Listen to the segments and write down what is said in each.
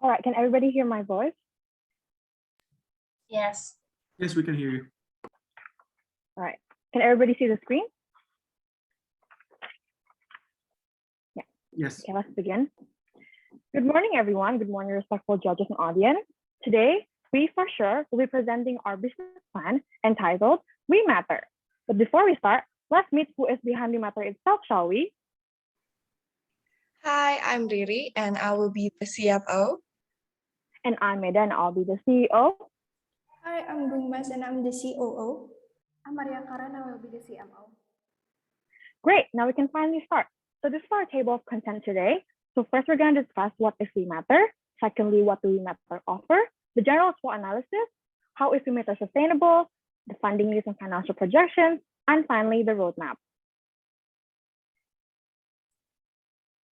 All right, can everybody hear my voice? Yes. Yes, we can hear you. All right, can everybody see the screen? Yeah. Yes. Okay, let's begin. Good morning, everyone. Good morning, respectful judges and audience. Today, we for sure will be presenting our business plan entitled We Matter. But before we start, let's meet who is behind the matter itself, shall we? Hi, I'm Riri, and I will be the CFO. And I'm Meda, and I'll be the CEO. Hi, I'm Gumas, and I'm the COO. I'm Maria Karan, I will be the CMO. Great, now we can finally start. So this is our table of content today. So first we're going to discuss what is We Matter. Secondly, what do We Matter offer? The general SWOT analysis, how is We Matter sustainable, the funding needs and financial projections, and finally the roadmap.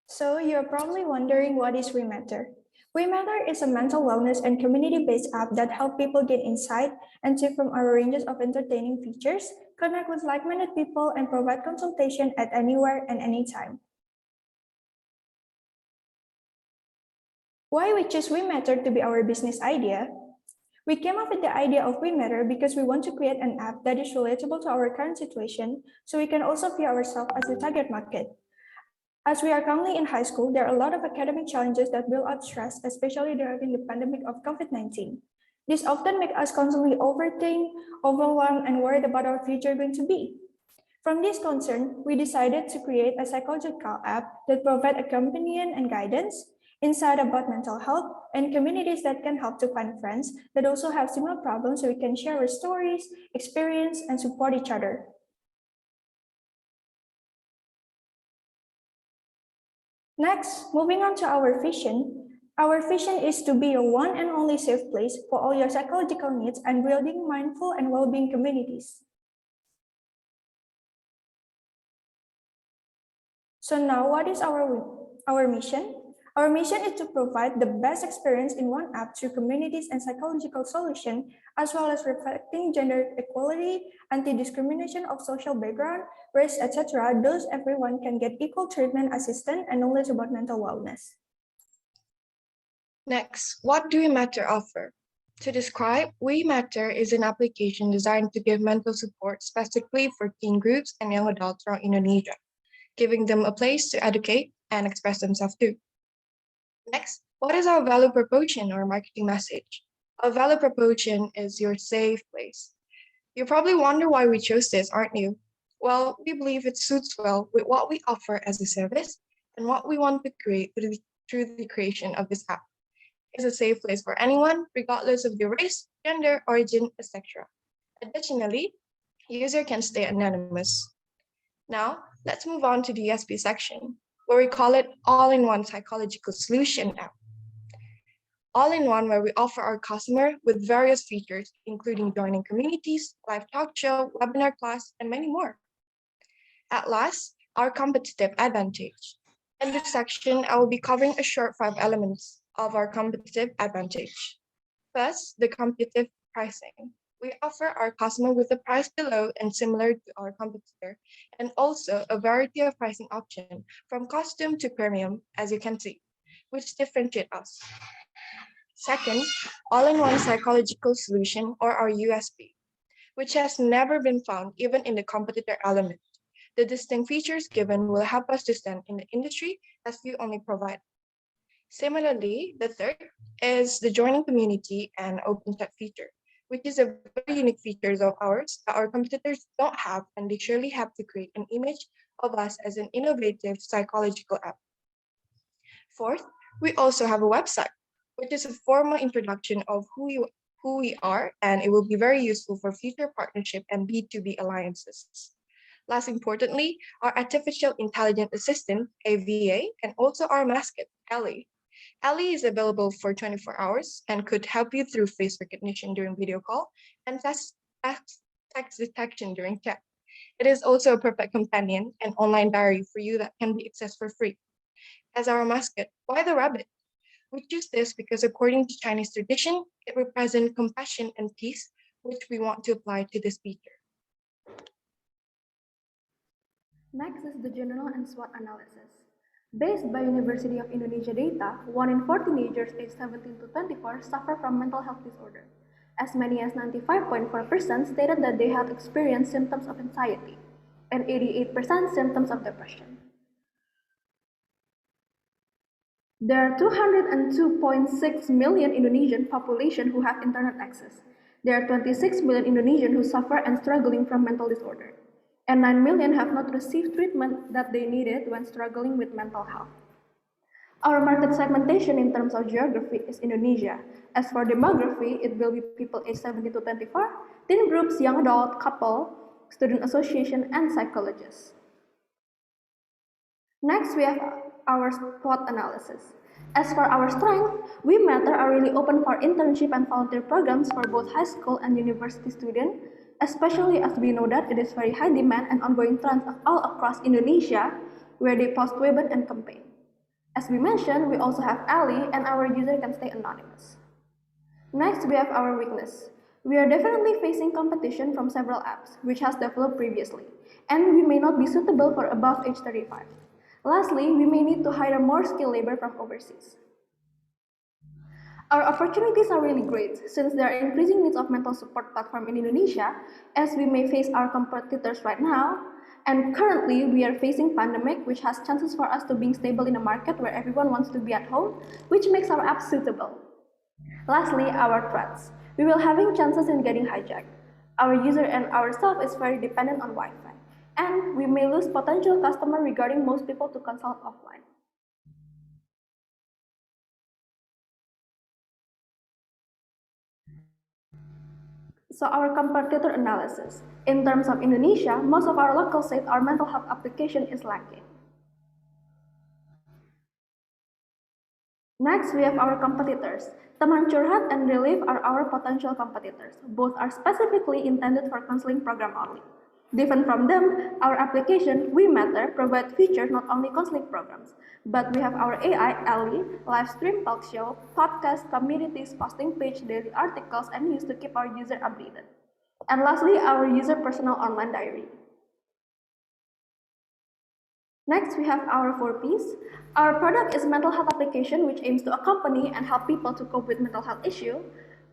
So you're probably wondering, what is We Matter? We Matter is a mental wellness and community-based app that helps people get insight and tip from our ranges of entertaining features, connect with like-minded people, and provide consultation at anywhere and anytime. Why we choose We Matter to be our business idea? We came up with the idea of We Matter because we want to create an app that is relatable to our current situation, so we can also view ourselves as the target market. As we are currently in high school, there are a lot of academic challenges that build up stress, especially during the pandemic of COVID-19. This often makes us constantly overthink, overwhelmed, and worried about our future going to be. From this concern, we decided to create a psychological app that provides a companion and guidance, insight about mental health, and communities that can help to find friends that also have similar problems, so we can share our stories, experience, and support each other. Next, moving on to our vision. Our vision is to be a one and only safe place for all your psychological needs and building mindful and well-being communities. So now, what is our mission? Our mission is to provide the best experience in one app through communities and psychological solutions, as well as reflecting gender equality, anti-discrimination of social background, race, etc. Thus, everyone can get equal treatment, assistance, and knowledge about mental wellness. Next, what do We Matter offer? To describe, We Matter is an application designed to give mental support specifically for teen groups and young adults around Indonesia, giving them a place to educate and express themselves too. Next, what is our value proposition or marketing message? Our value proposition is your safe place. You probably wonder why we chose this, aren't you? Well, we believe it suits well with what we offer as a service and what we want to create through the creation of this app. It's a safe place for anyone, regardless of their race, gender, origin, etc. Additionally, user can stay anonymous. Now, let's move on to the ESP section, where we call it All-in-One Psychological Solution app. All-in-one, where we offer our customer with various features, including joining communities, live talk show, webinar class, and many more. At last, our competitive advantage. In this section, I will be covering a short 5 elements of our competitive advantage. First, the competitive pricing. We offer our customer with a price below and similar to our competitor, and also a variety of pricing options from custom to premium, as you can see, which differentiate us. Second, all-in-one psychological solution, or our USP, which has never been found even in the competitor element. The distinct features given will help us to stand in the industry as we only provide. Similarly, the third is the joining community and open chat feature, which is a very unique feature of ours that our competitors don't have, and they surely have to create an image of us as an innovative psychological app. Fourth, we also have a website, which is a formal introduction of who we are, and it will be very useful for future partnership and B2B alliances. Last importantly, our artificial intelligence assistant, AVA, and also our mascot, Ellie. Ellie is available for 24 hours and could help you through face recognition during video call and text detection during chat. It is also a perfect companion and online diary for you that can be accessed for free. As our mascot, why the rabbit? We choose this because according to Chinese tradition, it represents compassion and peace, which we want to apply to this feature. Next is the general and SWOT analysis. Based by University of Indonesia data, 1 in 4 teenagers aged 17 to 24 suffer from mental health disorder. As many as 95.4% stated that they had experienced symptoms of anxiety, and 88% symptoms of depression. There are 202.6 million Indonesian population who have internet access. There are 26 million Indonesians who suffer and struggling from mental disorder, and 9 million have not received treatment that they needed when struggling with mental health. Our market segmentation in terms of geography is Indonesia. As for demography, it will be people aged 17 to 24, teen groups, young adult, couple, student association, and psychologists. Next, we have our SWOT analysis. As for our strength, we Matter are really open for internship and volunteer programs for both high school and university students, especially as we know that it is very high demand and ongoing trend all across Indonesia, where they post ribbon and campaign. As we mentioned, we also have Ally, and our user can stay anonymous. Next, we have our weakness. We are definitely facing competition from several apps, which has developed previously, and we may not be suitable for above age 35. Lastly, we may need to hire more skilled labor from overseas. Our opportunities are really great since there are increasing needs of mental support platform in Indonesia, as we may face our competitors right now, and currently we are facing pandemic, which has chances for us to being stable in a market where everyone wants to be at home, which makes our app suitable. Lastly, our threats. We will having chances in getting hijacked. Our user and ourselves is very dependent on Wi-Fi, and we may lose potential customer regarding most people to consult offline. So our competitor analysis. In terms of Indonesia, most of our local state, our mental health application is lacking. Next, we have our competitors. Taman Curhat and Relief are our potential competitors. Both are specifically intended for counseling program only. Different from them, our application, We Matter, provides features not only counseling programs, but we have our AI, Ally, live stream talk show, podcast, communities, posting page, daily articles, and news to keep our user updated. And lastly, our user personal online diary. Next, we have our 4Ps. Our product is mental health application, which aims to accompany and help people to cope with mental health issue.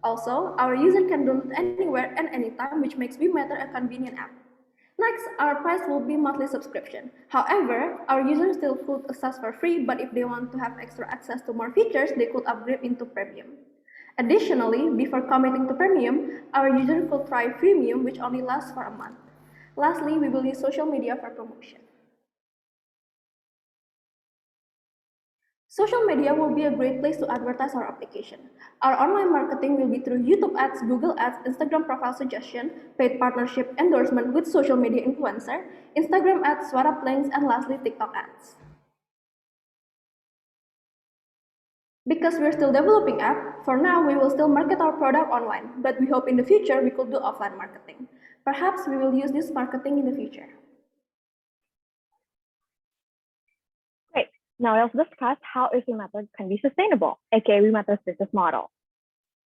Also, our user can download anywhere and anytime, which makes We Matter a convenient app. Next, our price will be monthly subscription. However, our users still could access for free, but if they want to have extra access to more features, they could upgrade into premium. Additionally, before committing to premium, our user could try freemium, which only lasts for a month. Lastly, we will use social media for promotion. Social media will be a great place to advertise our application. Our online marketing will be through YouTube ads, Google ads, Instagram profile suggestion, paid partnership endorsement with social media influencer, Instagram ads, swap links, and lastly, TikTok ads. Because we're still developing app, for now we will still market our product online, but we hope in the future we could do offline marketing. Perhaps we will use this marketing in the future. Now let's discuss how is We Matter can be sustainable, aka We Matter's business model.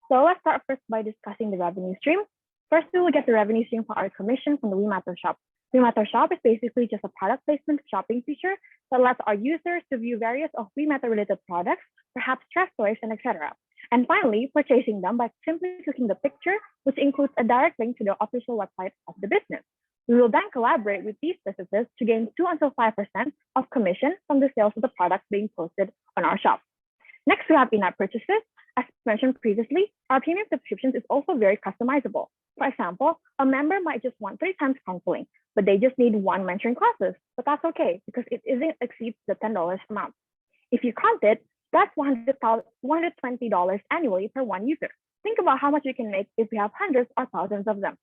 So let's start first by discussing the revenue stream. First, we will get the revenue stream for our commission from the We Matter shop. We Matter shop is basically just a product placement shopping feature that allows our users to view various of We Matter related products, perhaps stress toys, and etc. And finally, purchasing them by simply clicking the picture, which includes a direct link to the official website of the business. We will then collaborate with these businesses to gain 2 until 5% of commission from the sales of the products being posted on our shop. Next, we have in-app purchases. As mentioned previously, our premium subscriptions is also very customizable. For example, a member might just want 3 times counseling, but they just need 1 mentoring classes. But that's okay because it isn't exceeds the $10 amount. If you count it, that's $120 annually per 1 user. Think about how much you can make if we have hundreds or thousands of them.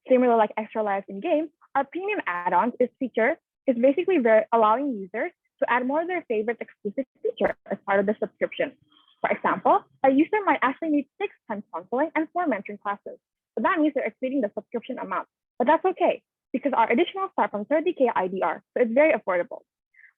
Similar like extra lives in games, our premium add-ons is basically allowing users to add more of their favorite exclusive feature as part of the subscription. For example, a user might actually need 6 times counseling and 4 mentoring classes, but that means they're exceeding the subscription amount. But that's okay, because our additional start from 30K IDR, so it's very affordable.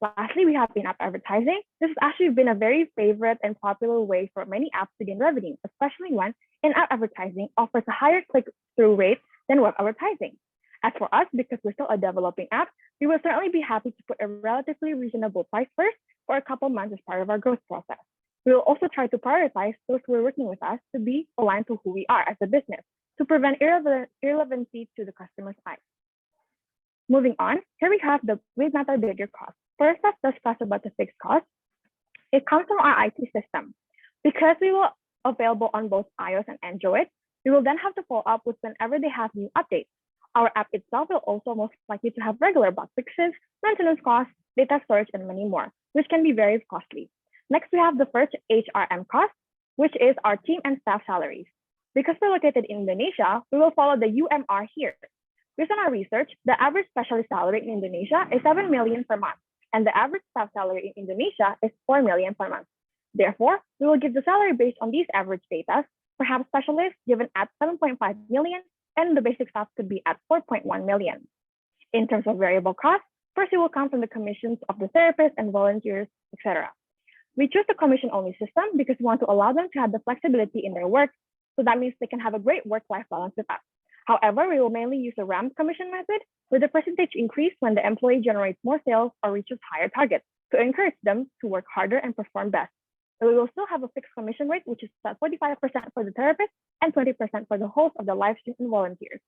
Lastly, we have in-app advertising. This has actually been a very favorite and popular way for many apps to gain revenue, especially when in-app advertising offers a higher click-through rate than web advertising. As for us, because we're still a developing app, we will certainly be happy to put a relatively reasonable price first for a couple months as part of our growth process. We will also try to prioritize those who are working with us to be aligned to who we are as a business to prevent irrelevancy to the customer's eyes. Moving on, here we have the WeMatter bigger cost. First, let's discuss about the fixed cost. It comes from our IT system. Because we will available on both iOS and Android, we will then have to follow up with whenever they have new updates. Our app itself will also most likely to have regular bug fixes, maintenance costs, data storage, and many more, which can be very costly. Next, we have the first HRM cost, which is our team and staff salaries. Because we're located in Indonesia, we will follow the UMR here. Based on our research, the average specialist salary in Indonesia is 7 million per month, and the average staff salary in Indonesia is 4 million per month. Therefore, we will give the salary based on these average data, perhaps specialists given at 7.5 million, and the basic staff could be at 4.1 million. In terms of variable costs, first it will come from the commissions of the therapists and volunteers, etc. We choose the commission-only system because we want to allow them to have the flexibility in their work, so that means they can have a great work-life balance with us. However, we will mainly use the ramp commission method, where the percentage increase when the employee generates more sales or reaches higher targets to encourage them to work harder and perform best. So we will still have a fixed commission rate, which is at 45% for the therapist and 20% for the host of the live stream and volunteers.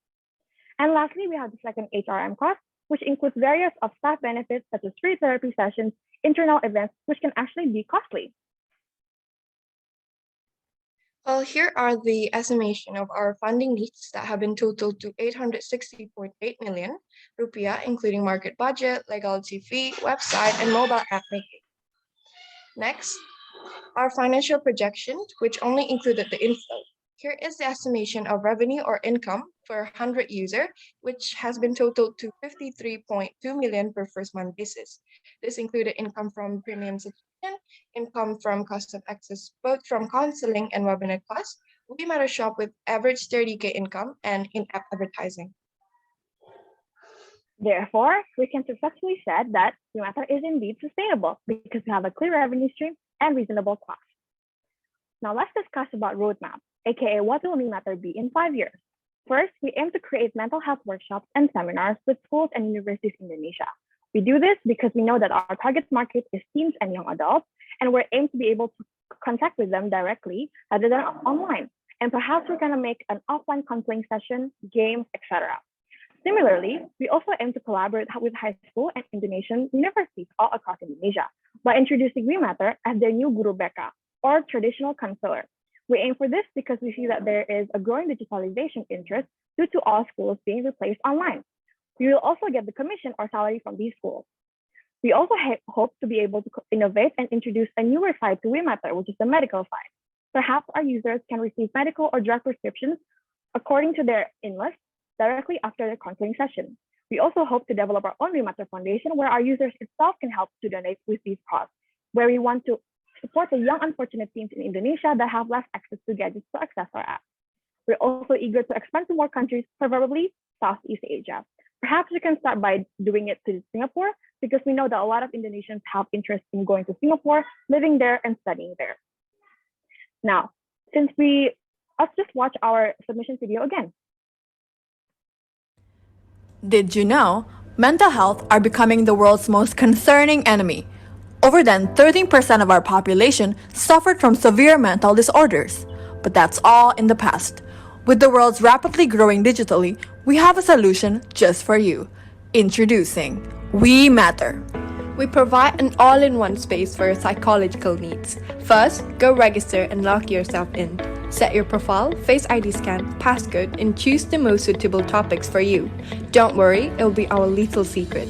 And lastly, we have the second HRM cost, which includes various of staff benefits such as free therapy sessions, internal events, which can actually be costly. Well, here are the estimation of our funding needs that have been totaled to 860.8 million rupiah, including market budget, legality fee, website, and mobile app making. Next, our financial projections, which only included the inflow. Here is the estimation of revenue or income per 100 user, which has been totaled to 53.2 million per first month basis. This included income from premium subscription, income from custom access, both from counseling and webinar class, WeMatter shop with average 30K income, and in-app advertising. Therefore, we can successfully say that WeMatter is indeed sustainable because we have a clear revenue stream and reasonable cost. Now let's discuss about roadmap, aka what will WeMatter be in 5 years. First, we aim to create mental health workshops and seminars with schools and universities in Indonesia. We do this because we know that our target market is teens and young adults, and we're aimed to be able to contact with them directly rather than online. And perhaps we're gonna make an offline counseling session, games, etc. Similarly, we also aim to collaborate with high school and Indonesian universities all across Indonesia by introducing WeMatter as their new guru BK, or traditional counselor. We aim for this because we see that there is a growing digitalization interest due to all schools being replaced online. We will also get the commission or salary from these schools. We also hope to be able to innovate and introduce a newer side to WeMatter, which is the medical side. Perhaps our users can receive medical or drug prescriptions according to their enlist directly after the counseling session. We also hope to develop our own WeMatter Foundation where our users itself can help to donate with these costs, where we want to support the young unfortunate teens in Indonesia that have less access to gadgets to access our app. We're also eager to expand to more countries, preferably Southeast Asia. Perhaps we can start by doing it to Singapore because we know that a lot of Indonesians have interest in going to Singapore, living there and studying there. Now, let's just watch our submission video again. Did you know mental health are becoming the world's most concerning enemy? Over than 13% of our population suffered from severe mental disorders. But that's all in the past. With the world's rapidly growing digitally, we have a solution just for you. Introducing WeMatter. We provide an all-in-one space for your psychological needs. First, go register and log yourself in. Set your profile, Face ID scan, passcode, and choose the most suitable topics for you. Don't worry, it will be our little secret.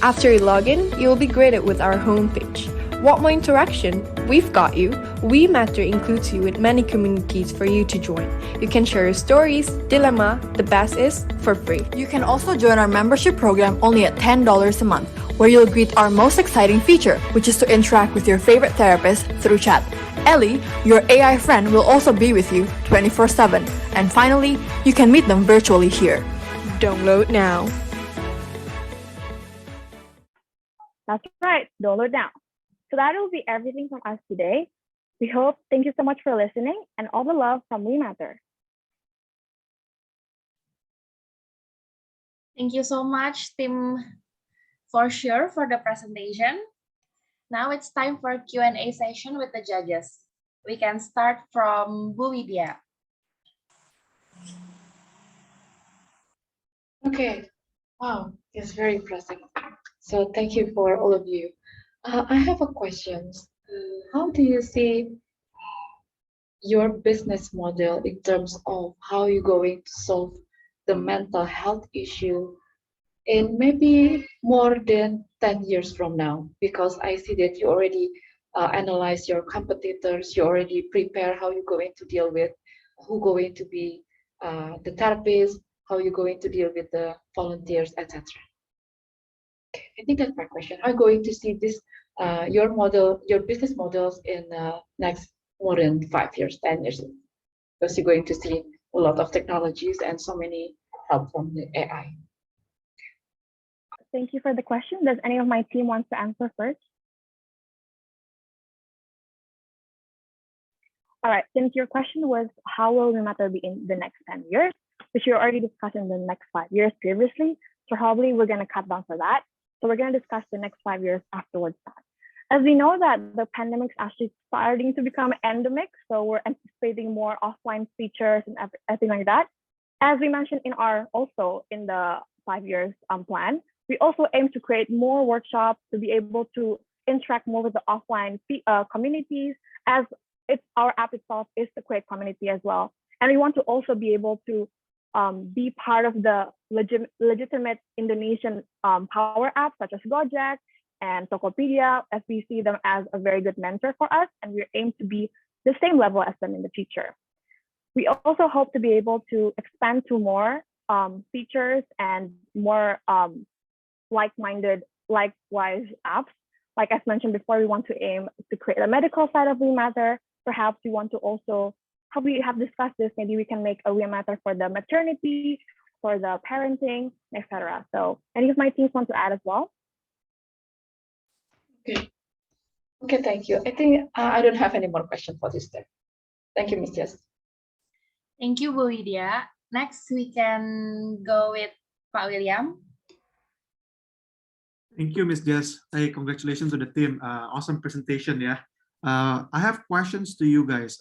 After you log in, you will be greeted with our homepage. Want more interaction? We've got you. WeMatter includes you with many communities for you to join. You can share your stories, dilemma, the best is for free. You can also join our membership program only at $10 a month, where you'll greet our most exciting feature, which is to interact with your favorite therapist through chat. Ellie, your AI friend, will also be with you 24/7. And finally, you can meet them virtually here. Download now. That's right, download now. So that will be everything from us today. Thank you so much for listening and all the love from WeMatter. Thank you so much, Team For Sure, for the presentation. Now it's time for Q&A session with the judges. We can start from Bu Widya. Okay, wow, it's very impressive. So thank you for all of you. I have a question. How do you see your business model in terms of how you're going to solve the mental health issue in maybe more than 10 years from now? Because I see that you already analyze your competitors, you already prepare how you're going to deal with who going to be the therapist, how you're going to deal with the volunteers, etc. Okay, I think that's my question. How are you going to see this, your model, your business models in next more than 5 years, 10 years? Because you're going to see a lot of technologies and so many help from the AI. Thank you for the question. Does any of my team wants to answer first? All right, since your question was how will WeMatter be in the next 10 years, which you already discussed in the next 5 years previously, so probably we're gonna cut down for that. So we're gonna discuss the next 5 years afterwards that. As we know that the pandemic's actually starting to become endemic, so we're anticipating more offline features and everything like that. As we mentioned in the 5 years plan, we also aim to create more workshops to be able to interact more with the offline communities, as our app itself is to create community as well. And we want to also be able to be part of the legitimate Indonesian power apps such as Gojek and Tokopedia, as we see them as a very good mentor for us, and we aim to be the same level as them in the future. We also hope to be able to expand to more features and more likewise apps. Like as mentioned before, we want to aim to create a medical side of WeMatter. Perhaps we want to also, how we have discussed this, maybe we can make a WeMatter for the maternity, for the parenting, etc. So any of my teams want to add as well? Okay, thank you. I think I don't have any more questions for this time. Thank you, Ms. Jess. Thank you, Bu Widya. Next, we can go with Pak William. Thank you, Ms. Jess. Hey, congratulations to the team. Awesome presentation, yeah. I have questions to you guys.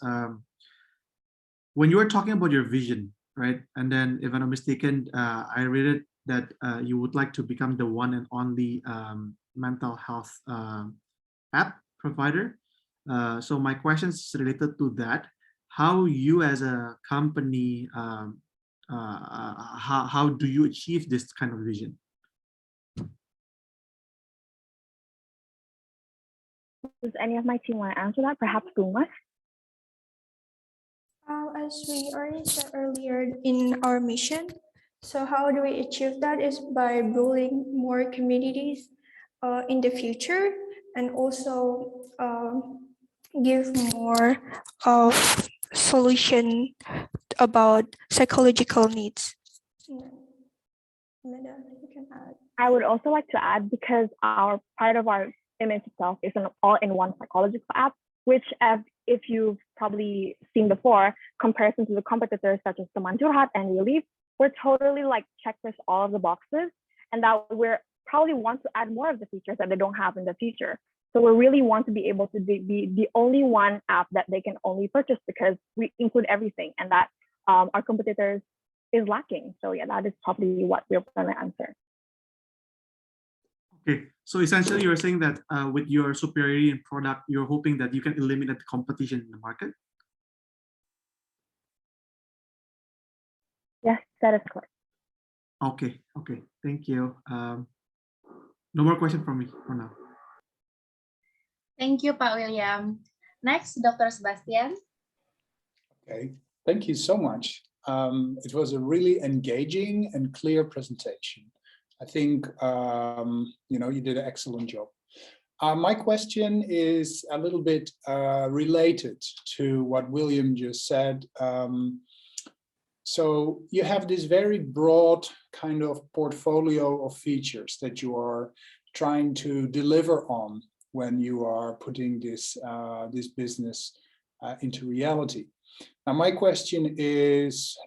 When you were talking about your vision, right? And then, if I'm not mistaken, I read it that you would like to become the one and only mental health app provider. So my question is related to that. How you as a company, how do you achieve this kind of vision? Does any of my team want to answer that? Perhaps Bunga? As we already said earlier in our mission, so how do we achieve that is by building more communities in the future, and also give more of solution about psychological needs. I would also like to add, because part of our image itself is an all-in-one psychological app, which if you've probably seen before, comparison to the competitors such as Taman and Relief, we're totally like checklist all of the boxes, and that we're probably want to add more of the features that they don't have in the future. So we really want to be able to be the only one app that they can only purchase, because we include everything, and that our competitors is lacking. So yeah, that is probably what we're going to answer. Okay, so essentially you're saying that with your superiority in product, you're hoping that you can eliminate the competition in the market? Yes, that is correct. Okay, thank you. No more question from me for now. Thank you, Pak William. Next, Dr. Sebastian. Okay, thank you so much. It was a really engaging and clear presentation. I think you did an excellent job. My question is a little bit related to what William just said. So you have this very broad kind of portfolio of features that you are trying to deliver on when you are putting this business into reality. Now, my question is,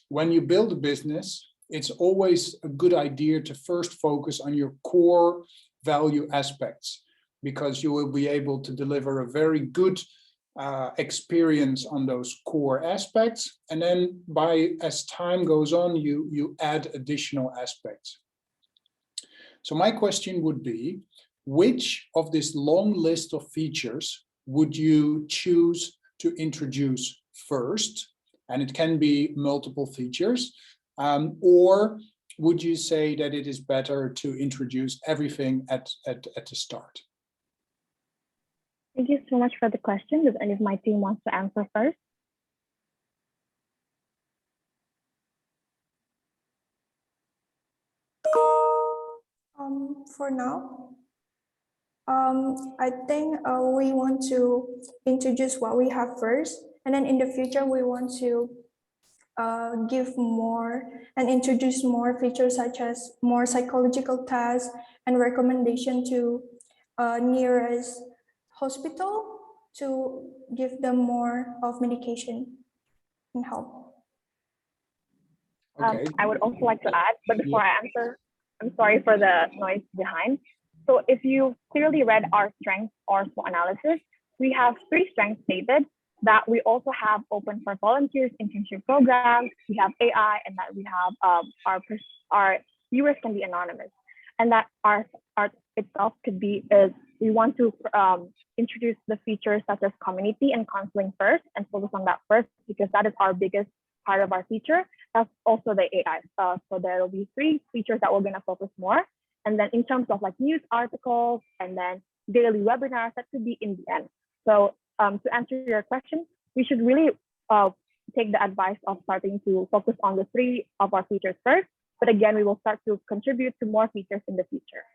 when you build a business, it's always a good idea to first focus on your core value aspects. because you will be able to deliver a very good experience on those core aspects. And then as time goes on, you add additional aspects. So my question would be, which of this long list of features would you choose to introduce first? And it can be multiple features, or would you say that it is better to introduce everything at the start? Thank you so much for the question. Does any of my team wants to answer first? For now, I think we want to introduce what we have first, and then in the future we want to give more and introduce more features such as more psychological tests and recommendation to nearest hospital to give them more of medication and help. Okay. I would also like to add, but before I answer, I'm sorry for the noise behind. So if you clearly read our strengths or SWOT analysis, we have 3 strengths stated that we also have open for volunteers internship programs, we have AI, and that we have our viewers can be anonymous. And that our itself could be is we want to introduce the features such as community and counseling first and focus on that first because that is our biggest part of our feature. That's also the AI. So there will be 3 features that we're going to focus more. And then in terms of like news articles and then daily webinars, that could be in the end. So to answer your question, we should really take the advice of starting to focus on the 3 of our features first. But again, we will start to contribute to more features in the future.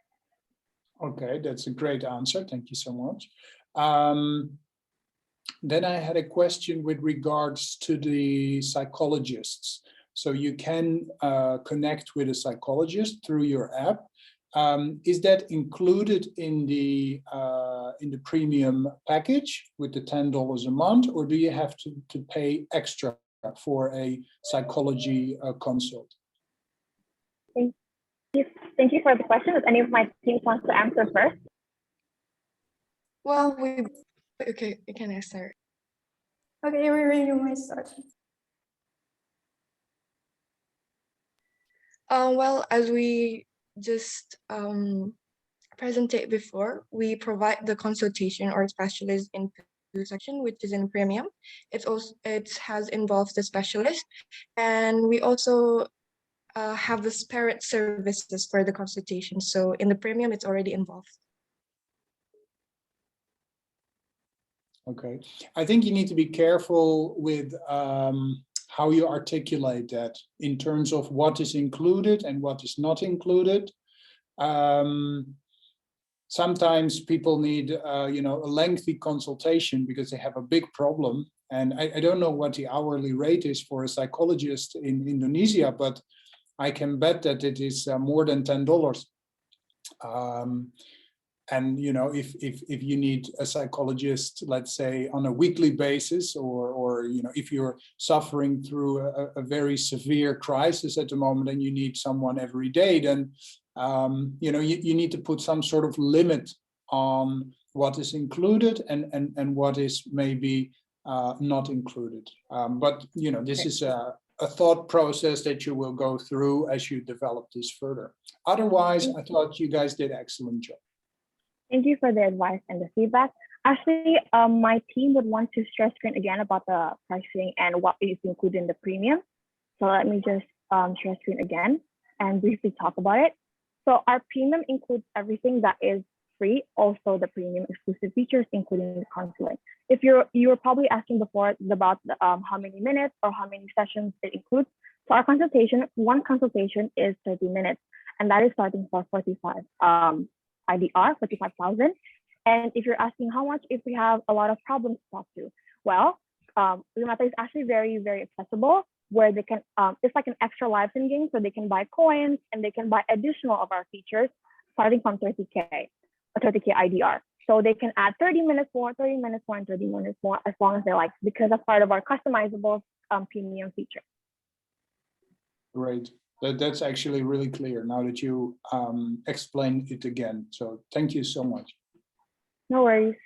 Okay, that's a great answer. Thank you so much. Then I had a question with regards to the psychologists. So you can connect with a psychologist through your app. Is that included in the premium package with the $10 a month, or do you have to pay extra for a psychology consult? Thank you for the question. Does any of my team wants to answer first? Well, okay, you can answer. Okay, you might start. Well, as we just presented before, we provide the consultation or specialist in section, which is in premium. It has involved the specialist, and we also have the parent services for the consultation. So in the premium, it's already involved. Okay, I think you need to be careful with how you articulate that in terms of what is included and what is not included. Sometimes people need, a lengthy consultation because they have a big problem. And I don't know what the hourly rate is for a psychologist in Indonesia, but I can bet that it is more than $10. And if you need a psychologist, let's say on a weekly basis, or if you're suffering through a very severe crisis at the moment and you need someone every day, then you need to put some sort of limit on what is included and what is maybe not included. But this is a thought process that you will go through as you develop this further. Otherwise, I thought you guys did an excellent job. Thank you for the advice and the feedback. Actually, my team would want to stress screen again about the pricing and what is included in the premium. So let me just share screen again and briefly talk about it. So our premium includes everything that is free, also the premium exclusive features, including the counseling. If you were probably asking before about how many minutes or how many sessions it includes. So our consultation, one consultation is 30 minutes, and that is starting for 45 IDR, 45,000. And if you're asking how much if we have a lot of problems to talk to, well, Remata is actually very, very accessible, where they can, it's like an extra lives in game, so they can buy coins and they can buy additional of our features starting from 30K IDR. So they can add 30 minutes more, 30 minutes more, and 30 minutes more as long as they like, because that's part of our customizable premium feature. Great. That's actually really clear now that you explained it again. So thank you so much. No worries.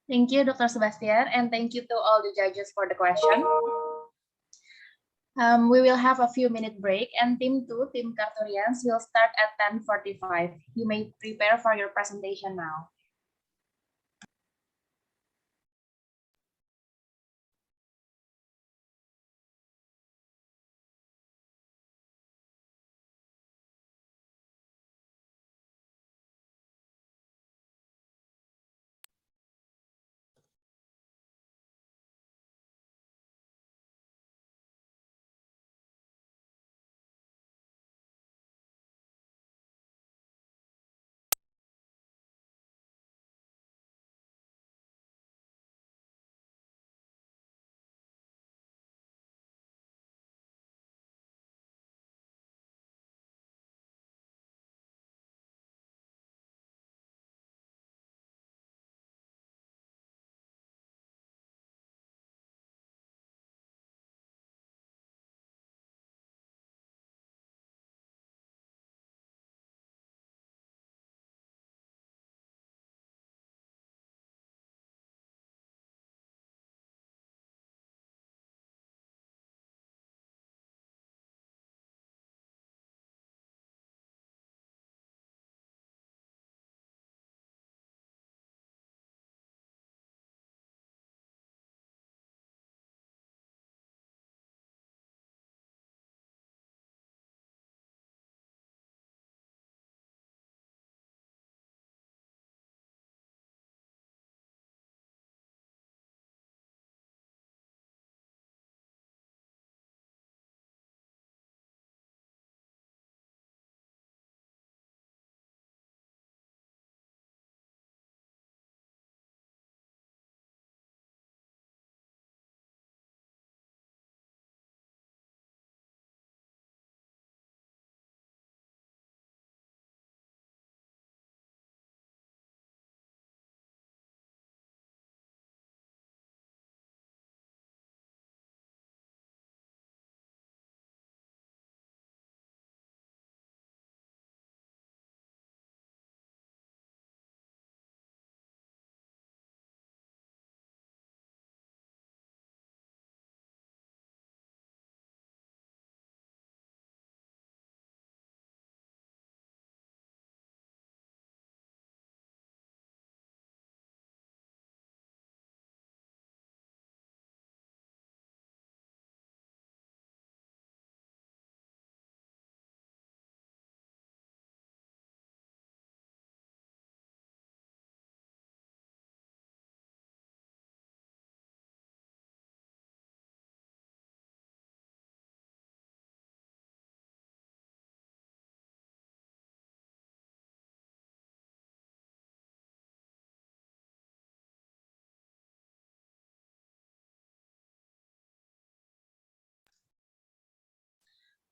Thank you, Dr. Sebastian, and thank you to all the judges for the question. We will have a few minute break, and team 2, Team Karturians, will start at 10:45. You may prepare for your presentation now.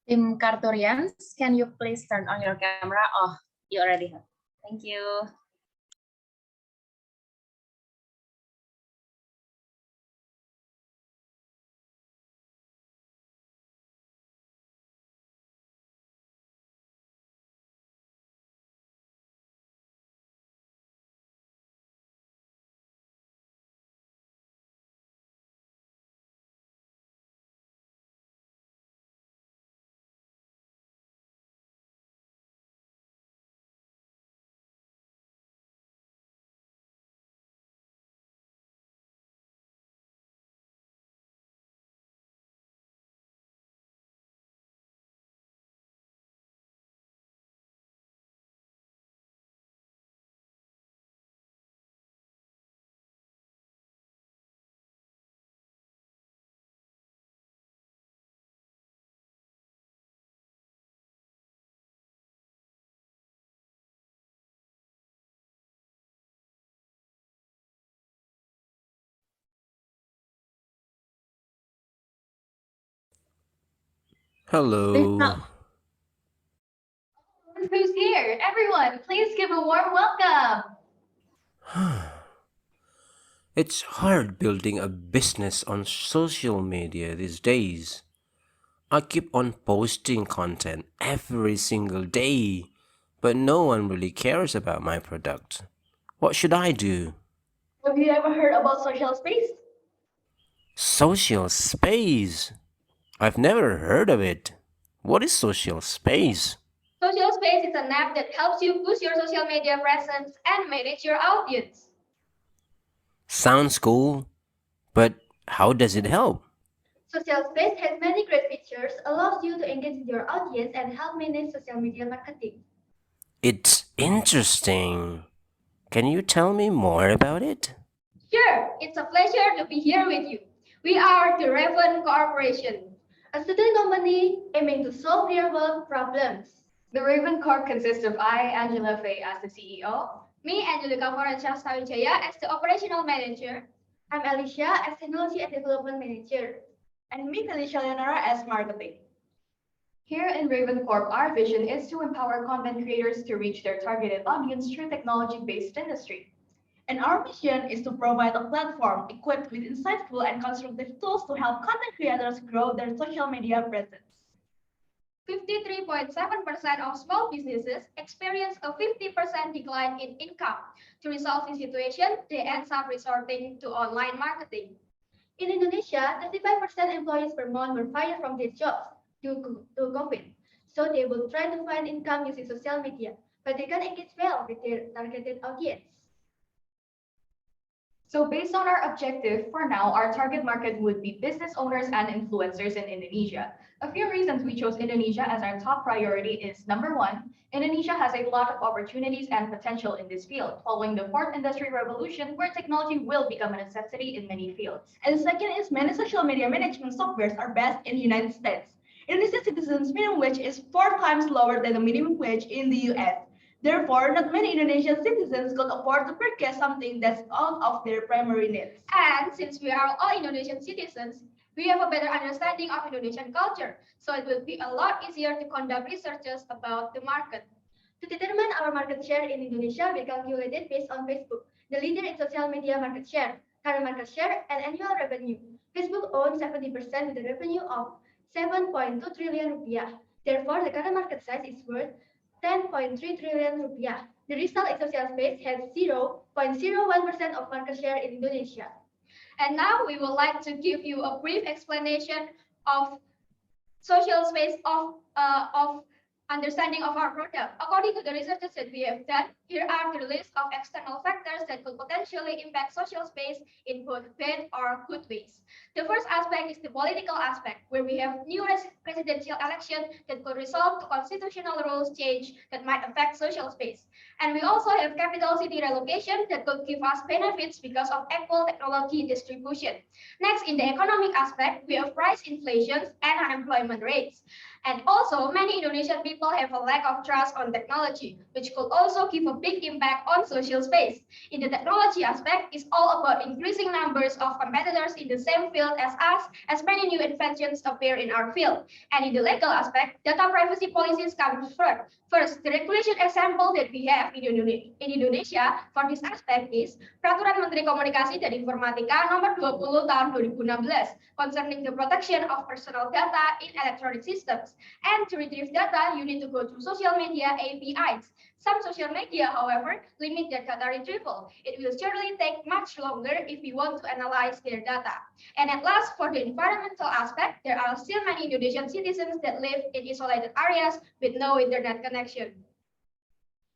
Team Karturians, can you please turn on your camera? Oh, you already have. Thank you. Hello. Who's here? Everyone, please give a warm welcome. It's hard building a business on social media these days. I keep on posting content every single day, but no one really cares about my product. What should I do? Have you ever heard about social space? Social space? I've never heard of it. What is social space? Social space is an app that helps you boost your social media presence and manage your audience. Sounds cool, but how does it help? Social space has many great features, allows you to engage with your audience and help manage social media marketing. It's interesting. Can you tell me more about it? Sure, it's a pleasure to be here with you. We are the Raven Corporation, a student company aiming to solve real-world problems. The Raven Corp consists of I, Angela Faye, as the CEO, Me, Angelica Forensic Sawijaya, as the operational manager. I'm Alicia as technology and development manager. and me, Felicia Leonora, as marketing. Here in Raven Corp, our vision is to empower content creators to reach their targeted audience through technology-based industry. And our mission is to provide a platform equipped with insightful and constructive tools to help content creators grow their social media presence. 53.7% of small businesses experience a 50% decline in income. To resolve this situation, they end up resorting to online marketing. In Indonesia, 35% employees per month were fired from their jobs due to COVID. So they will try to find income using social media, but they can't engage well with their targeted audience. So based on our objective, for now, our target market would be business owners and influencers in Indonesia. A few reasons we chose Indonesia as our top priority is number one, Indonesia has a lot of opportunities and potential in this field, following the fourth industrial revolution where technology will become a necessity in many fields. And second is many social media management softwares are based in the United States. Indonesian citizens' minimum wage is 4 times lower than the minimum wage in the US. Therefore, not many Indonesian citizens could afford to purchase something that's out of their primary needs. And since we are all Indonesian citizens, we have a better understanding of Indonesian culture, so it will be a lot easier to conduct researches about the market. To determine our market share in Indonesia, we calculated based on Facebook, the leader in social media market share, current market share, and annual revenue. Facebook owns 70% with a revenue of 7.2 trillion rupiah. Therefore, the current market size is worth 10.3 trillion rupiah. The result in social space has 0.01% of market share in Indonesia. And now we would like to give you a brief explanation of social space of understanding of our product. According to the researches that we have done, here are the list of external factors that could potentially impact social space in both bad or good ways. The first aspect is the political aspect, where we have new presidential election that could result to constitutional rules change that might affect social space. And we also have capital city relocation that could give us benefits because of equal technology distribution. Next, in the economic aspect, we have price inflations and unemployment rates. And also, many Indonesian people have a lack of trust on technology, which could also give a big impact on social space. In the technology aspect, it's all about increasing numbers of competitors in the same field as us, as many new inventions appear in our field. And in the legal aspect, data privacy policies come first. First, the regulation example that we have in Indonesia for this aspect is Peraturan Menteri Komunikasi dan Informatika Nomor 20 Tahun 2016 concerning the protection of personal data in electronic systems. And to retrieve data, you need to go through social media APIs. Some social media, however, limit their data retrieval. It will surely take much longer if we want to analyze their data. And at last, for the environmental aspect, there are still many Indonesian citizens that live in isolated areas with no internet connection.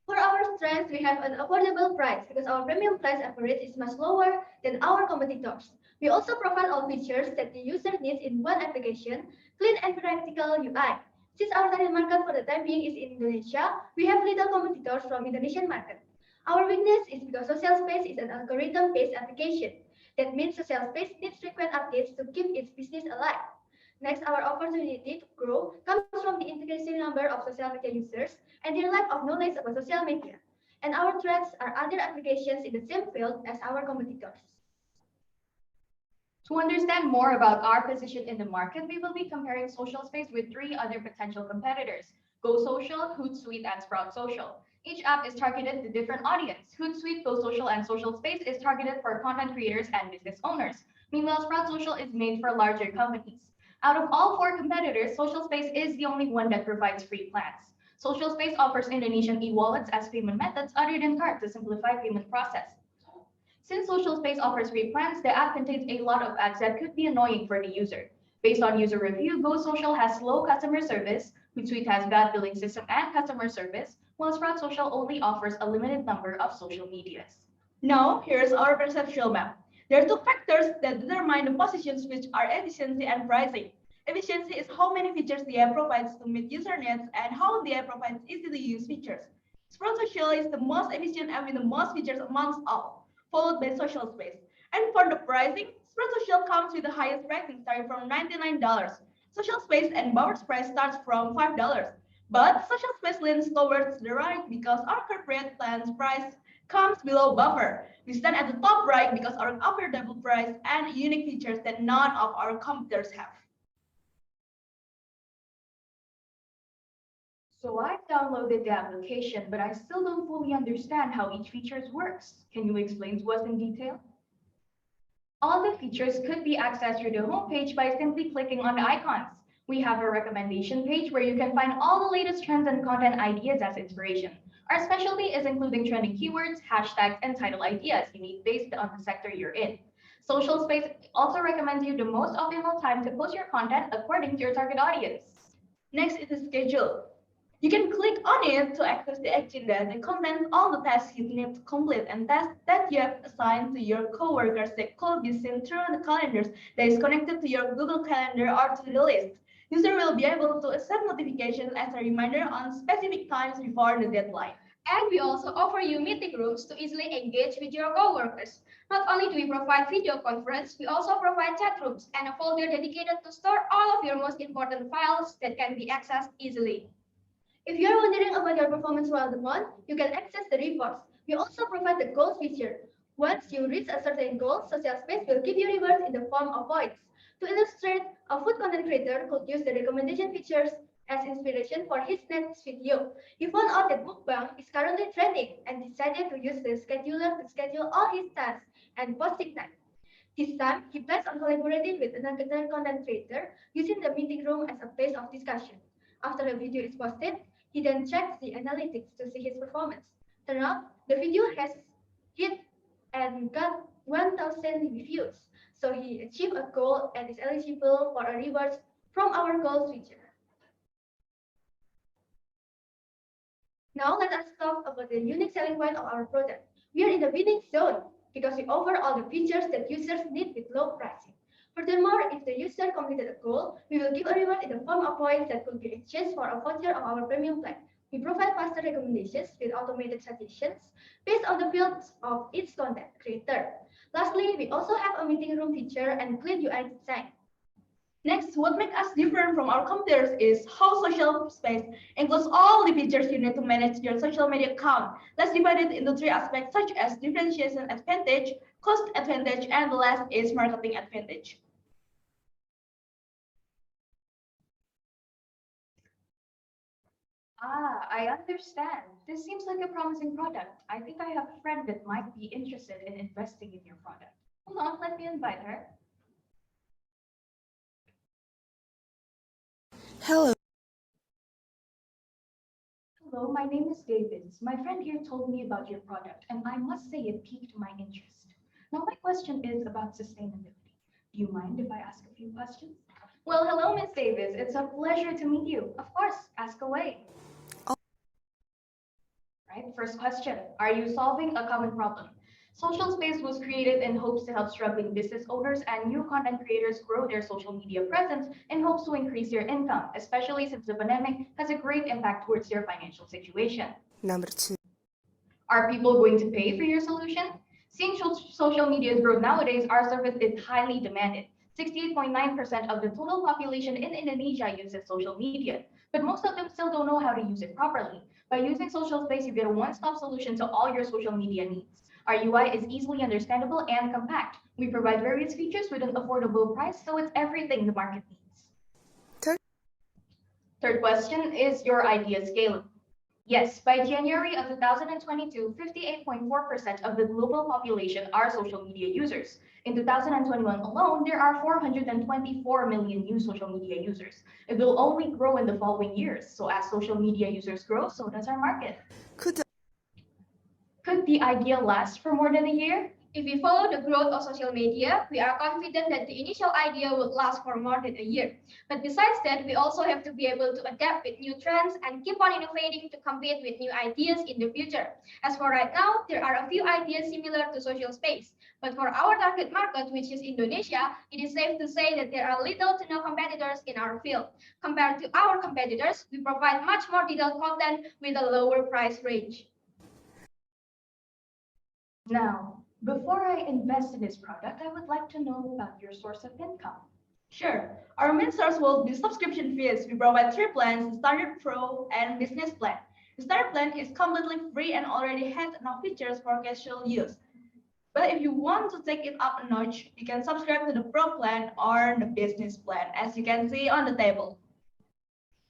For our strength, we have an affordable price because our premium price average is much lower than our competitors. We also provide all features that the user needs in one application, clean and practical UI. Since our target market for the time being is in Indonesia, we have little competitors from Indonesian market. Our weakness is because social space is an algorithm-based application. That means social space needs frequent updates to keep its business alive. Next, our opportunity to grow comes from the increasing number of social media users and their lack of knowledge about social media. And our threats are other applications in the same field as our competitors. To understand more about our position in the market, we will be comparing social space with 3 other potential competitors: Go Social, Hootsuite, and Sprout Social. Each app is targeted to different audience. Hootsuite, Go Social, and Social Space is targeted for content creators and business owners. Meanwhile, Sprout Social is made for larger companies. Out of all four competitors, Social Space is the only one that provides free plans. Social Space offers Indonesian e-wallets as payment methods other than card to simplify payment process. Since Social Space offers free plans, the app contains a lot of ads that could be annoying for the user. Based on user review, Go Social has slow customer service, Hootsuite has bad billing system and customer service, while Sprout Social only offers a limited number of social medias. Now, here's our perceptual map. There are two factors that determine the positions, which are efficiency and pricing. Efficiency is how many features the app provides to meet user needs and how the app provides easy-to-use features. Sprout Social is the most efficient app with the most features amongst all, followed by Social Space. And for the pricing, Sprout Social comes with the highest pricing starting from $99. Social Space and Bauer's price starts from $5. But Social Space leans towards the right because our corporate plan's price comes below Buffer. We stand at the top right because our affordable price and unique features that none of our competitors have. So I've downloaded the application, but I still don't fully understand how each feature works. Can you explain to us in detail? All the features could be accessed through the homepage by simply clicking on the icons. We have a recommendation page where you can find all the latest trends and content ideas as inspiration. Our specialty is including trending keywords, hashtags, and title ideas you need based on the sector you're in. Social Space also recommends you the most optimal time to post your content according to your target audience. Next is the schedule. You can click on it to access the agenda that contains all the tasks you need to complete and tasks that you have assigned to your coworkers that could be seen through the calendars that is connected to your Google Calendar or to-do list. User will be able to accept notifications as a reminder on specific times before the deadline. And we also offer you meeting rooms to easily engage with your coworkers. Not only do we provide video conference, we also provide chat rooms and a folder dedicated to store all of your most important files that can be accessed easily. If you are wondering about your performance throughout the month, you can access the reports. We also provide the goals feature. Once you reach a certain goal, Social Space will give you rewards in the form of points. To illustrate, a food content creator could use the recommendation features as inspiration for his next video. He found out that mukbang is currently trending and decided to use the scheduler to schedule all his tasks and posting time. This time, he plans on collaborating with another content creator using the meeting room as a place of discussion. After a video is posted, he then checks the analytics to see his performance. Turns out, the video has hit and got 1,000 views. So he achieved a goal and is eligible for a reward from our goals feature. Now let us talk about the unique selling point of our product. We are in the winning zone because we offer all the features that users need with low pricing. Furthermore, if the user completed a goal, we will give a reward in the form of points that could be exchanged for a voucher of our premium plan. We provide faster recommendations with automated suggestions based on the fields of each content creator. Lastly, we also have a meeting room feature and clean UI design. Next, what makes us different from our competitors is how Social Space includes all the features you need to manage your social media account. Let's divide it into three aspects such as differentiation advantage, cost advantage, and the last is marketing advantage. I understand. This seems like a promising product. I think I have a friend that might be interested in investing in your product. Hold on, let me invite her. Hello. Hello, my name is David. My friend here told me about your product, and I must say it piqued my interest. Now, my question is about sustainability. Do you mind if I ask a few questions? Well, hello, Miss Davis. It's a pleasure to meet you. Of course, ask away. Right, first question. Are you solving a common problem? Social Space was created in hopes to help struggling business owners and new content creators grow their social media presence in hopes to increase their income, especially since the pandemic has a great impact towards their financial situation. Number 2. Are people going to pay for your solution? Seeing social media's growth nowadays, our service is highly demanded. 68.9% of the total population in Indonesia uses social media, but most of them still don't know how to use it properly. By using Social Space, you get a one-stop solution to all your social media needs. Our UI is easily understandable and compact. We provide various features with an affordable price, so it's everything the market needs. Third question, is your idea scalable? Yes, by January of 2022, 58.4% of the global population are social media users. In 2021 alone, there are 424 million new social media users. It will only grow in the following years. So as social media users grow, so does our market. Could the idea last for more than a year? If we follow the growth of social media, we are confident that the initial idea would last for more than a year. But besides that, we also have to be able to adapt with new trends and keep on innovating to compete with new ideas in the future. As for right now, there are a few ideas similar to social space. But for our target market, which is Indonesia, it is safe to say that there are little to no competitors in our field. Compared to our competitors, we provide much more detailed content with a lower price range. Now, before I invest in this product, I would like to know about your source of income. Sure. Our main source will be subscription fees. We provide three plans: Standard, Pro, and Business Plan. The Standard plan is completely free and already has enough features for casual use. But if you want to take it up a notch, you can subscribe to the Pro plan or the Business Plan, as you can see on the table.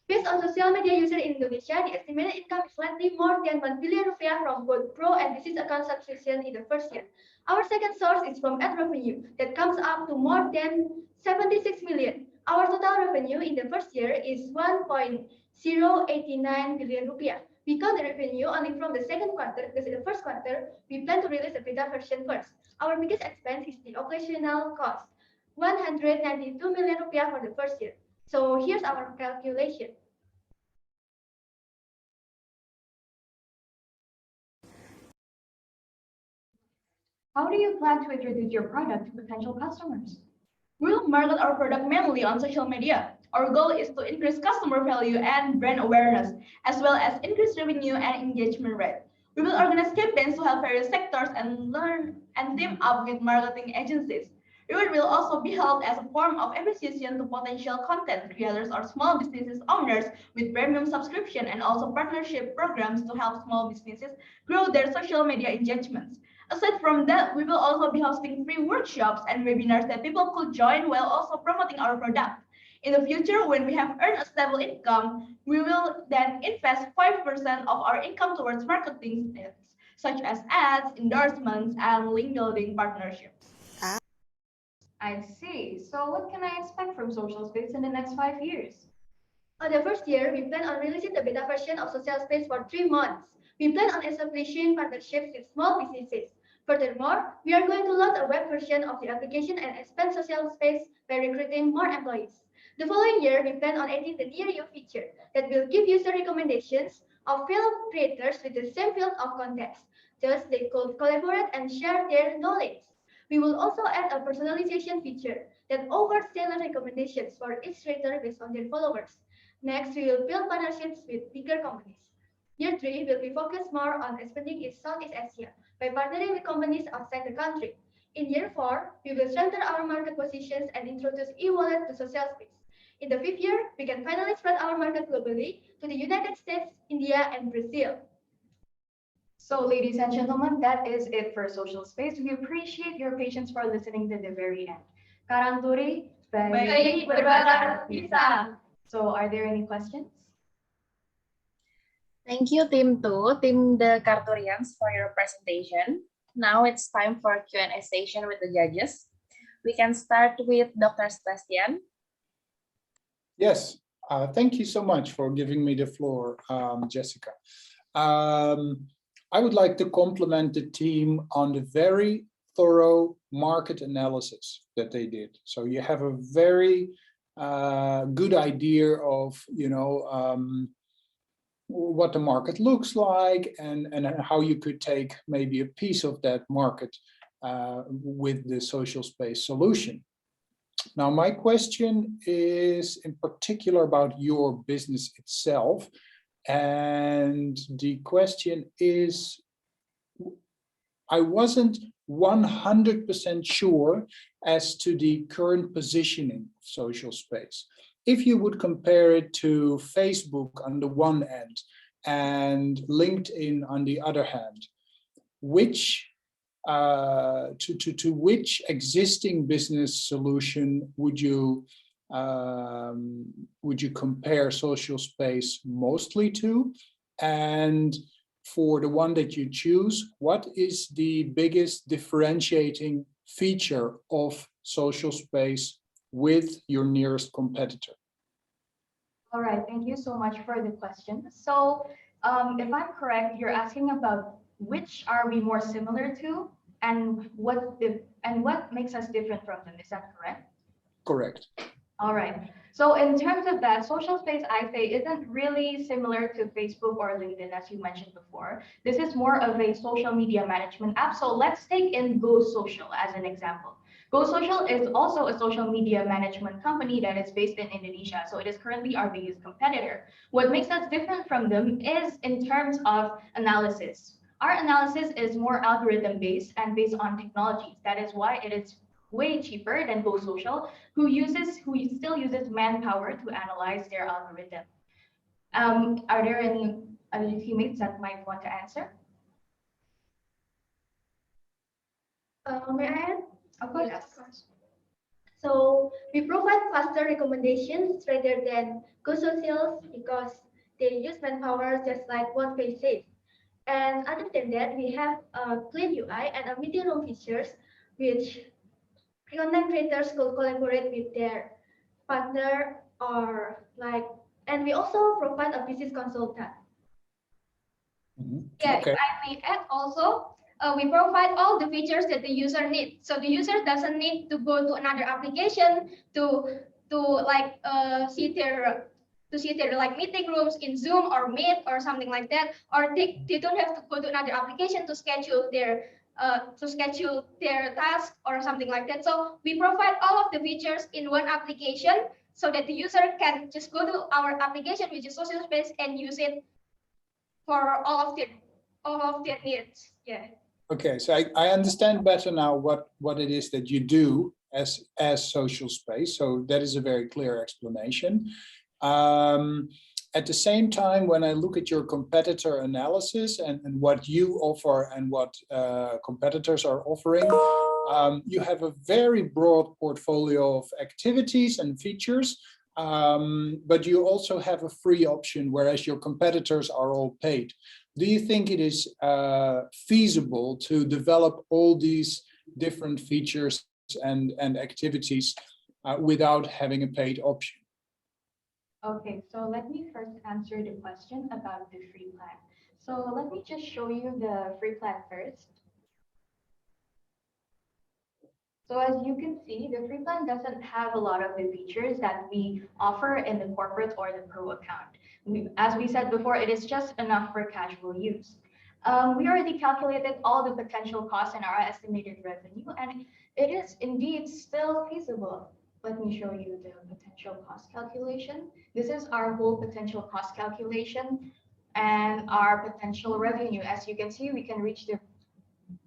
Based on social media users in Indonesia, the estimated income is slightly more than 1 billion rupiah from both pro and business account subscription in the first year. Our second source is from ad revenue that comes up to more than 76 million. Our total revenue in the first year is 1.089 billion rupiah. We count the revenue only from the second quarter because in the first quarter, we plan to release a beta version first. Our biggest expense is the operational cost, 192 million rupiah for the first year. So here's our calculation. How do you plan to introduce your product to potential customers? We will market our product mainly on social media. Our goal is to increase customer value and brand awareness, as well as increase revenue and engagement rate. We will organize campaigns to help various sectors and learn and team up with marketing agencies. Reward will also be held as a form of appreciation to potential content creators or small businesses owners with premium subscription and also partnership programs to help small businesses grow their social media engagements. Aside from that, we will also be hosting free workshops and webinars that people could join while also promoting our product. In the future, when we have earned a stable income, we will then invest 5% of our income towards marketing needs, such as ads, endorsements, and link building partnerships. I see. So what can I expect from Social Space in the next 5 years? On the first year, we plan on releasing the beta version of Social Space for 3 months. We plan on establishing partnerships with small businesses. Furthermore, we are going to launch a web version of the application and expand Social Space by recruiting more employees. The following year, we plan on adding the Near You feature that will give user recommendations of film creators with the same field of context. Thus, they could collaborate and share their knowledge. We will also add a personalization feature that offers tailored recommendations for each creator based on their followers. Next, we will build partnerships with bigger companies. Year 3 will be focused more on expanding in Southeast Asia by partnering with companies outside the country. In year 4, we will strengthen our market positions and introduce e-wallet to social space. In the 5th year, we can finally spread our market globally to the United States, India, and Brazil. So, ladies and gentlemen, that is it for Social Space. We appreciate your patience for listening to the very end. Karangturi, baik berbakat bisa. So, are there any questions? Thank you, Team 2, Team the Karturians, for your presentation. Now it's time for Q&A session with the judges. We can start with Dr. Sebastian. Yes, thank you so much for giving me the floor, Jessica. I would like to compliment the team on the very thorough market analysis that they did. So you have a very good idea of, what the market looks like and how you could take maybe a piece of that market with the social space solution. Now, my question is in particular about your business itself. And the question is, I wasn't 100% sure as to the current positioning of social space. If you would compare it to Facebook on the one end and LinkedIn on the other hand, which to which existing business solution would you compare social space mostly to? And for the one that you choose, what is the biggest differentiating feature of social space with your nearest competitor? All right, thank you so much for the question. So if I'm correct, you're asking about which are we more similar to and what makes us different from them. Is that correct? Correct. All right. So in terms of that, social space, I say, isn't really similar to Facebook or LinkedIn, as you mentioned before. This is more of a social media management app. So let's take in Go Social as an example. Go Social is also a social media management company that is based in Indonesia. So it is currently our biggest competitor. What makes us different from them is in terms of analysis. Our analysis is more algorithm based and based on technologies. That is why it is way cheaper than Go Social, who still uses manpower to analyze their algorithm. Are there any other teammates that might want to answer? May I add? Of course. Yes. So we provide faster recommendations rather than Go Socials because they use manpower just like what they say. And other than that, we have a clean UI and a meeting room features which content creators could collaborate with their partner and we also provide a business consultant. Yeah, okay. If I may add also, we provide all the features that the user needs. So the user doesn't need to go to another application to see their like meeting rooms in Zoom or Meet or something like that, or they don't have to go to another application to schedule their task or something like that. So we provide all of the features in one application so that the user can just go to our application, which is social space, and use it for all of their needs. Yeah. Okay, so I understand better now what it is that you do as social space. So that is a very clear explanation. At the same time, when I look at your competitor analysis and what you offer and what competitors are offering, you have a very broad portfolio of activities and features, but you also have a free option, whereas your competitors are all paid. Do you think it is feasible to develop all these different features and activities without having a paid option? Okay, so let me first answer the question about the free plan. So let me just show you the free plan first. So as you can see, the free plan doesn't have a lot of the features that we offer in the corporate or the pro account. As we said before, it is just enough for casual use. We already calculated all the potential costs and our estimated revenue, and it is indeed still feasible. Let me show you the potential cost calculation. This is our whole potential cost calculation and our potential revenue. As you can see, we can reach the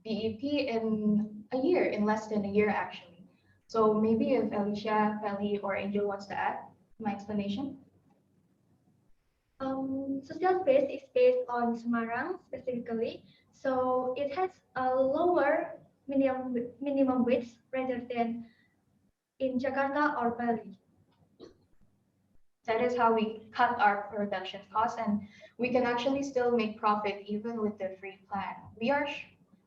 BEP in a year, in less than a year actually. So maybe if Alicia, Feli, or Angel wants to add my explanation. Social space is based on Semarang specifically, so it has a lower minimum wage rather than in Jakarta or Bali. That is how we cut our production costs, and we can actually still make profit even with the free plan.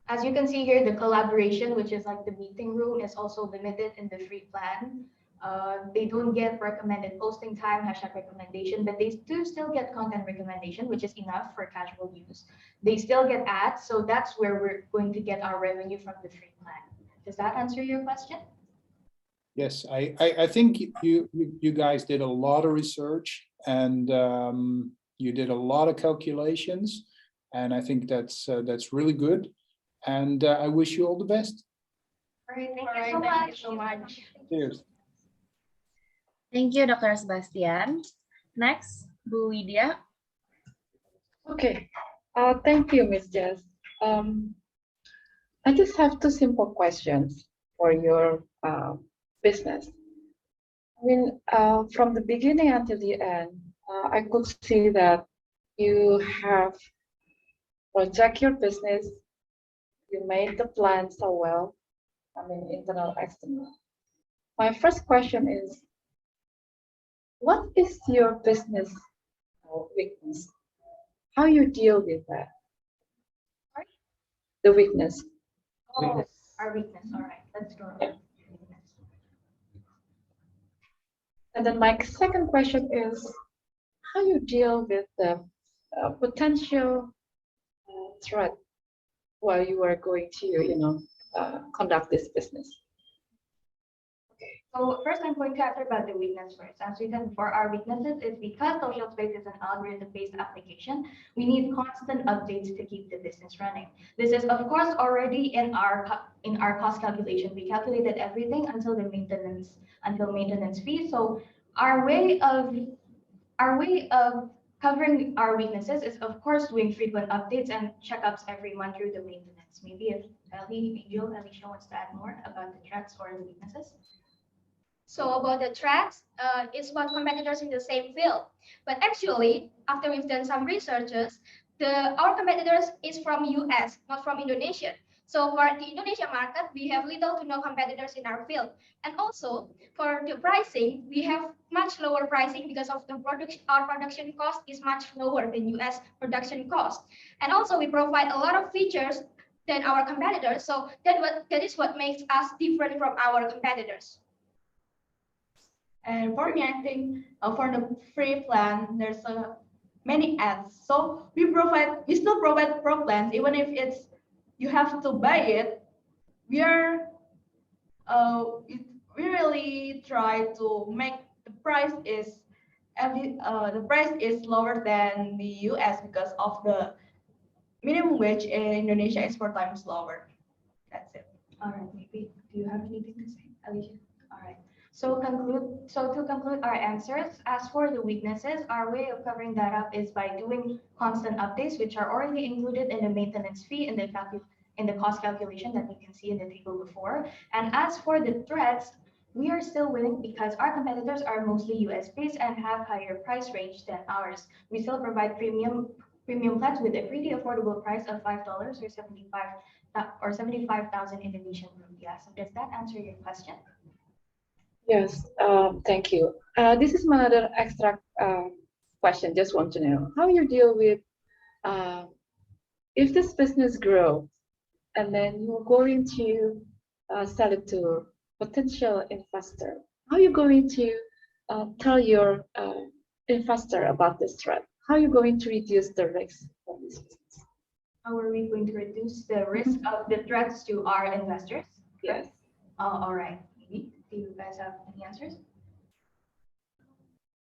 As you can see here, the collaboration, which is like the meeting room, is also limited in the free plan. They don't get recommended posting time, #recommendation, but they do still get content recommendation, which is enough for casual use. They still get ads, so that's where we're going to get our revenue from the free plan. Does that answer your question? Yes, I think you guys did a lot of research and you did a lot of calculations, and I think that's really good. And I wish you all the best. All right, thank you so much. Cheers. Thank you, Dr. Sebastian. Next, Bu Widya. Okay, thank you, Ms. Jess. I just have two simple questions for your business. I mean, from the beginning until the end, I could see that you have project your business, you made the plan so well, I mean, internal, external. My first question is, what is your business weakness? how you deal with that, Sorry? the weakness. Oh, our weakness. All right, let's go. And then my second question is how you deal with the potential threat while you are going to, conduct this business. So first, I'm going to answer about the weakness first. As we said before, our weaknesses is because social space is an algorithm-based application. We need constant updates to keep the business running. This is, of course, already in our cost calculation. We calculated everything until maintenance fee. So our way of covering our weaknesses is, of course, doing frequent updates and checkups every month through the maintenance. Maybe if Alicia wants to add more about the threats or the weaknesses. So about the threats, it's about competitors in the same field. But actually, after we've done some researches, our competitors is from US, not from Indonesia. So for the Indonesia market, we have little to no competitors in our field. And also for the pricing, we have much lower pricing because of the our production cost is much lower than US production cost. And also we provide a lot of features than our competitors. So that is what makes us different from our competitors. And for me, I think for the free plan, there's many ads. So we still provide pro plans, even if you have to buy it. We really try to make the price is lower than the US because of the minimum wage in Indonesia is 4 times lower. That's it. All right, maybe do you have anything to say, Alicia? All right. So to conclude our answers, as for the weaknesses, our way of covering that up is by doing constant updates, which are already included in the maintenance fee in the cost calculation that you can see in the table before. And as for the threats, we are still winning because our competitors are mostly US based and have higher price range than ours. We still provide premium plans with a pretty affordable price of $5 or 75,000 Indonesian rupiah. So does that answer your question? Yes, thank you. This is my other extra question. Just want to know how you deal with if this business grows and then you're going to sell it to potential investor. How are you going to tell your investor about this threat? How are you going to reduce the risk of this business? How are we going to reduce the risk of the threats to our investors? Yes. All right. Do you guys have any answers?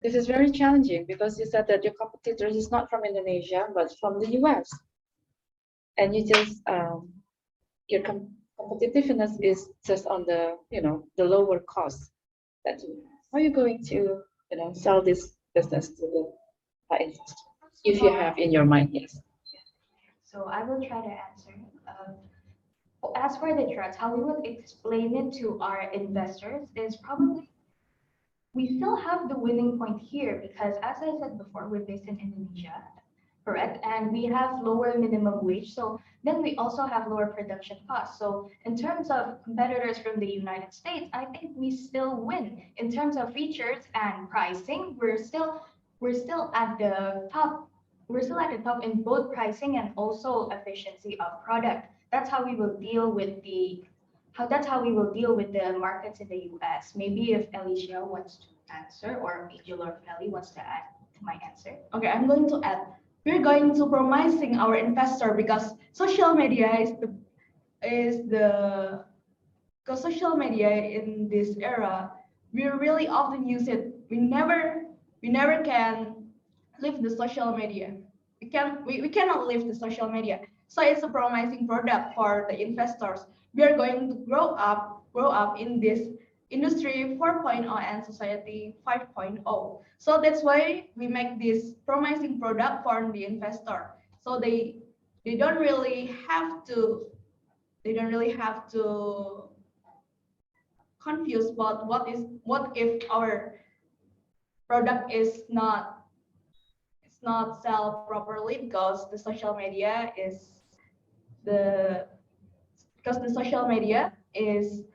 This is very challenging because you said that your competitor is not from Indonesia, but from the US. And you just, your competitiveness is just on the, the lower cost that you, how are you going to, sell this business to the investor? If you have in your mind, yes. So I will try to answer. As for the threats, how we would explain it to our investors is probably we still have the winning point here because, as I said before, we're based in Indonesia, correct? And we have lower minimum wage. So then we also have lower production costs. So in terms of competitors from the United States, I think we still win. In terms of features and pricing, we're still at the top. We're still at the top in both pricing and also efficiency of product. That's how we will deal with the markets in the US. Maybe if Alicia wants to answer, or Angel or Kelly wants to add to my answer. Okay, I'm going to add. We're going to promising our investor because social media because social media in this era, we really often use it. We never can leave the social media. We cannot leave the social media. So it's a promising product for the investors. We are going to grow up in this industry 4.0 and society 5.0. So that's why we make this promising product for the investor. So they don't really have to confuse about what if our product is not sell properly because the social media is the social media is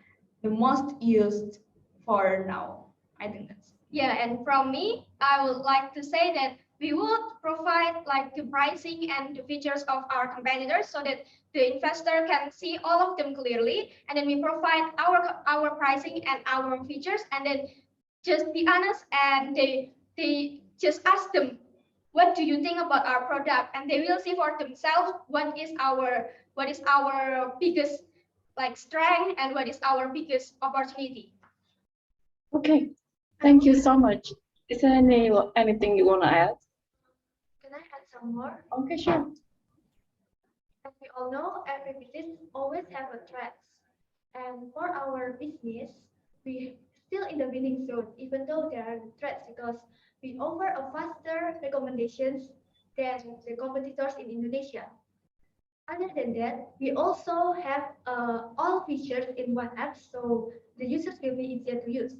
the most used for now. I think that's Yeah, and from me, I would like to say that We would provide like the pricing and the features of our competitors so that the investor can see all of them clearly. And then we provide our pricing and our features, and then just be honest, and they just ask them, what do you think about our product? And they will see for themselves what is our biggest like strength and what is our biggest opportunity. Okay, thank you so much. Is there anything you want to add? Can I add some more? Okay, sure. As we all know, every business always have a threats. And for our business, we still in the winning zone, even though there are threats, because we offer a faster recommendations than the competitors in Indonesia. Other than that, we also have all features in one app, so the users will be easier to use.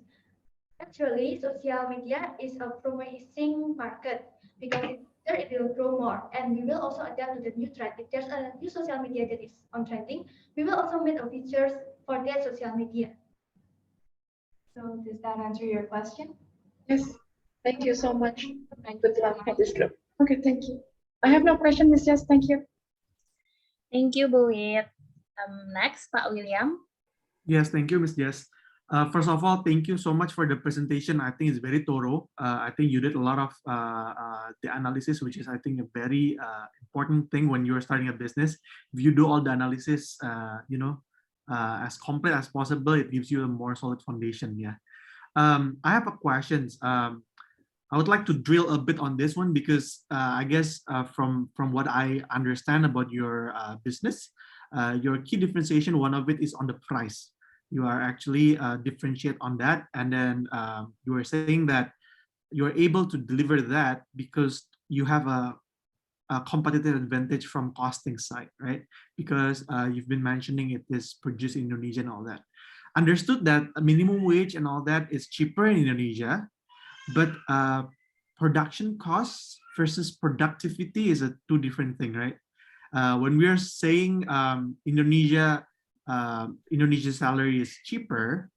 Actually, social media is a promising market because it will grow more, and we will also adapt to the new trend. If there's a new social media that is on trending, we will also make a features for that social media. So does that answer your question? Yes, thank you so much. Thank Good you so luck for much. this group. Okay, thank you. I have no question, Miss Jess. Thank you. Thank you, Bu Wit. Next, Pak William. Yes, thank you, Ms. Jess. First of all, thank you so much for the presentation. I think it's very thorough. I think you did a lot of the analysis, which is, I think, a very important thing when you're starting a business. If you do all the analysis, as complete as possible, it gives you a more solid foundation. Yeah. I have a questions. I would like to drill a bit on this one because I guess from what I understand about your business, your key differentiation, one of it is on the price. You are actually differentiate on that, and then you are saying that you're able to deliver that because you have a competitive advantage from costing side, right? Because you've been mentioning it is produced in Indonesia and all that. Understood that minimum wage and all that is cheaper in Indonesia, but production costs versus productivity is a two different thing, right? When we are saying Indonesia salary is cheaper,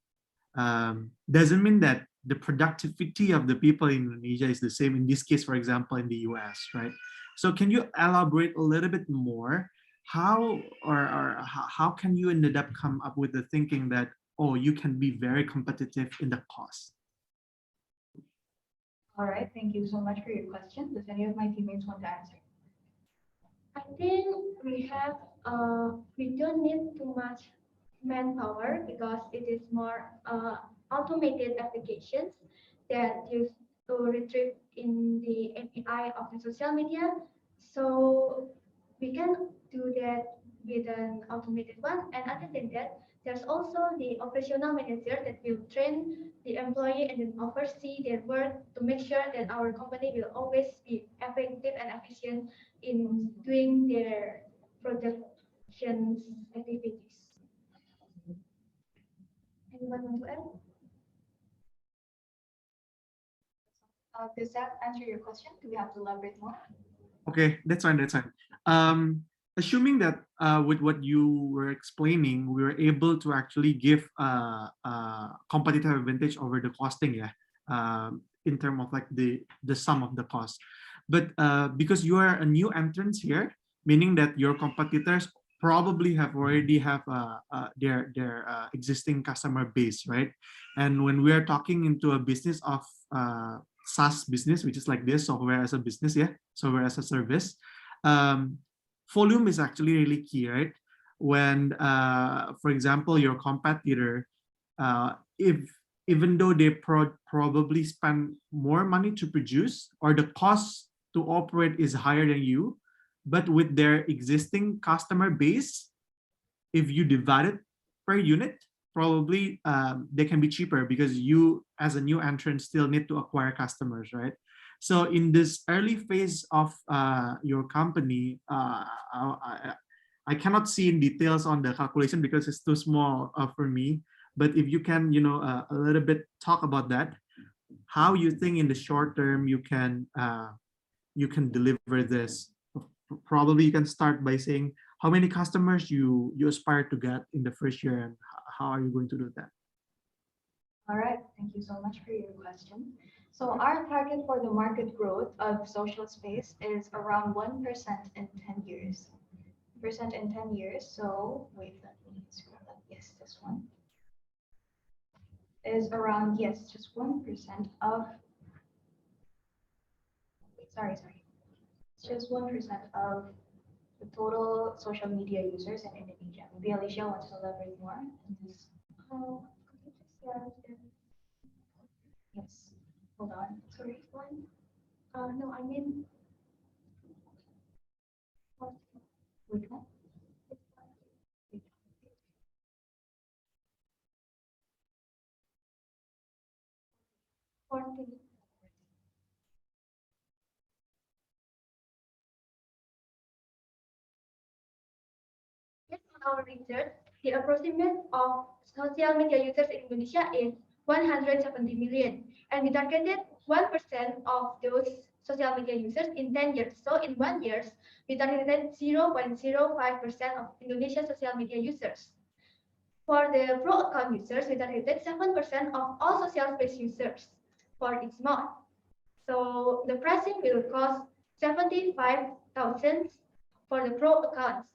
doesn't mean that the productivity of the people in Indonesia is the same. In this case, for example, in the US, right? So can you elaborate a little bit more? How can you ended up come up with the thinking that, oh, you can be very competitive in the cost? All right, thank you so much for your question. Does any of my teammates want to answer? I think we don't need too much manpower because it is more automated applications that used to retrieve in the API of the social media. So we can do that with an automated one. And other than that, there's also the operational manager that will train the employee and then oversee their work to make sure that our company will always be effective and efficient in doing their production activities. Anyone want to add? Does that answer your question? Do we have to elaborate more? Okay, that's fine. That's fine. Assuming that with what you were explaining, we were able to actually give competitive advantage over the costing, yeah, in terms of like the sum of the cost. But because you are a new entrant here, meaning that your competitors probably already have their existing customer base, right? And when we are talking into a business of SaaS business, which is like this, software as a business, yeah, software as a service, volume is actually really key, right? When, for example, your competitor, even though they probably spend more money to produce, or the cost to operate is higher than you, but with their existing customer base, if you divide it per unit, probably they can be cheaper because you as a new entrant still need to acquire customers, right? So in this early phase of your company, I cannot see in details on the calculation because it's too small for me. But if you can, a little bit talk about that, how you think in the short term you can deliver this. Probably you can start by saying how many customers you aspire to get in the first year and how are you going to do that? All right, thank you so much for your question. So our target for the market growth of social space is around 1% in 10 years. Percent in 10 years. So wait, let me scroll up. Yes, this one is around, yes, just 1% of, sorry. It's just 1% of the total social media users in Indonesia. Maybe Alicia wants to elaborate more on this. Oh, could you just share it? Yes, hold on. Sorry, one. No, I mean, which one? Fourteen. Based on our research, the approximate of social media users in Indonesia is 170 million, and we targeted 1% of those social media users in 10 years. So in 1 year, we targeted 0.05% of Indonesian social media users. For the pro account users, we targeted 7% of all social space users for each month. So the pricing will cost 75,000 for the pro accounts.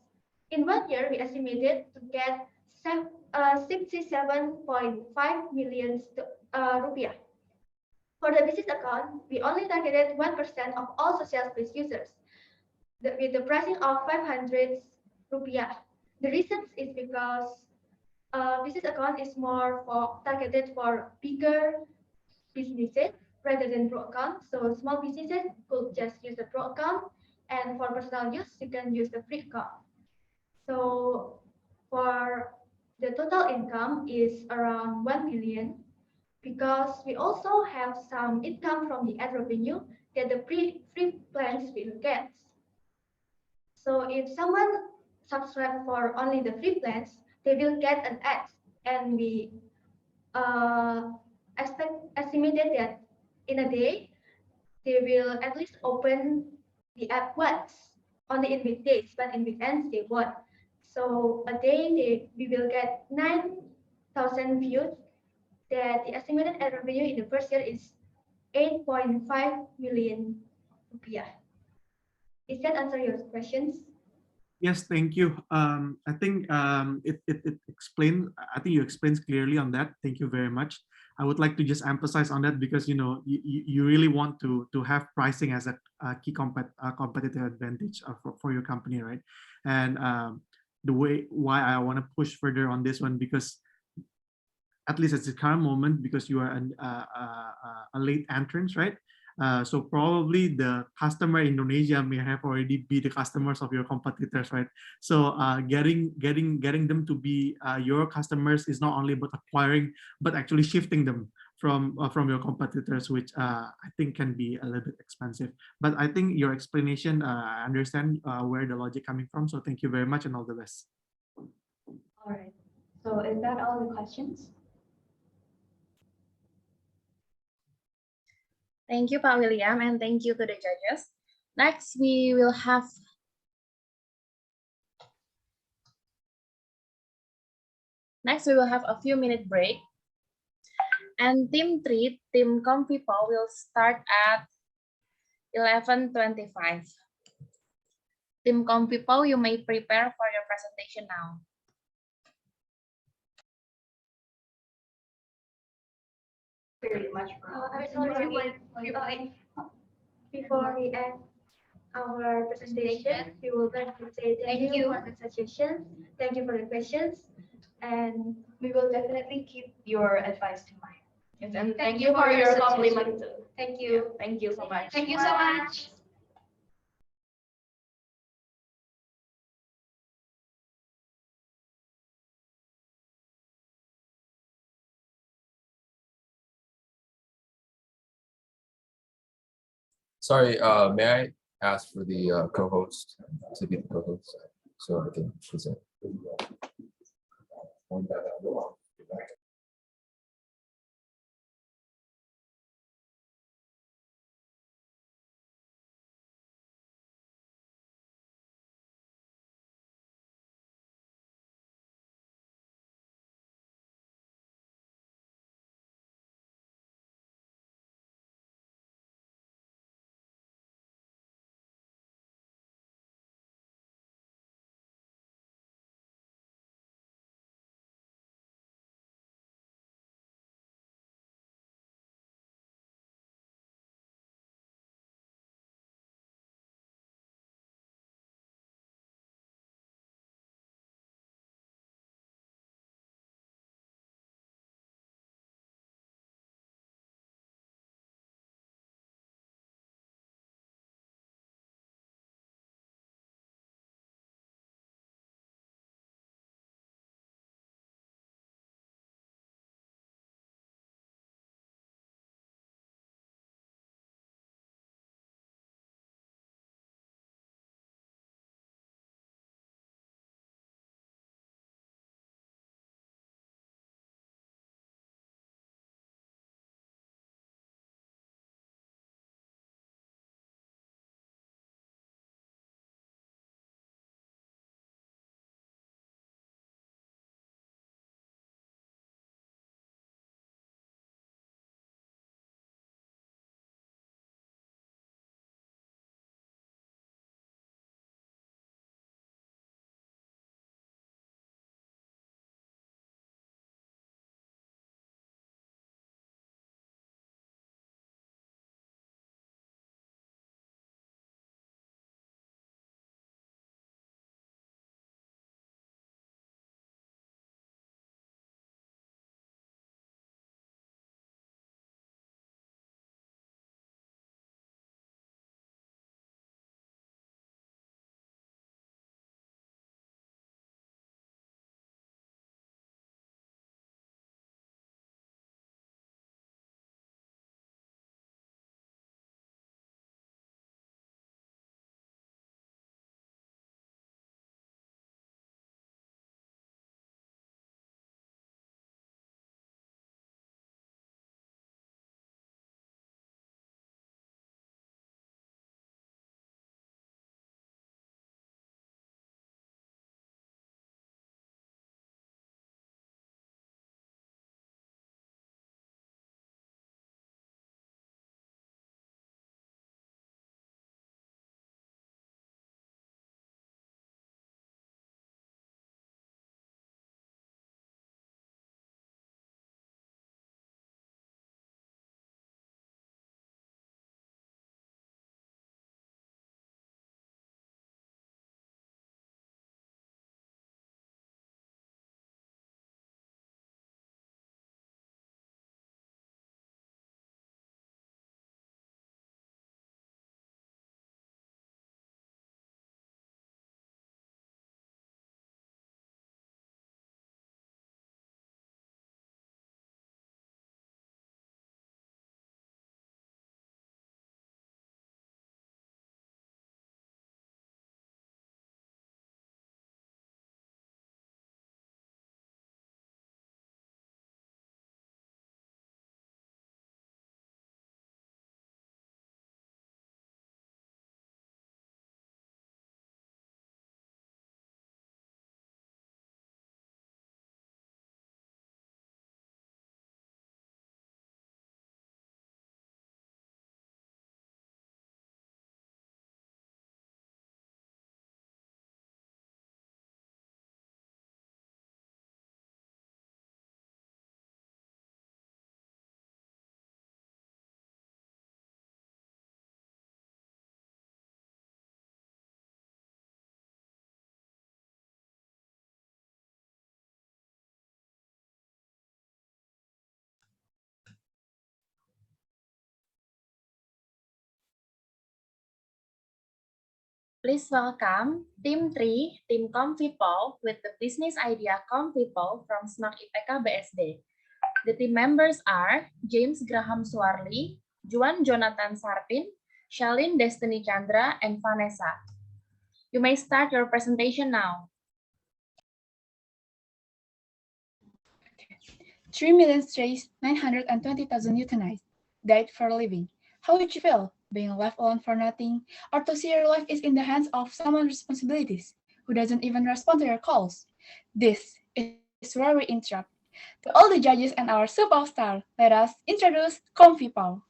In 1 year, we estimated to get 67.5 million rupiah. For the business account, we only targeted 1% of all social space users with the pricing of 500 rupiah. The reason is because business account is more targeted for bigger businesses rather than pro account. So small businesses could just use the pro account, and for personal use, you can use the free account. So for the total income is around 1 million because we also have some income from the ad revenue that the free plans will get. So if someone subscribe for only the free plans, they will get an ad, and we estimated that in a day they will at least open the app once, only in weekdays, but in weekends they won't. So a day we will get 9,000 views. That the estimated ad revenue in the first year is 8.5 million rupiah. Is that answer your questions? Yes, thank you. I think it explained. I think you explained clearly on that. Thank you very much. I would like to just emphasize on that because you really want to have pricing as a key competitive advantage for your company, right? And why I want to push further on this one because at least at the current moment because you are a late entrant, right? So probably the customer in Indonesia may have already be the customers of your competitors, right? So getting them to be your customers is not only about acquiring, but actually shifting them from your competitors, which I think can be a little bit expensive. But I think your explanation, I understand where the logic coming from. So thank you very much and all the best. All right. So is that all the questions? Thank you, Pak William, and thank you to the judges. Next, we will have a few minute break. And team 3, team ComfyPaw, will start at 11:25. Team ComfyPaw, you may prepare for your presentation now. Very much. Before we end our presentation, we would like to say thank you for the suggestions, thank you for the questions, and we will definitely keep your advice to mind. yes, And thank you for your compliment too. Thank you. Thank you so much. Thank you so much. Sorry, may I ask for the co-host to be the co-host so I can present? Please welcome Team 3, Team ComfyPaw with the business idea ComfyPaw from SMAK IPEKA BSD. The team members are James Graham Suarli, Juan Jonathan Sarpin, Shalin Destiny Chandra, and Vanessa. You may start your presentation now. 3,920,000 euthanized, died for a living. How would you feel, being left alone for nothing, or to see your life is in the hands of someone's responsibilities, who doesn't even respond to your calls? This is where we interrupt. To all the judges and our superstar, let us introduce ComfyPaw.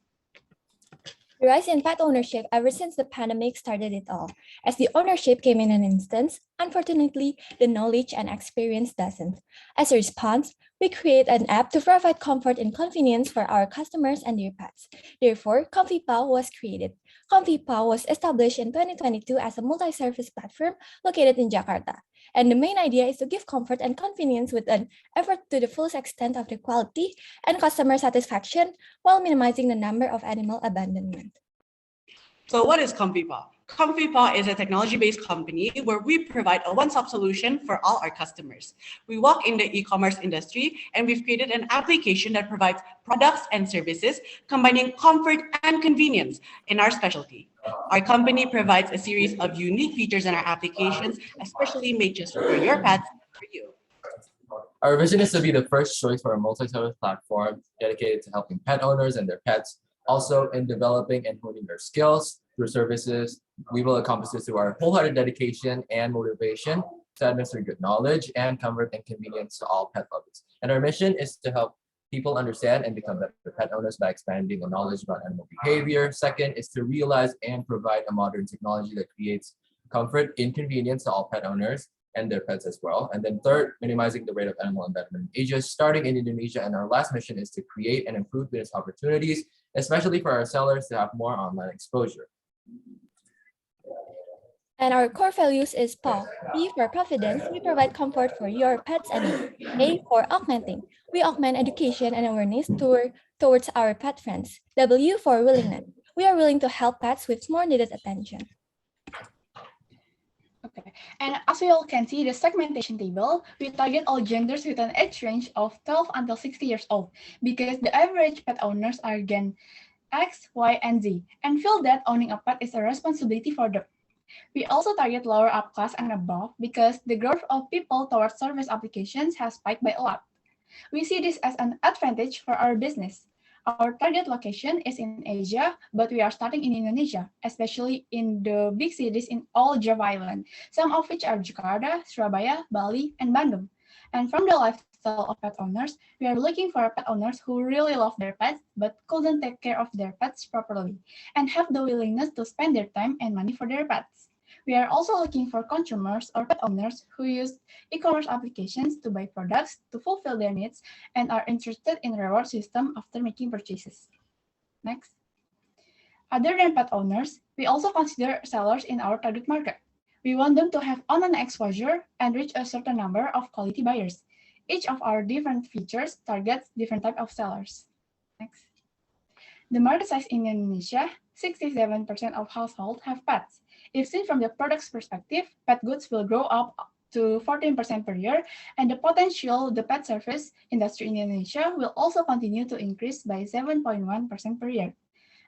The rise in pet ownership ever since the pandemic started it all. As the ownership came in an instant, unfortunately, the knowledge and experience doesn't. As a response, we create an app to provide comfort and convenience for our customers and their pets. Therefore, ComfyPaw was created. ComfyPaw was established in 2022 as a multi-service platform located in Jakarta. And the main idea is to give comfort and convenience with an effort to the fullest extent of the quality and customer satisfaction while minimizing the number of animal abandonment. So what is ComfyPaw? ComfyPaw is a technology-based company where we provide a one-stop solution for all our customers. We work in the e-commerce industry, and we've created an application that provides products and services combining comfort and convenience in our specialty. Our company provides a series of unique features in our applications, especially made just for your pets and for you. Our vision is to be the first choice for a multi-service platform dedicated to helping pet owners and their pets. Also, in developing and honing their skills through services, we will accomplish this through our wholehearted dedication and motivation to administer good knowledge and comfort and convenience to all pet lovers. And our mission is to help people understand and become better pet owners by expanding the knowledge about animal behavior. Second is to realize and provide a modern technology that creates comfort and convenience to all pet owners and their pets as well. And then third, minimizing the rate of animal abandonment in Asia, starting in Indonesia. And our last mission is to create and improve business opportunities, especially for our sellers to have more online exposure. And our core values is PAW. P for confidence, we provide comfort for your pets and you. A for augmenting, we augment education and awareness towards our pet friends. W for willingness, we are willing to help pets with more needed attention. Okay, and as we all can see the segmentation table, we target all genders with an age range of 12 until 60 years old because the average pet owners are Gen X, Y, and Z, and feel that owning a pet is a responsibility for them. We also target lower up class and above because the growth of people towards service applications has spiked by a lot. We see this as an advantage for our business. Our target location is in Asia, but we are starting in Indonesia, especially in the big cities in all Java Island, some of which are Jakarta, Surabaya, Bali, and Bandung. And from the lifestyle of pet owners, we are looking for pet owners who really love their pets, but couldn't take care of their pets properly, and have the willingness to spend their time and money for their pets. We are also looking for consumers or pet owners who use e-commerce applications to buy products to fulfill their needs and are interested in a reward system after making purchases. Next. Other than pet owners, we also consider sellers in our target market. We want them to have online exposure and reach a certain number of quality buyers. Each of our different features targets different type of sellers. Next. The market size in Indonesia, 67% of households have pets. If seen from the product's perspective, pet goods will grow up to 14% per year, and the potential the pet service industry in Indonesia will also continue to increase by 7.1% per year.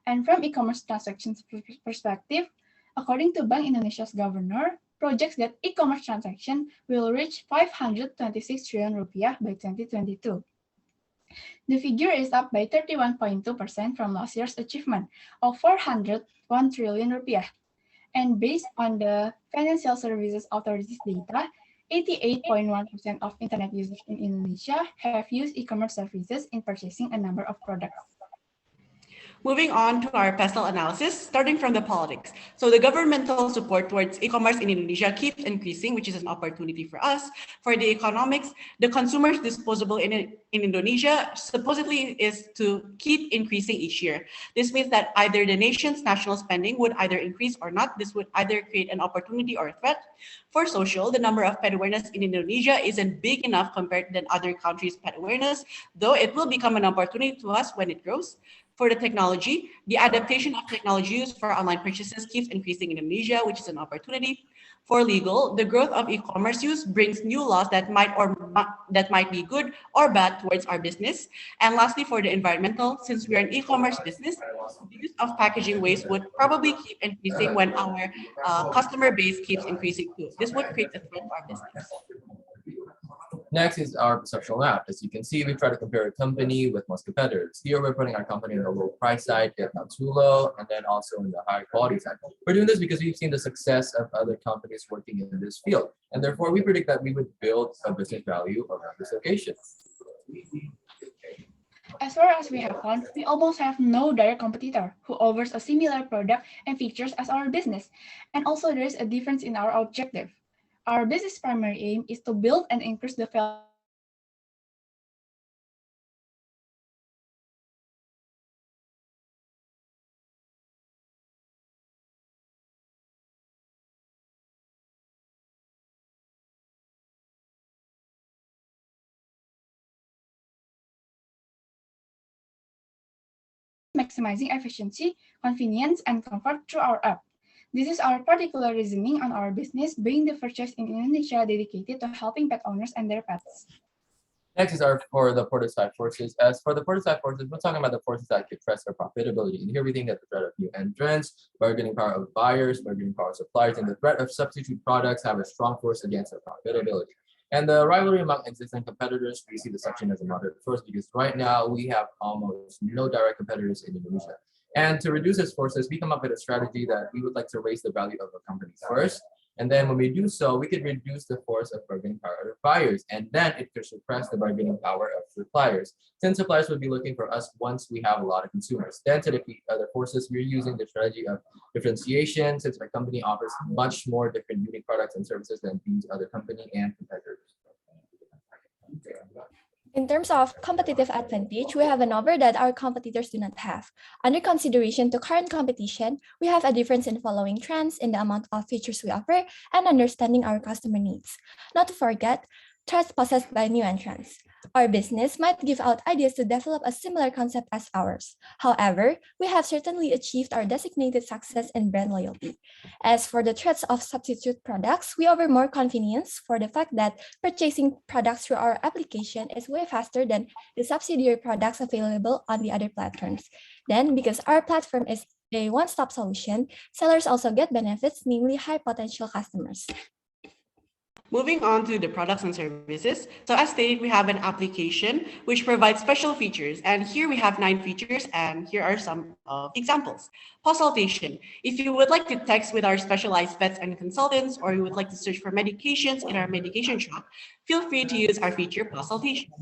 And from e-commerce transactions perspective, according to Bank Indonesia's governor, projects that e-commerce transaction will reach 526 trillion rupiah by 2022. The figure is up by 31.2% from last year's achievement of 401 trillion rupiah. And based on the Financial Services Authority's data, 88.1% of internet users in Indonesia have used e-commerce services in purchasing a number of products. Moving on to our pestle analysis, starting from the politics. So the governmental support towards e-commerce in Indonesia keeps increasing, which is an opportunity for us. For the economics, the consumer's disposable in Indonesia supposedly is to keep increasing each year. This means that either the nation's national spending would either increase or not. This would either create an opportunity or a threat. For social, the number of pet awareness in Indonesia isn't big enough compared to other countries' pet awareness, though it will become an opportunity to us when it grows. For the technology, technology. The adaptation of technology used for online purchases keeps increasing in Indonesia, which is an opportunity. For legal, the growth of e-commerce use brings new laws that might be good or bad towards our business. And lastly, for the environmental, since we are an e-commerce business, the use of packaging waste would probably keep increasing when our customer base keeps increasing too. This would create a threat to our business. Next is our perceptual map. As you can see, we try to compare a company with most competitors. Here, we're putting our company in the low price side, yet not too low, and then also in the high quality side. We're doing this because we've seen the success of other companies working in this field, and therefore we predict that we would build a business value around this location. As far as we have found, we almost have no direct competitor who offers a similar product and features as our business. And also there is a difference in our objective. Our business primary aim is to build and increase the value maximizing efficiency, convenience, and comfort through our app. This is our particular reasoning on our business being the first choice in Indonesia dedicated to helping pet owners and their pets. Next is for the prototype forces. As for the prototype forces, we're talking about the forces that could press our profitability. And here we think that the threat of new entrants, bargaining power of buyers, bargaining power of suppliers, and the threat of substitute products have a strong force against our profitability. And the rivalry among existing competitors, we see the section as a moderate force because right now we have almost no direct competitors in Indonesia. And to reduce these forces, we come up with a strategy that we would like to raise the value of the company first. And then when we do so, we could reduce the force of bargaining power of buyers, and then it could suppress the bargaining power of suppliers. Since suppliers would be looking for us once we have a lot of consumers. Then to defeat other forces, we're using the strategy of differentiation, since our company offers much more different unique products and services than these other company and competitors. In terms of competitive advantage, we have an offer that our competitors do not have. Under consideration to current competition, we have a difference in following trends in the amount of features we offer and understanding our customer needs. Not to forget, threats posed by new entrants. Our business might give out ideas to develop a similar concept as ours. However, we have certainly achieved our designated success in brand loyalty. As for the threats of substitute products, we offer more convenience for the fact that purchasing products through our application is way faster than the subsidiary products available on the other platforms. Then, because our platform is a one-stop solution, sellers also get benefits, namely high potential customers. Moving on to the products and services. So as stated, we have an application which provides special features. And here we have 9 features, and here are some examples. Consultation. If you would like to text with our specialized vets and consultants, or you would like to search for medications in our medication shop, feel free to use our feature consultation.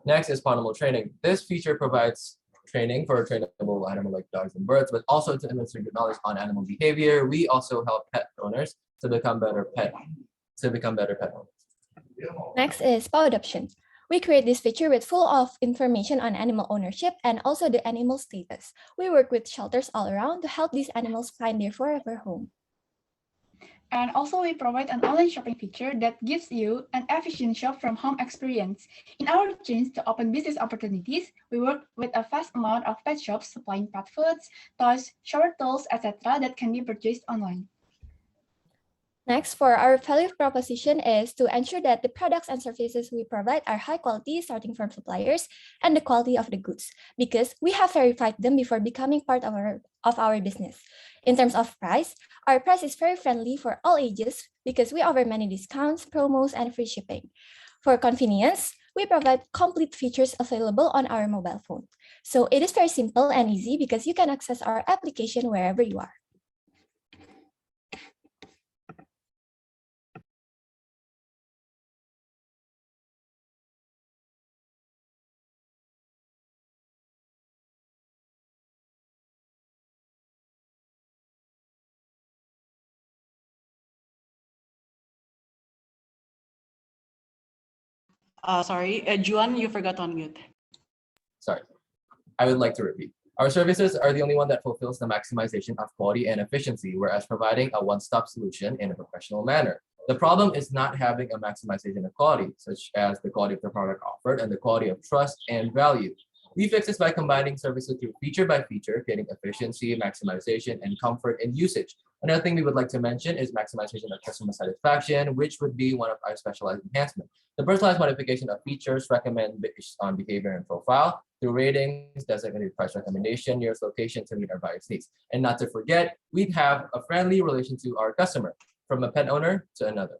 Next is animal training. This feature provides training for trainable animals like dogs and birds, but also to administer good knowledge on animal behavior. We also help pet owners to become better pet owners. Next is paw adoption. We create this feature with full of information on animal ownership and also the animal status. We work with shelters all around to help these animals find their forever home. And also we provide an online shopping feature that gives you an efficient shop from home experience. In our change to open business opportunities, we work with a vast amount of pet shops supplying pet foods, toys, shower tools, etc. that can be purchased online. Next, for our value proposition is to ensure that the products and services we provide are high quality, starting from suppliers and the quality of the goods, because we have verified them before becoming part of our business. In terms of price, our price is very friendly for all ages because we offer many discounts, promos, and free shipping. For convenience, we provide complete features available on our mobile phone. So it is very simple and easy because you can access our application wherever you are. Juan, you forgot to unmute. Sorry, I would like to repeat. Our services are the only one that fulfills the maximization of quality and efficiency, whereas providing a one-stop solution in a professional manner. The problem is not having a maximization of quality, such as the quality of the product offered and the quality of trust and value. We fix this by combining services through feature by feature, creating efficiency, maximization, and comfort in usage. Another thing we would like to mention is maximization of customer satisfaction, which would be one of our specialized enhancements. The personalized modification of features recommend based on behavior and profile through ratings, designated price recommendation, nearest location to meet our buyers' needs. And not to forget, we have a friendly relation to our customer, from a pet owner to another.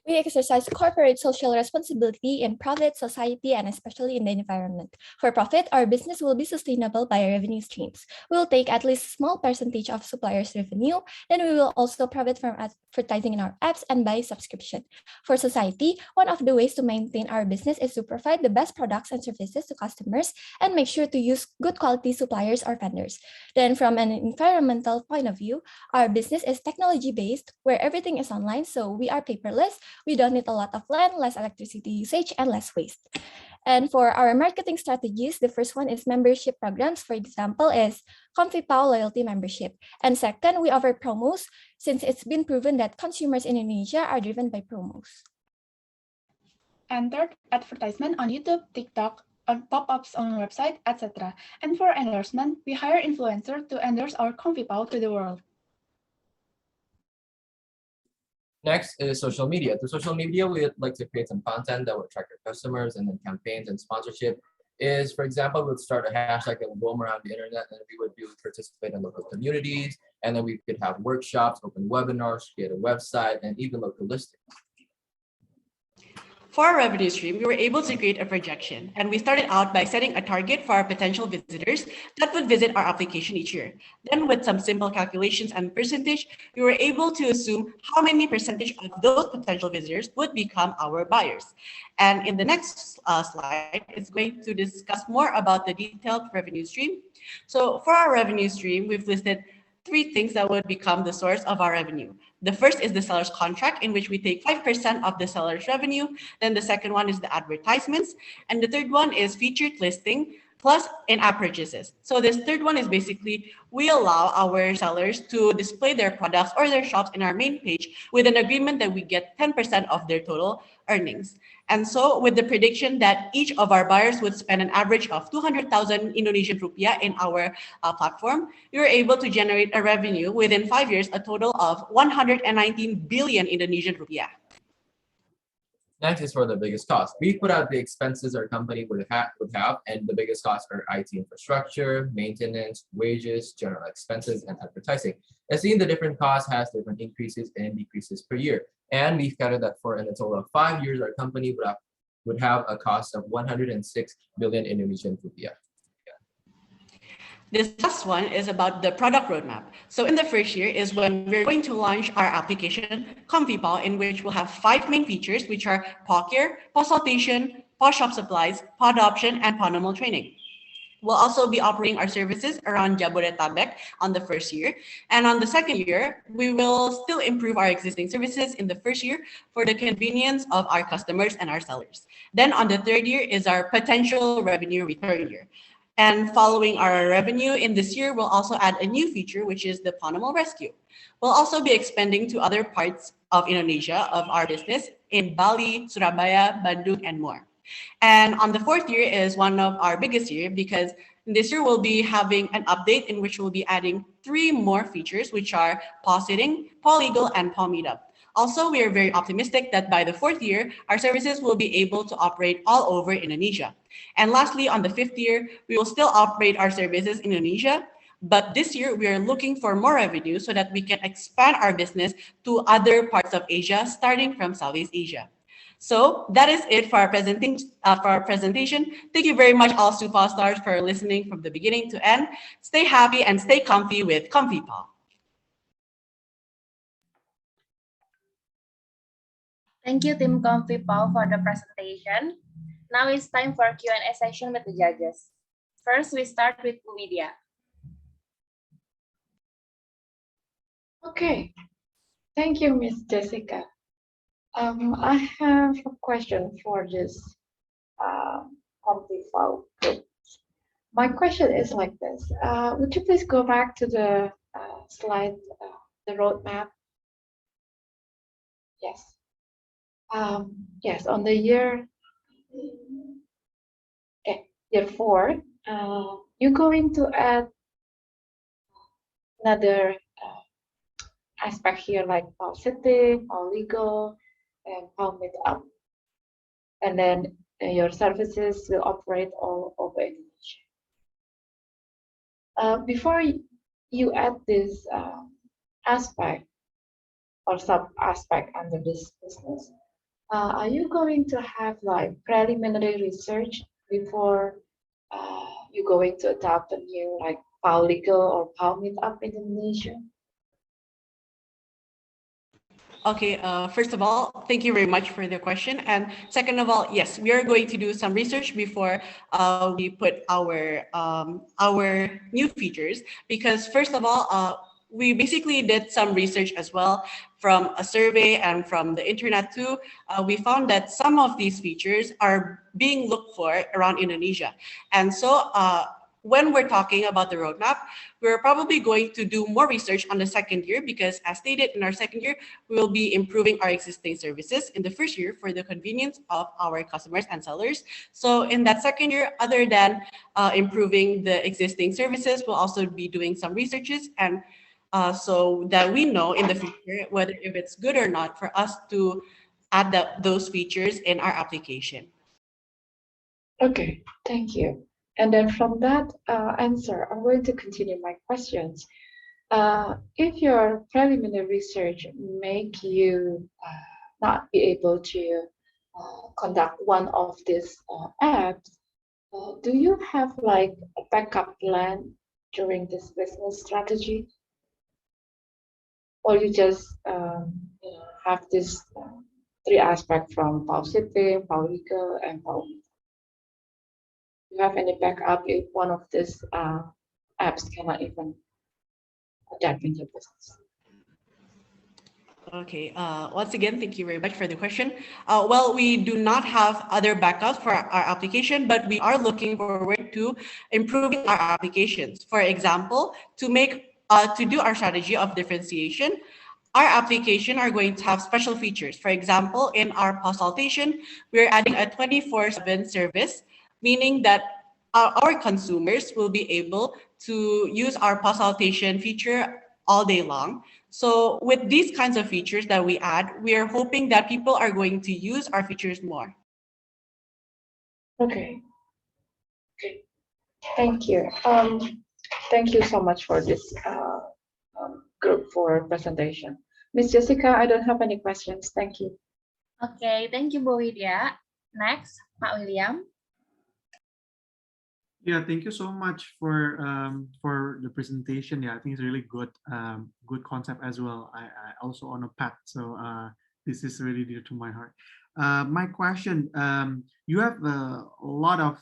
We exercise corporate social responsibility in private society and especially in the environment. For profit, our business will be sustainable by revenue streams. We will take at least a small percentage of suppliers' revenue, then we will also profit from advertising in our apps and by subscription. For society, one of the ways to maintain our business is to provide the best products and services to customers and make sure to use good quality suppliers or vendors. Then from an environmental point of view, our business is technology-based where everything is online, so we are paperless. We don't need a lot of land, less electricity usage, and less waste. And for our marketing strategies, the first one is membership programs. For example, is ComfyPaw loyalty membership. And second, we offer promos since it's been proven that consumers in Indonesia are driven by promos. And third, advertisement on YouTube, TikTok, on pop-ups on our website, etc. And for endorsement, we hire influencers to endorse our ComfyPaw to the world. Next is social media. Through social media, we would like to create some content that would attract our customers, and then campaigns and sponsorship is, for example, we would start a hashtag that would roam around the internet, and we would participate in local communities, and then we could have workshops, open webinars, create a website, and even local listings. For our revenue stream, we were able to create a projection, and we started out by setting a target for our potential visitors that would visit our application each year. Then with some simple calculations and percentage, we were able to assume how many percentage of those potential visitors would become our buyers. And in the next slide, it's going to discuss more about the detailed revenue stream. So for our revenue stream, we've listed 3 things that would become the source of our revenue. The first is the seller's contract, in which we take 5% of the seller's revenue. Then the second one is the advertisements. And the third one is featured listing plus in-app purchases. So this third one is basically, we allow our sellers to display their products or their shops in our main page with an agreement that we get 10% of their total earnings. And so with the prediction that each of our buyers would spend an average of 200,000 Indonesian rupiah in our platform, we were able to generate a revenue within 5 years, a total of 119 billion Indonesian rupiah. Next is for the biggest cost. We put out the expenses our company would have, and the biggest costs are IT infrastructure, maintenance, wages, general expenses, and advertising. As seen, the different costs has different increases and decreases per year. And we've counted that for in a total of 5 years, our company would have a cost of 106 billion Indonesian rupiah. This last one is about the product roadmap. So in the first year is when we're going to launch our application, ComfyPaw, in which we'll have 5 main features, which are paw care, paw saltation, paw shop supplies, paw adoption, and paw normal training. We'll also be operating our services around Jabodetabek on the first year. And on the second year, we will still improve our existing services in the first year for the convenience of our customers and our sellers. Then on the third year is our potential revenue return year. And following our revenue in this year, we'll also add a new feature, which is the paw normal rescue. We'll also be expanding to other parts of Indonesia of our business in Bali, Surabaya, Bandung, and more. And on the fourth year is one of our biggest year because this year we'll be having an update in which we'll be adding 3 more features, which are paw sitting, paw legal, and paw meetup. Also, we are very optimistic that by the 4th year, our services will be able to operate all over Indonesia. And lastly, on the 5th year, we will still operate our services in Indonesia. But this year, we are looking for more revenue so that we can expand our business to other parts of Asia, starting from Southeast Asia. So that is it for our presentation. Thank you very much, all SUPA stars, for listening from the beginning to end. Stay happy and stay comfy with ComfyPaw. Thank you, Team ComfyPaw, for the presentation. Now it's time for Q&A session with the judges. First, we start with Widya. Okay, thank you, Miss Jessica. I have a question for this ComfyPaw group. My question is like this. Would you please go back to the slide, the roadmap? Yes. Yes, on the year Therefore, you're going to add another aspect here like Paw City, Paw Legal, and Paw Meetup. And then your services will operate all over Indonesia. Before you add this aspect or sub aspect under this business, are you going to have like preliminary research before you're going to adopt a new like Paw Legal or Paw Meetup in Indonesia? Okay, first of all, thank you very much for the question. And second of all, yes, we are going to do some research before we put our new features, because first of all, we basically did some research as well from a survey and from the internet too. We found that some of these features are being looked for around Indonesia. And so when we're talking about the roadmap, we're probably going to do more research on the second year, because as stated, in our second year, we will be improving our existing services in the first year for the convenience of our customers and sellers. So in that second year, other than improving the existing services, we'll also be doing some researches, and so that we know in the future whether if it's good or not for us to add those features in our application. Okay, thank you. And then from that answer, I'm going to continue my questions. If your preliminary research make you not be able to conduct one of these apps, do you have like a backup plan during this business strategy? Or you just have this three aspects from Paw City, Paw Legal, and Paw Meetup? Do you have any backup if one of these apps cannot even adapt in your business? Okay, once again, thank you very much for the question. Well, we do not have other backups for our application, but we are looking forward to improving our applications. For example, to do our strategy of differentiation, our application are going to have special features. For example, in our consultation, we're adding a 24/7 service, meaning that our consumers will be able to use our consultation feature all day long. So with these kinds of features that we add, we are hoping that people are going to use our features more. Okay. Okay. Thank you. Thank you so much for this group for presentation. Miss Jessica, I don't have any questions. Thank you. Okay, thank you, Bu Widya. Next, Pak William. Yeah, thank you so much for the presentation. Yeah, I think it's really good, good concept as well. I also own a pet, so this is really dear to my heart. My question: you have a lot of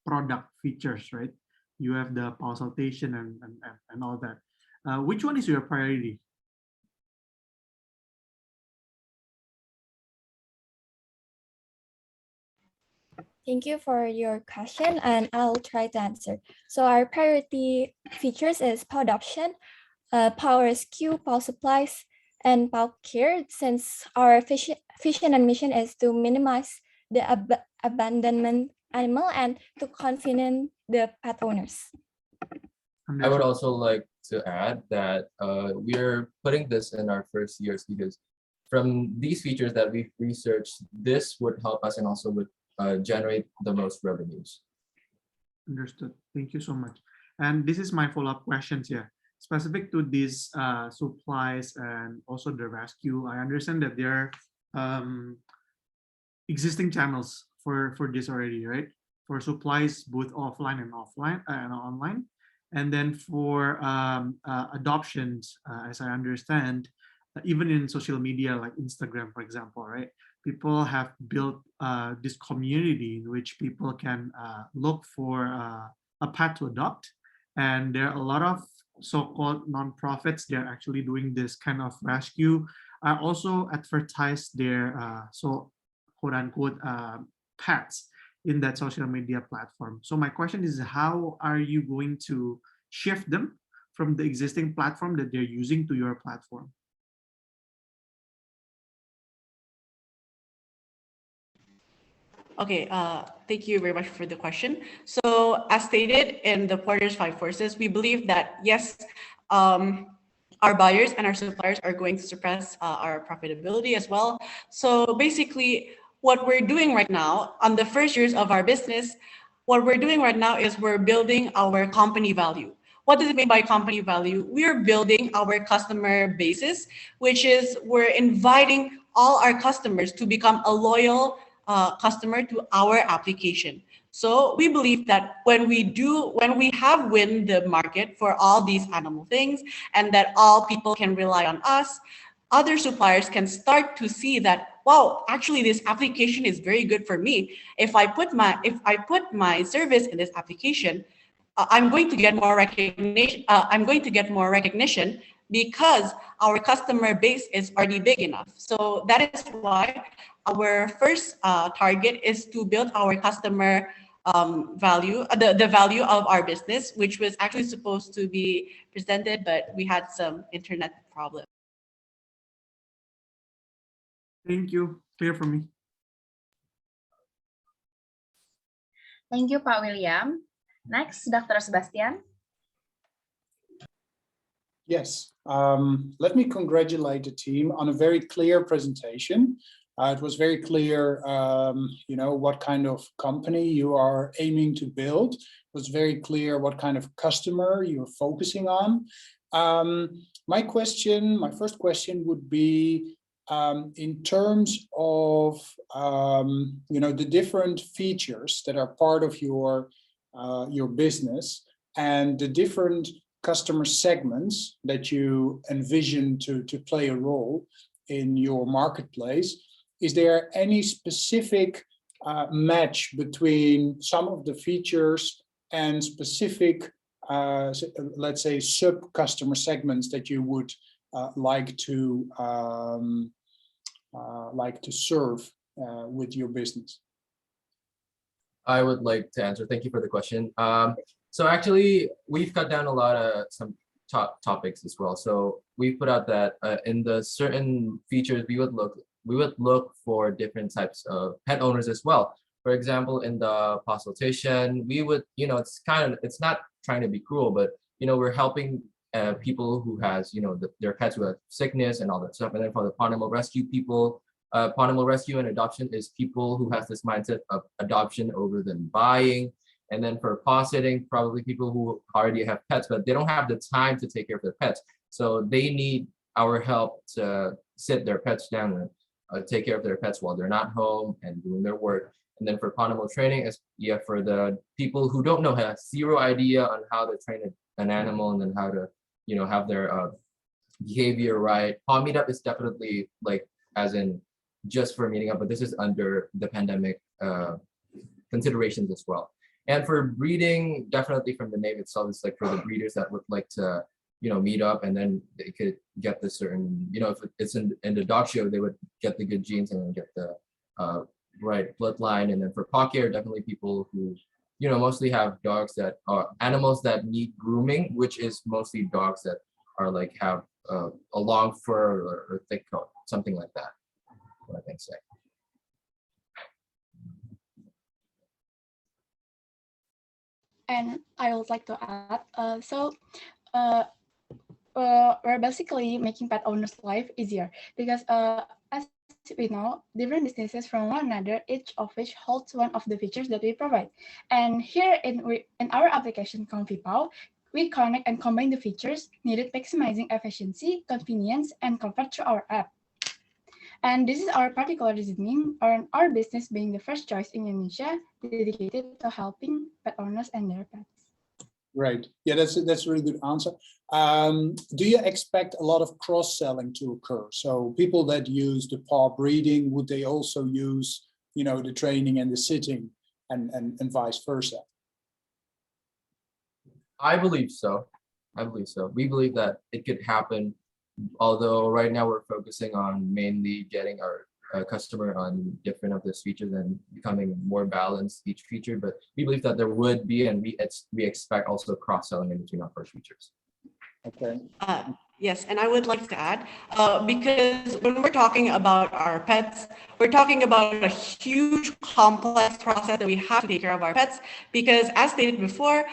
product features, right? You have the consultation and all that. Which one is your priority? Thank you for your question, and I'll try to answer. So our priority features is Paw Adoption, Paw Rescue, Paw Supplies, and Paw Care, since our vision and mission is to minimize the abandonment animal and to convenience the pet owners. I would also like to add that we are putting this in our first years because from these features that we've researched, this would help us and also would generate the most revenues. Understood. Thank you so much. And this is my follow-up questions here. Specific to these supplies and also the rescue, I understand that there are existing channels for this already, right? For supplies, both offline and online. And then for adoptions, as I understand, even in social media like Instagram, for example, right? People have built this community in which people can look for a pet to adopt. And there are a lot of so-called non-profits. They're actually doing this kind of rescue. I also advertise their quote-unquote pets in that social media platform. So my question is, how are you going to shift them from the existing platform that they're using to your platform? Okay, thank you very much for the question. So as stated in the Porter's Five Forces, we believe that yes, our buyers and our suppliers are going to suppress our profitability as well. So basically, what we're doing right now on the first years of our business, what we're doing right now is we're building our company value. What does it mean by company value? We're building our customer basis, which is we're inviting all our customers to become a loyal customer to our application. So we believe that when we have win the market for all these animal things, and that all people can rely on us, other suppliers can start to see that, wow, actually this application is very good for me. If I put my service in this application, I'm going to get more recognition. I'm going to get more recognition because our customer base is already big enough. So that is why our first target is to build our customer value, the value of our business, which was actually supposed to be presented, but we had some internet problems. Thank you. Clear for me. Thank you, Pak William. Next, Dr. Sebastian. Yes, let me congratulate the team on a very clear presentation. It was very clear, what kind of company you are aiming to build. It was very clear what kind of customer you're focusing on. My first question would be, in terms of the different features that are part of your business and the different customer segments that you envision to play a role in your marketplace, is there any specific match between some of the features and specific, let's say, sub-customer segments that you would like to serve with your business? I would like to answer. Thank you for the question. So actually, we've cut down a lot of some topics as well. So we put out that in the certain features, we would look for different types of pet owners as well. For example, in the consultation, we would, it's not trying to be cruel, but we're helping people who has, their pets who have sickness and all that stuff. And then for the animal rescue people, animal rescue and adoption is people who has this mindset of adoption over than buying. And then for paw sitting, probably people who already have pets, but they don't have the time to take care of their pets. So they need our help to sit their pets down and take care of their pets while they're not home and doing their work. And then for animal training, for the people who don't know, have zero idea on how to train an animal and then how to, have their behavior right. Paw meetup is definitely as in just for meeting up, but this is under the pandemic considerations as well. And for breeding, definitely from the name itself, it's for the breeders that would like to, meet up and then they could get the certain, if it's in the dog show, they would get the good genes and then get the right bloodline. And then for paw care, definitely people who, mostly have dogs that are animals that need grooming, which is mostly dogs that are have a long fur or thick coat, something like that. What I can say. And I would like to add, we're basically making pet owners' life easier because as we know, different businesses from one another, each of which holds one of the features that we provide. And here in our application ComfyPaw, we connect and combine the features needed, maximizing efficiency, convenience, and comfort through our app. And this is our particular reasoning on our business being the first choice in Indonesia dedicated to helping pet owners and their pets. Right. Yeah, that's a really good answer. Do you expect a lot of cross-selling to occur? So people that use the paw breeding, would they also use, the training and the sitting and vice versa? I believe so. We believe that it could happen. Although right now we're focusing on mainly getting our customer on different of those features and becoming more balanced each feature, but we believe that there would be, and we expect also cross-selling in between our first features. Okay. Yes, and I would like to add, because when we're talking about our pets, we're talking about a huge complex process that we have to take care of our pets, because as stated before,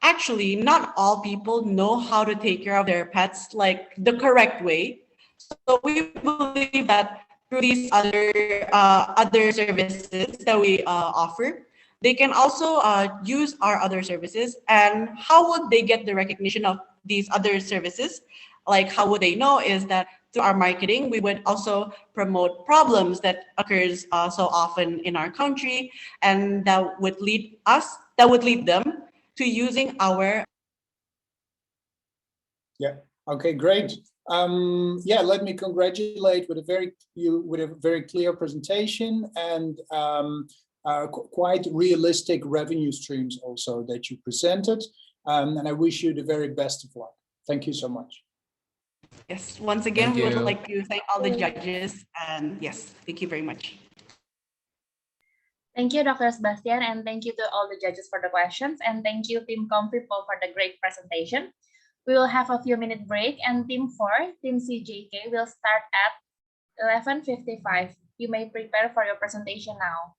actually not all people know how to take care of their pets like the correct way. So we believe that through these other services that we offer, they can also use our other services. And how would they get the recognition of these other services? Like how would they know is that through our marketing, we would also promote problems that occurs so often in our country, and that would lead them to using our. Yeah. Okay. Great. Yeah. Let me congratulate with a very clear presentation and quite realistic revenue streams also that you presented. And I wish you the very best of luck. Thank you so much. Yes. Once again, Thank we would you. like to thank all the judges, and yes, thank you very much. Thank you, Dr. Sebastian, and thank you to all the judges for the questions, and thank you, Team ComfyPaw, for the great presentation. We will have a few minute break, and Team 4, Team CJK, will start at 11:55. You may prepare for your presentation now.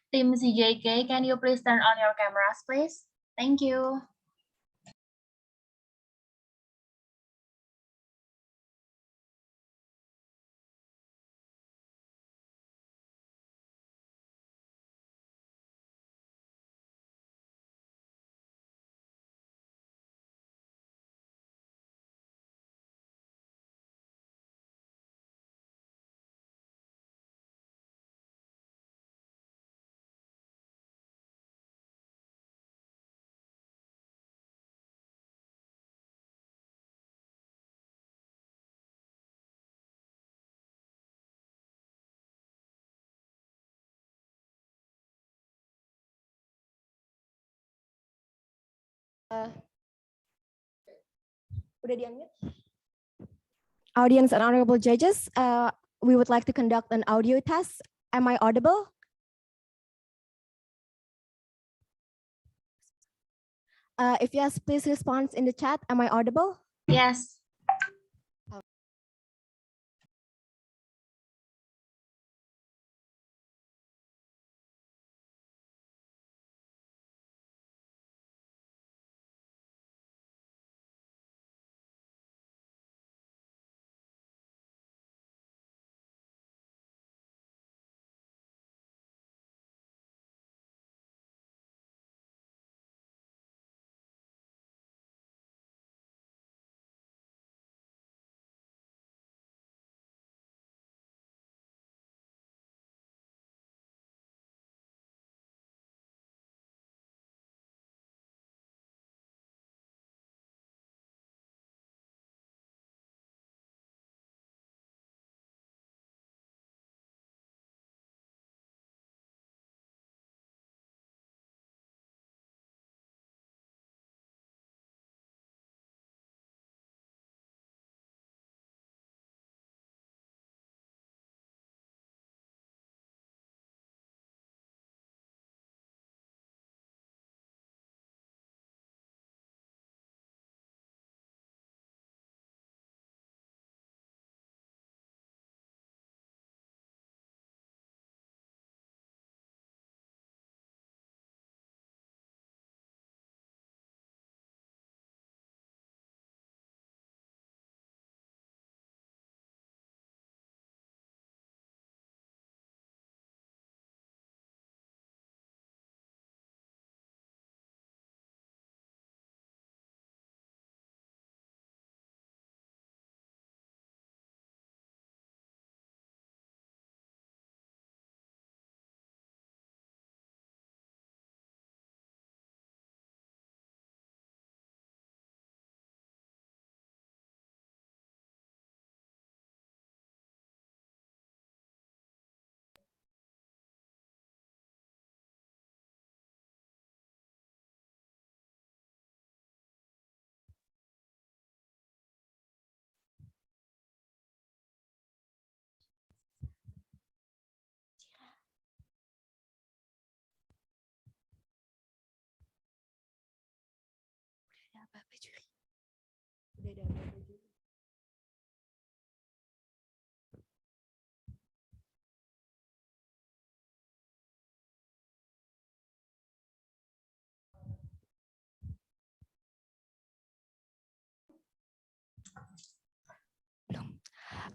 Team CJK, can you please turn on your cameras, please? Thank you. Udah di-unmute? Audience and honorable judges, we would like to conduct an audio test. Am I audible? If yes, please respond in the chat. Am I audible? Yes.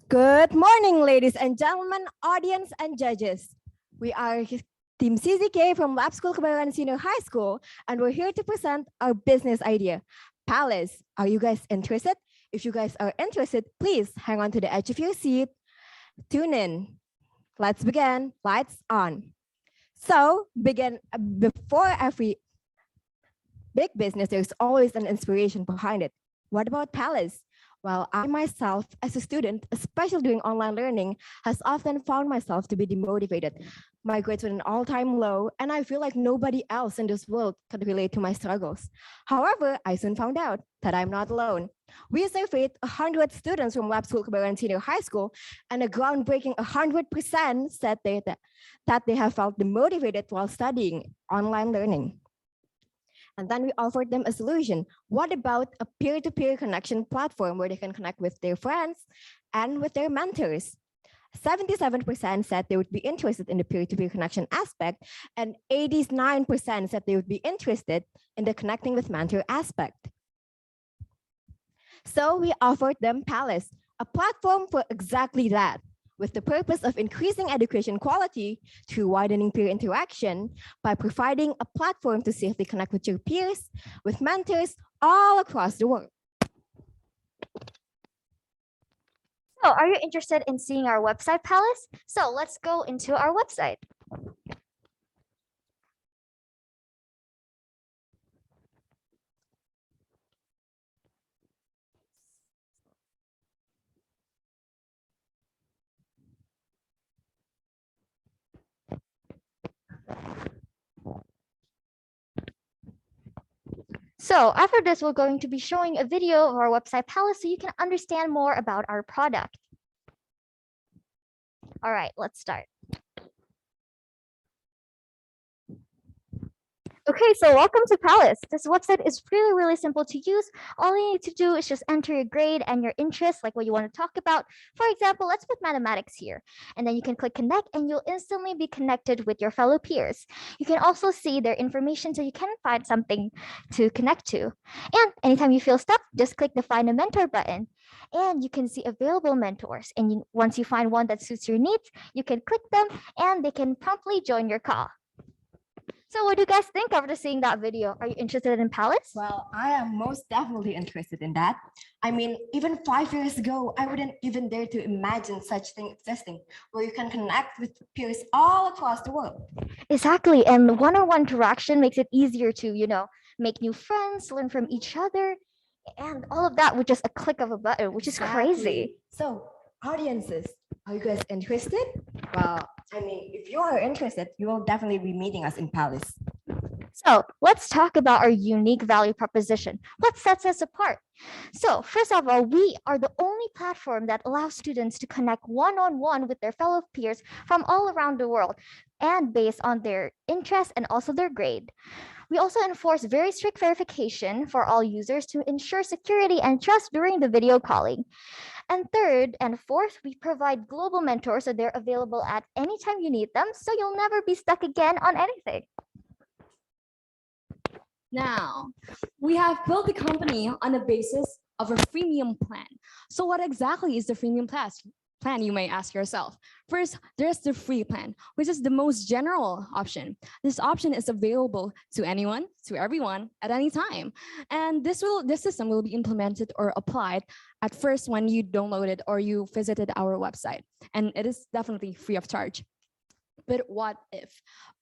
Good morning, ladies and gentlemen, audience and judges. We are Team CZK from Labschool Kebayoran Senior High School, and we're here to present our business idea, Pallaz. Are you guys interested? If you guys are interested, please hang on to the edge of your seat. Tune in. Let's begin. Lights on. So, before every big business, there's always an inspiration behind it. What about Pallaz? Well, I myself, as a student, especially during online learning, has often found myself to be demotivated. My grades were at an all-time low, and I feel like nobody else in this world could relate to my struggles. However, I soon found out that I'm not alone. We surveyed 100 students from Labschool Kebayoran Senior High School, and a groundbreaking 100% said that they have felt demotivated while studying online learning. And then we offered them a solution. What about a peer-to-peer connection platform where they can connect with their friends and with their mentors? 77% said they would be interested in the peer-to-peer connection aspect, and 89% said they would be interested in the connecting with mentor aspect. So we offered them Pallaz, a platform for exactly that, with the purpose of increasing education quality through widening peer interaction by providing a platform to safely connect with your peers, with mentors all across the world. So, are you interested in seeing our website, Pallaz? So let's go into our website. So after this, we're going to be showing a video of our website, Pallaz, so you can understand more about our product. All right, let's start. Okay, so welcome to Pallaz. This website is really simple to use. All you need to do is just enter your grade and your interests, like what you want to talk about. For example, let's put mathematics here. And then you can click connect and you'll instantly be connected with your fellow peers. You can also see their information so you can find something to connect to. And anytime you feel stuck, just click the find a mentor button. And you can see available mentors. And once you find one that suits your needs, you can click them and they can promptly join your call. So what do you guys think after seeing that video? Are you interested in Pallaz? Well, I am most definitely interested in that. I mean, even 5 years ago, I wouldn't even dare to imagine such thing existing, where you can connect with peers all across the world. Exactly, and one-on-one interaction makes it easier to, make new friends, learn from each other, and all of that with just a click of a button, which is crazy. So, audiences, are you guys interested? Well, I mean, if you are interested, you will definitely be meeting us in Pallaz. So let's talk about our unique value proposition. What sets us apart? So first of all, we are the only platform that allows students to connect one-on-one with their fellow peers from all around the world and based on their interests and also their grade. We also enforce very strict verification for all users to ensure security and trust during the video calling. And third and fourth, we provide global mentors so they're available at any time you need them, so you'll never be stuck again on anything. Now, we have built the company on the basis of a freemium plan. So what exactly is the freemium plan, you may ask yourself. First, there's the free plan, which is the most general option. This option is available to anyone, to everyone, at any time. And this system will be implemented or applied at first when you downloaded or you visited our website. And it is definitely free of charge. But what if?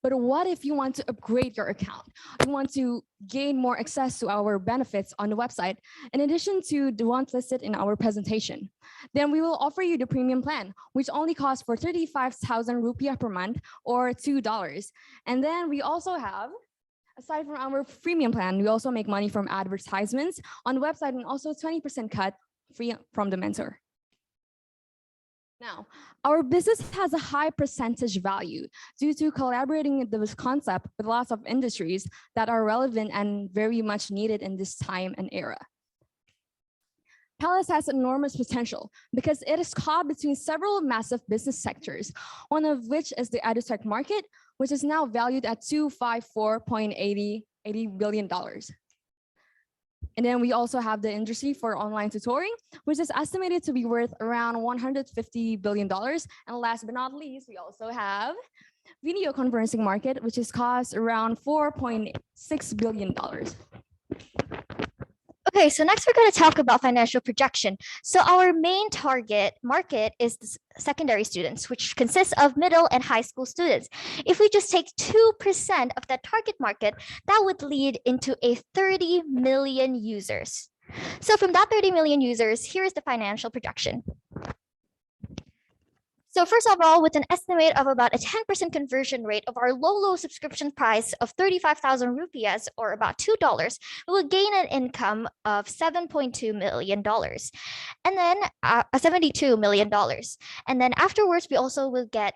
But what if you want to upgrade your account? You want to gain more access to our benefits on the website, in addition to the ones listed in our presentation. Then we will offer you the premium plan, which only costs for 35,000 rupiah per month or $2. And then we also have, aside from our premium plan, we also make money from advertisements on the website and also 20% cut free from the mentor. Now, our business has a high percentage value due to collaborating this concept with lots of industries that are relevant and very much needed in this time and era. Pallaz has enormous potential because it is caught between several massive business sectors, one of which is the edutech market, which is now valued at $254.80 billion. And then we also have the industry for online tutoring, which is estimated to be worth around $150 billion. And last but not least, we also have video conferencing market, which is cost around $4.6 billion. Okay, so next we're going to talk about financial projection. So our main target market is the secondary students, which consists of middle and high school students. If we just take 2% of that target market, that would lead into a 30 million users. So from that 30 million users, here is the financial projection. So first of all, with an estimate of about a 10% conversion rate of our low subscription price of 35,000 rupiahs, or about $2, we will gain an income of $7.2 million, and then $72 million. And then afterwards, we also will get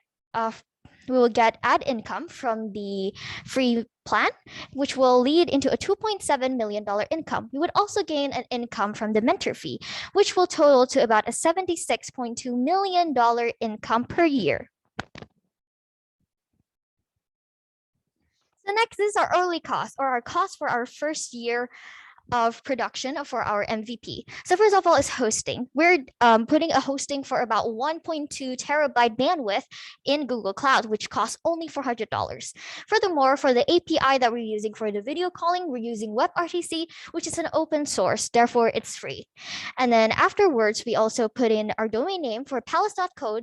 ad income from the free plan, which will lead into a $2.7 million income. We would also gain an income from the mentor fee, which will total to about a $76.2 million income per year. So next is our early cost, or our cost for our first year of production for our MVP. So first of all is hosting. We're putting a hosting for about 1.2 terabyte bandwidth in Google Cloud, which costs only $400. Furthermore, for the API that we're using for the video calling, we're using WebRTC, which is an open source, therefore it's free. And then afterwards, we also put in our domain name for pallaz.co.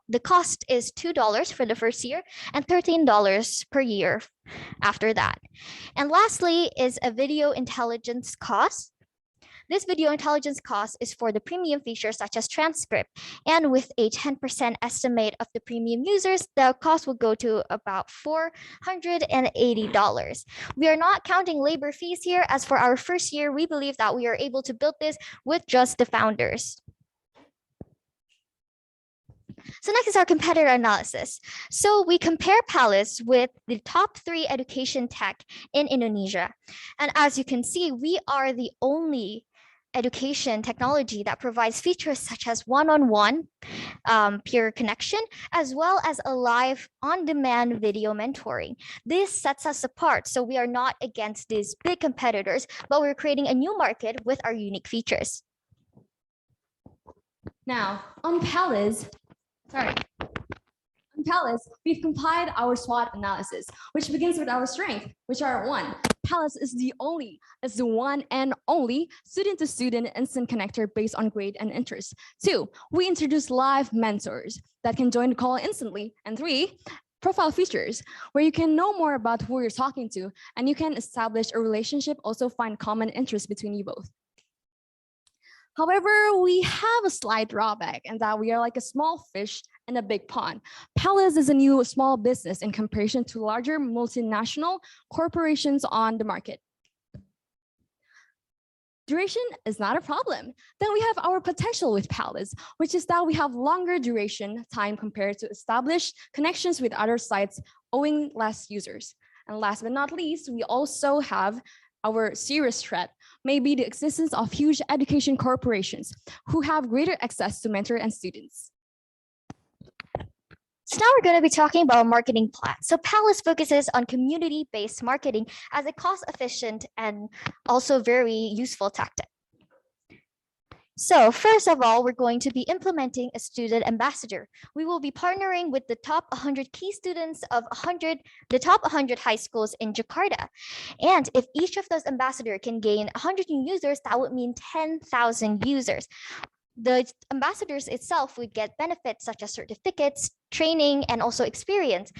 The cost is $2 for the first year and $13 per year after that. And lastly is a video intelligence cost. This video intelligence cost is for the premium features such as transcript. And with a 10% estimate of the premium users, the cost will go to about $480. We are not counting labor fees here, as for our first year, we believe that we are able to build this with just the founders. So next is our competitor analysis. So we compare Pallaz with the top 3 education tech in Indonesia. And as you can see, we are the only education technology that provides features such as one-on-one peer connection, as well as a live on-demand video mentoring. This sets us apart. So we are not against these big competitors, but we're creating a new market with our unique features. Now, on Pallaz, we've compiled our SWOT analysis, which begins with our strength, which are 1, Pallaz is the one and only student-to-student instant connector based on grade and interest. 2, we introduce live mentors that can join the call instantly. And 3, profile features, where you can know more about who you're talking to, and you can establish a relationship, also find common interests between you both. However, we have a slight drawback in that we are like a small fish in a big pond. Pallaz is a new small business in comparison to larger multinational corporations on the market. Duration is not a problem. Then we have our potential with Pallaz, which is that we have longer duration time compared to established connections with other sites owing less users. And last but not least, we also have our serious threat may be the existence of huge education corporations who have greater access to mentor and students. So now we're going to be talking about marketing plan. So Pallaz focuses on community-based marketing as a cost-efficient and also very useful tactic. So first of all, we're going to be implementing a student ambassador. We will be partnering with the top 100 key students of the top 100 high schools in Jakarta. And if each of those ambassadors can gain 100 new users, that would mean 10,000 users. The ambassadors itself would get benefits such as certificates, training, and also experience.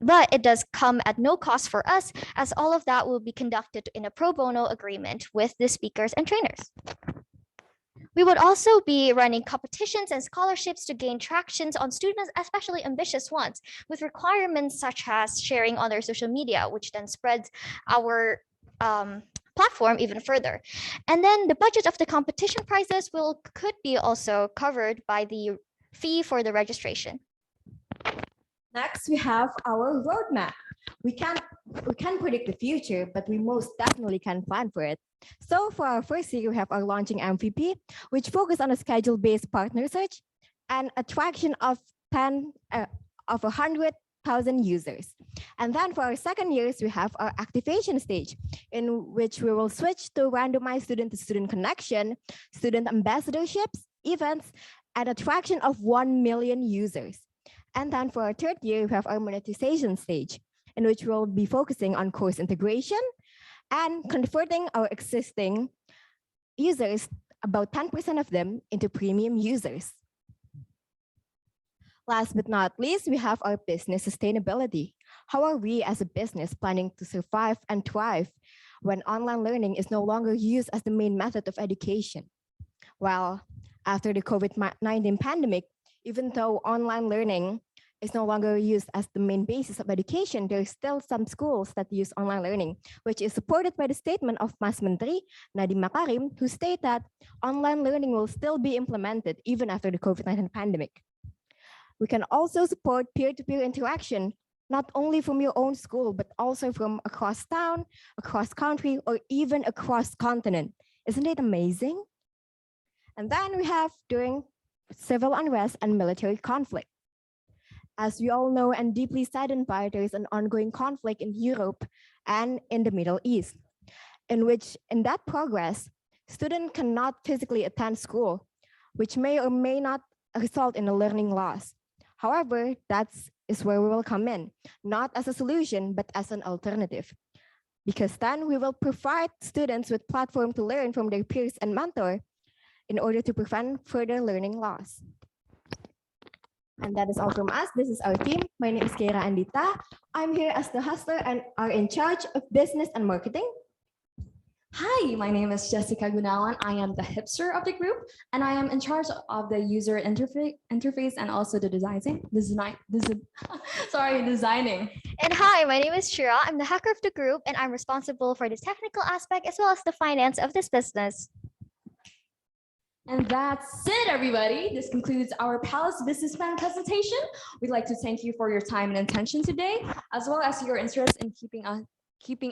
But it does come at no cost for us, as all of that will be conducted in a pro bono agreement with the speakers and trainers. We would also be running competitions and scholarships to gain tractions on students, especially ambitious ones, with requirements such as sharing on their social media, which then spreads our platform even further. And then the budget of the competition prizes could be also covered by the fee for the registration. Next, we have our roadmap. We can't predict the future, but we most definitely can plan for it. So for our first year, we have our launching MVP, which focus on a schedule-based partner search and attraction of 100,000 users. And then for our second years, we have our activation stage, in which we will switch to randomized student-to-student connection, student ambassadorships, events, and attraction of 1 million users. And then for our third year, we have our monetization stage, in which we'll be focusing on course integration and converting our existing users, about 10% of them, into premium users. Last but not least, we have our business sustainability. How are we as a business planning to survive and thrive when online learning is no longer used as the main method of education? Well, after the COVID-19 pandemic, even though online learning is no longer used as the main basis of education, there are still some schools that use online learning, which is supported by the statement of Mas Menteri Nadiem Makarim, who state that online learning will still be implemented even after the COVID-19 pandemic. We can also support peer-to-peer interaction, not only from your own school, but also from across town, across country, or even across continent. Isn't it amazing? And then we have during civil unrest and military conflict. As we all know and deeply saddened by, there is an ongoing conflict in Europe and in the Middle East, in which in that progress, students cannot physically attend school, which may or may not result in a learning loss. However, that is where we will come in, not as a solution, but as an alternative. Because then we will provide students with platform to learn from their peers and mentor in order to prevent further learning loss. And that is all from us. This is our team. My name is Keira Andita. I'm here as the hustler and are in charge of business and marketing. Hi, my name is Jessica Gunawan. I am the hipster of the group, and I am in charge of the user interface and also the designing. And hi, my name is Shira. I'm the hacker of the group, and I'm responsible for the technical aspect as well as the finance of this business. And that's it, everybody. This concludes our Pallaz Business Plan presentation. We'd like to thank you for your time and attention today, as well as your interest in keeping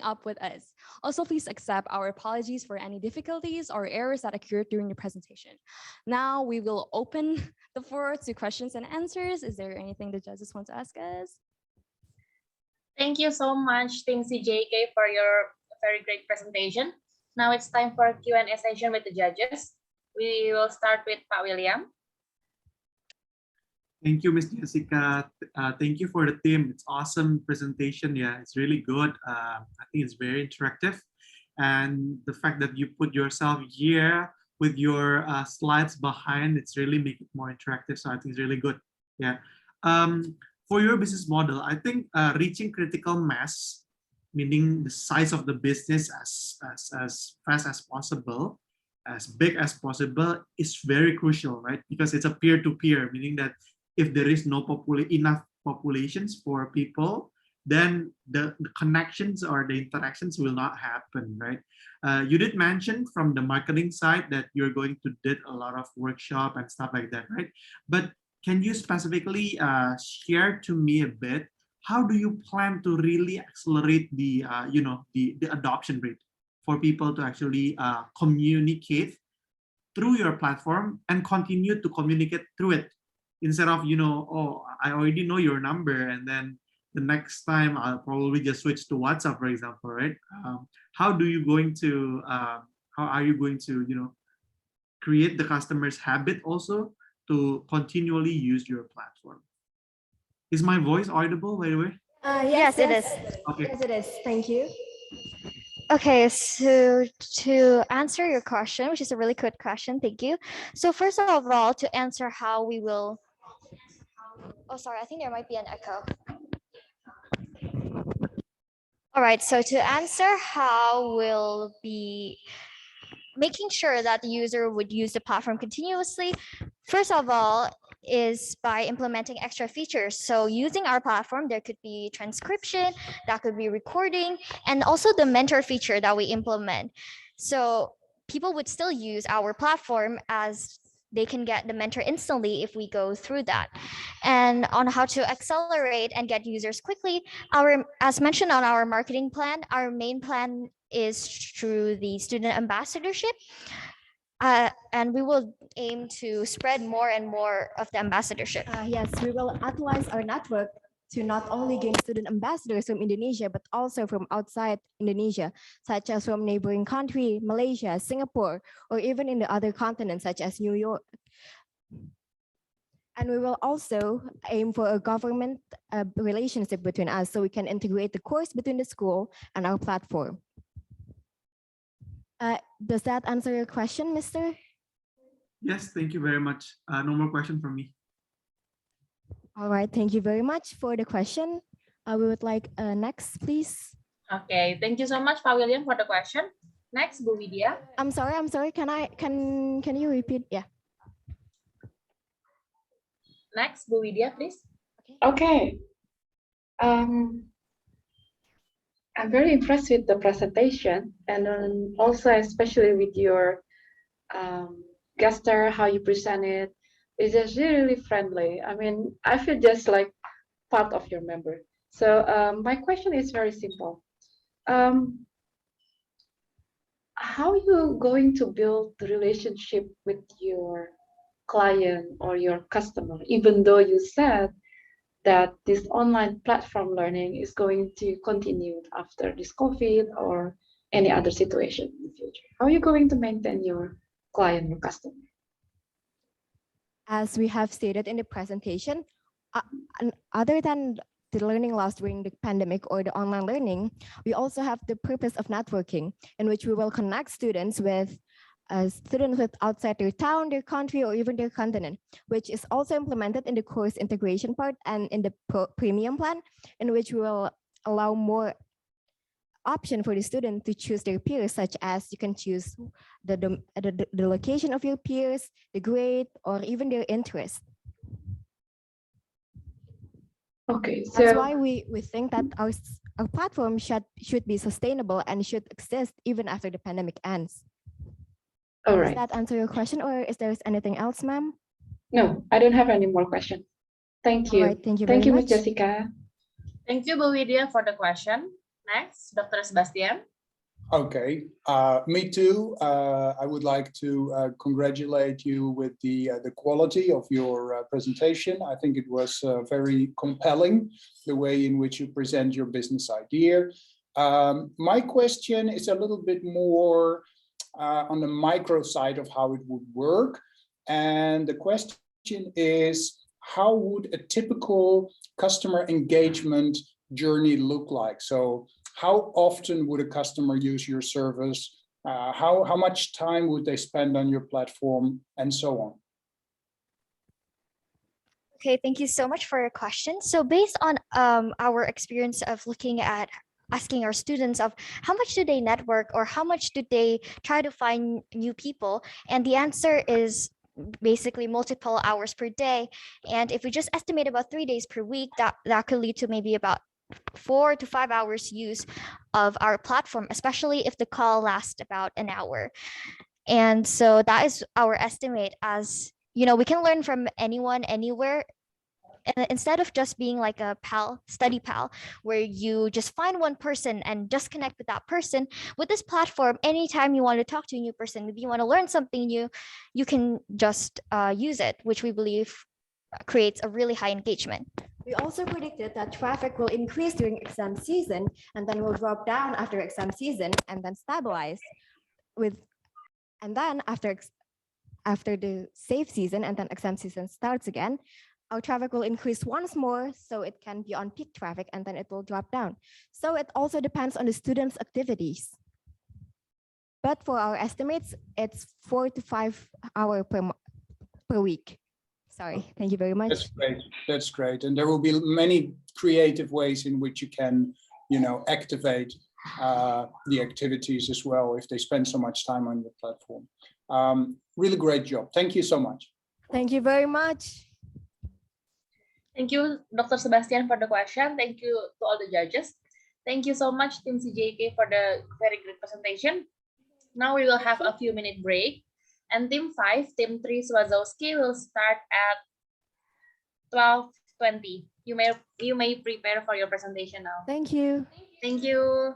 up with us. Also, please accept our apologies for any difficulties or errors that occurred during the presentation. Now we will open the floor to questions and answers. Is there anything the judges want to ask us? Thank you so much, Team CJK, for your very great presentation. Now it's time for Q&A session with the judges. We will start with Pak William. Thank you, Ms. Jessica. Thank you for the team. It's awesome presentation. Yeah, it's really good. I think it's very interactive. And the fact that you put yourself here with your slides behind, it's really make it more interactive. So I think it's really good. Yeah. For your business model, I think reaching critical mass, meaning the size of the business as fast as possible, as big as possible, is very crucial, right? Because it's a peer-to-peer, meaning that if there is no enough populations for people, then the connections or the interactions will not happen, right? You did mention from the marketing side that you're going to do a lot of workshop and stuff like that, right? But can you specifically share to me a bit, how do you plan to really accelerate the the adoption rate for people to actually communicate through your platform and continue to communicate through it, instead of, oh, I already know your number, and then the next time I'll probably just switch to WhatsApp, for example, right? How are you going to, create the customer's habit also to continually use your platform? Is my voice audible, by the way? Yes, it is. Okay. Yes, it is. Thank you. Okay, so to answer your question, which is a really good question, thank you. So first of all, to answer how we will, oh, sorry, I think there might be an echo. All right, so to answer how we'll be making sure that the user would use the platform continuously, first of all, is by implementing extra features. So using our platform, there could be transcription, that could be recording, and also the mentor feature that we implement. So people would still use our platform as they can get the mentor instantly if we go through that. And on how to accelerate and get users quickly, as mentioned on our marketing plan, our main plan is through the student ambassadorship. And we will aim to spread more and more of the ambassadorship. Yes, we will utilize our network to not only gain student ambassadors from Indonesia, but also from outside Indonesia, such as from neighboring country, Malaysia, Singapore, or even in the other continents, such as New York. And we will also aim for a government relationship between us, so we can integrate the course between the school and our platform. Does that answer your question, Mr.? Yes, thank you very much. No more question from me. All right, thank you very much for the question. We would like next, please. Okay, thank you so much, Pak William, for the question. Next, Bu Widya. I'm sorry. Can you repeat? Yeah. Next, Bu Widya, please. Okay. I'm very impressed with the presentation, and also especially with your gesture, how you present it. It's just really friendly. I mean, I feel just like part of your member. So my question is very simple. How are you going to build the relationship with your client or your customer, even though you said that this online platform learning is going to continue after this COVID or any other situation in the future? How are you going to maintain your client or customer? As we have stated in the presentation, other than the learning loss during the pandemic or the online learning, we also have the purpose of networking, in which we will connect students with outside their town, their country, or even their continent, which is also implemented in the course integration part and in the premium plan, in which we will allow more option for the student to choose their peers, such as you can choose the location of your peers, the grade, or even their interest. Okay, so that's why we think that our platform should be sustainable and should exist even after the pandemic ends. All Does right. that answer your question, or is there anything else, ma'am? No, I don't have any more questions. Thank you. All right, thank you Thank very you, Ms. much. Jessica. Thank you, Bu Widya, for the question. Next, Dr. Sebastian. Okay, me too. I would like to congratulate you with the quality of your presentation. I think it was very compelling, the way in which you present your business idea. My question is a little bit more on the micro side of how it would work. And the question is, how would a typical customer engagement journey look like? So how often would a customer use your service? How much time would they spend on your platform, and so on? Okay, thank you so much for your question. So based on our experience of looking at asking our students of how much do they network or how much do they try to find new people, and the answer is basically multiple hours per day. And if we just estimate about 3 days per week, that could lead to maybe about 4 to 5 hours use of our platform, especially if the call lasts about an hour. And so that is our estimate. As you know, we can learn from anyone, anywhere. And instead of just being like a study pal, where you just find one person and just connect with that person, with this platform, anytime you want to talk to a new person, if you want to learn something new, you can just use it, which we believe creates a really high engagement. We also predicted that traffic will increase during exam season and then will drop down after exam season and then stabilize and then after the safe season and then exam season starts again, our traffic will increase once more, so it can be on peak traffic and then it will drop down. So it also depends on the students' activities. But for our estimates, it's 4 to 5 hours per week. Sorry, thank you very much. That's great. That's great. And there will be many creative ways in which you can, activate the activities as well if they spend so much time on your platform. Really great job. Thank you so much. Thank you very much. Thank you, Dr. Sebastian, for the question. Thank you to all the judges. Thank you so much, Team CJK, for the very great presentation. Now we will have a few-minute break. And team 5, team 3 Wazowski will start at 12:20. You may prepare for your presentation now. Thank you. Thank you.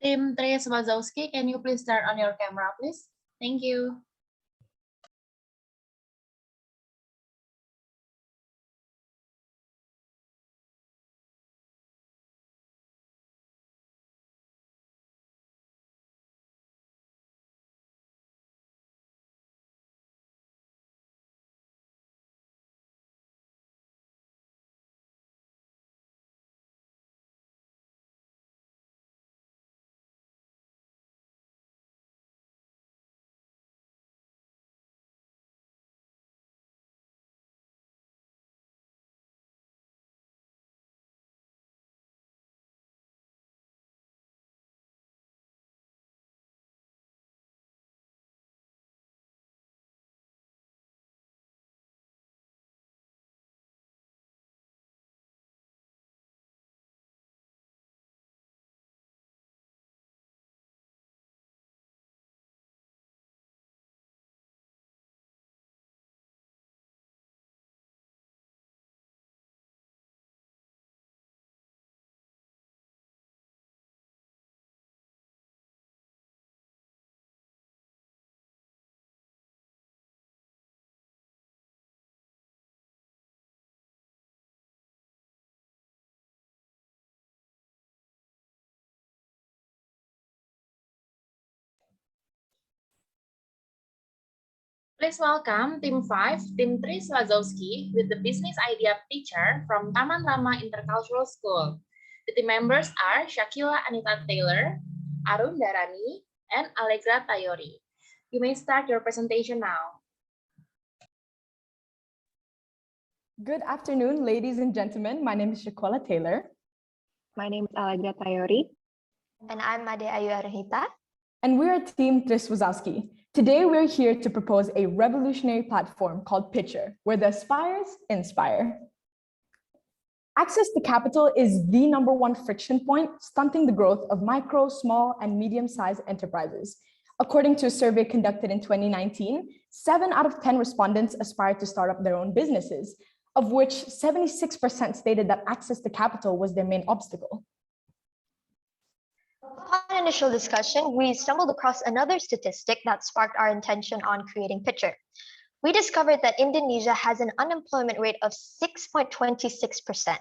Team 3 Wazowski, can you please start on your camera, please? Thank you. Please welcome Team 5, Team 3 Wazowski with the business idea Pitchr from Taman Rama Intercultural School. The team members are Shakila Anita Taylor, Arun Darani, and Allegra Tayori. You may start your presentation now. Good afternoon, ladies and gentlemen. My name is Shakila Taylor. My name is Allegra Tayori. And I'm Made Ayu Arhita. And we're Team 3 Wazowski. Today, we're here to propose a revolutionary platform called Pitchr, where the aspirers inspire. Access to capital is the #1 friction point, stunting the growth of micro, small, and medium-sized enterprises. According to a survey conducted in 2019, 7 out of 10 respondents aspire to start up their own businesses. of which 76% stated that access to capital was their main obstacle. Upon initial discussion, we stumbled across another statistic that sparked our intention on creating Pitchr. We discovered that Indonesia has an unemployment rate of 6.26%.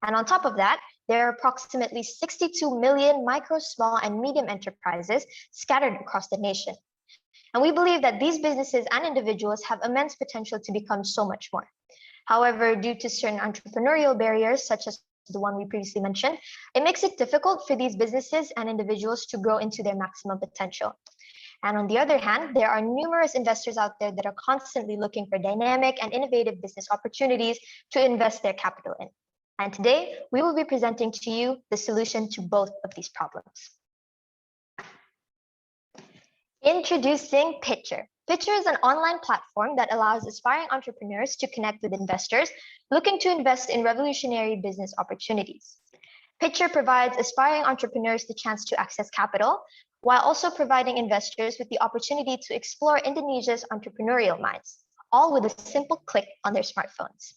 And on top of that, there are approximately 62 million micro, small, and medium enterprises scattered across the nation. And we believe that these businesses and individuals have immense potential to become so much more. However, due to certain entrepreneurial barriers, such as the one we previously mentioned, it makes it difficult for these businesses and individuals to grow into their maximum potential. And on the other hand, there are numerous investors out there that are constantly looking for dynamic and innovative business opportunities to invest their capital in. And today, we will be presenting to you the solution to both of these problems. Introducing Pitchr. Pitchr is an online platform that allows aspiring entrepreneurs to connect with investors looking to invest in revolutionary business opportunities. Pitchr provides aspiring entrepreneurs the chance to access capital, while also providing investors with the opportunity to explore Indonesia's entrepreneurial minds, all with a simple click on their smartphones.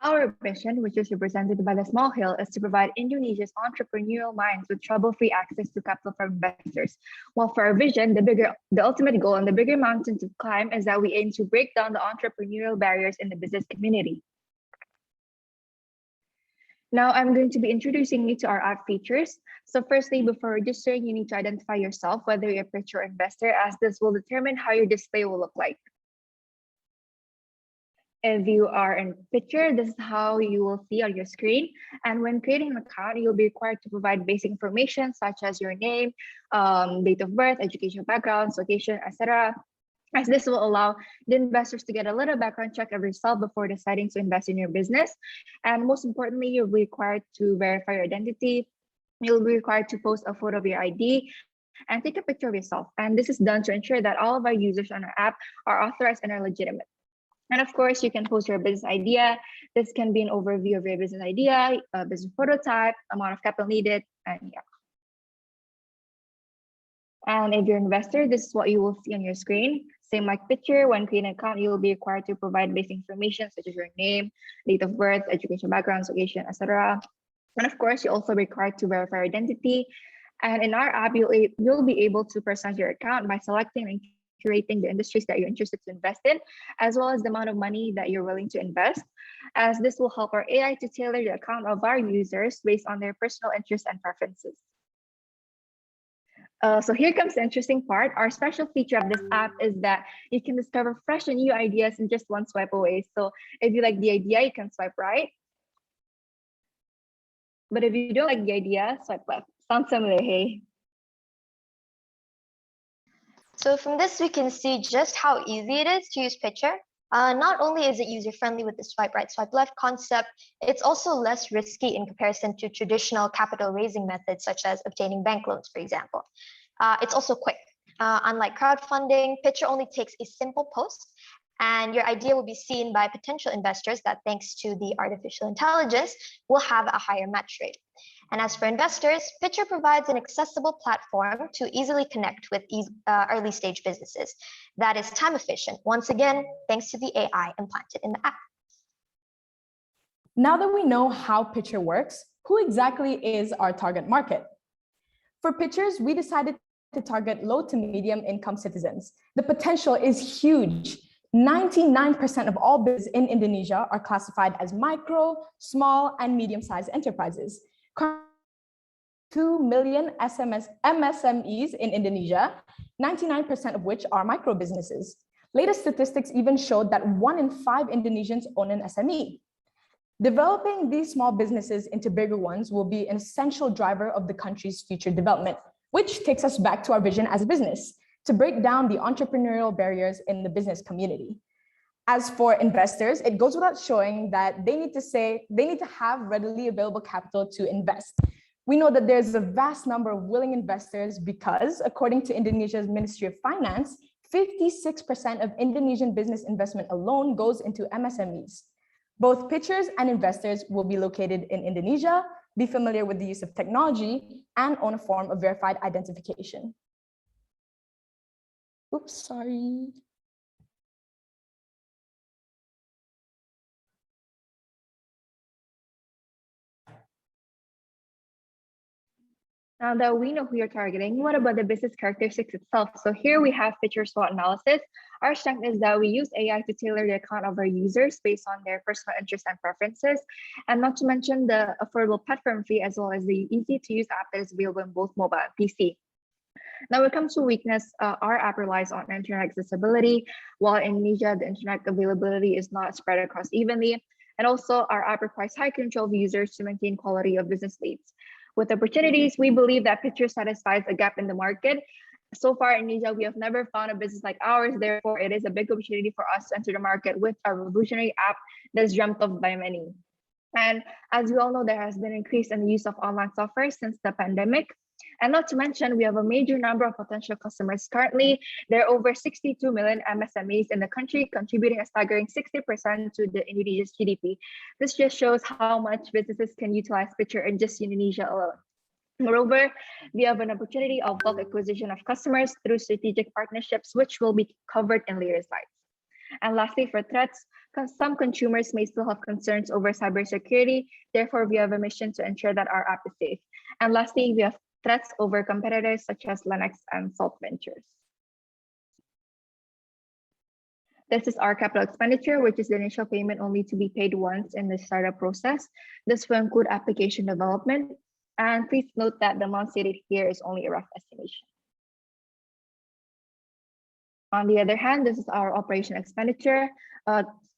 Our mission, which is represented by the small hill, is to provide Indonesia's entrepreneurial minds with trouble-free access to capital from investors. While for our vision, the ultimate goal and the bigger mountain to climb is that we aim to break down the entrepreneurial barriers in the business community. Now I'm going to be introducing you to our app features. So firstly, before registering, you need to identify yourself, whether you're a Pitchr investor, as this will determine how your display will look like. If you are in Pitchr, this is how you will see on your screen. And when creating an account, you'll be required to provide basic information such as your name, date of birth, educational background, location, etc. As this will allow the investors to get a little background check of yourself before deciding to invest in your business. And most importantly, you'll be required to verify your identity. You'll be required to post a photo of your ID and take a picture of yourself. And this is done to ensure that all of our users on our app are authorized and are legitimate. And of course, you can post your business idea. This can be an overview of your business idea, a business prototype, amount of capital needed, and yeah. And if you're an investor, this is what you will see on your screen. Same like Pitchr, when creating an account, you will be required to provide basic information such as your name, date of birth, education background, location, etc. And of course, you're also required to verify your identity. And in our app, you'll be able to personalize your account by selecting and curating the industries that you're interested to invest in, as well as the amount of money that you're willing to invest, as this will help our AI to tailor the account of our users based on their personal interests and preferences. So here comes the interesting part. Our special feature of this app is that you can discover fresh and new ideas in just one swipe away. So if you like the idea, you can swipe right. But if you don't like the idea, swipe left. Sounds similar, hey? So from this, we can see just how easy it is to use Pitchr. Not only is it user-friendly with the swipe right, swipe left concept, it's also less risky in comparison to traditional capital raising methods, such as obtaining bank loans, for example. It's also quick. Unlike crowdfunding, Pitchr only takes a simple post, and your idea will be seen by potential investors that, thanks to the artificial intelligence, will have a higher match rate. And as for investors, Pitchr provides an accessible platform to easily connect with early stage businesses that is time efficient, once again, thanks to the AI implanted in the app. Now that we know how Pitchr works, who exactly is our target market? For Pitchrs, we decided to target low to medium income citizens. The potential is huge. 99% of all businesses in Indonesia are classified as micro, small, and medium-sized enterprises. 2 million MSMEs in Indonesia, 99% of which are micro businesses. Latest statistics even showed that 1 in 5 Indonesians own an SME. Developing these small businesses into bigger ones will be an essential driver of the country's future development, which takes us back to our vision as a business, to break down the entrepreneurial barriers in the business community. As for investors, it goes without showing that they need to have readily available capital to invest. We know that there's a vast number of willing investors because, according to Indonesia's Ministry of Finance, 56% of Indonesian business investment alone goes into MSMEs. Both pitchers and investors will be located in Indonesia, be familiar with the use of technology, and own a form of verified identification. Oops, sorry. Now that we know who you're targeting, what about the business characteristics itself? So here we have Pitchr SWOT analysis. Our strength is that we use AI to tailor the account of our users based on their personal interests and preferences, and not to mention the affordable platform fee as well as the easy-to-use app that is available in both mobile and PC. Now, when it comes to weakness, our app relies on internet accessibility, while in Indonesia, the internet availability is not spread across evenly. And also, our app requires high control of users to maintain quality of business leads. With opportunities, we believe that Pitchr satisfies a gap in the market. So far in Indonesia, we have never found a business like ours. Therefore, it is a big opportunity for us to enter the market with a revolutionary app that is dreamt of by many. And as we all know, there has been an increase in the use of online software since the pandemic. And not to mention, we have a major number of potential customers. Currently, there are over 62 million MSMEs in the country, contributing a staggering 60% to the Indonesia's GDP. This just shows how much businesses can utilize Pitchr in just Indonesia alone. Moreover, we have an opportunity of bulk acquisition of customers through strategic partnerships, which will be covered in later slides. And lastly, for threats, some consumers may still have concerns over cybersecurity. Therefore, we have a mission to ensure that our app is safe. And lastly, we have threats over competitors such as Linux and Salt Ventures. This is our capital expenditure, which is the initial payment only to be paid once in the startup process. This will include application development. And please note that the amount stated here is only a rough estimation. On the other hand, this is our operation expenditure,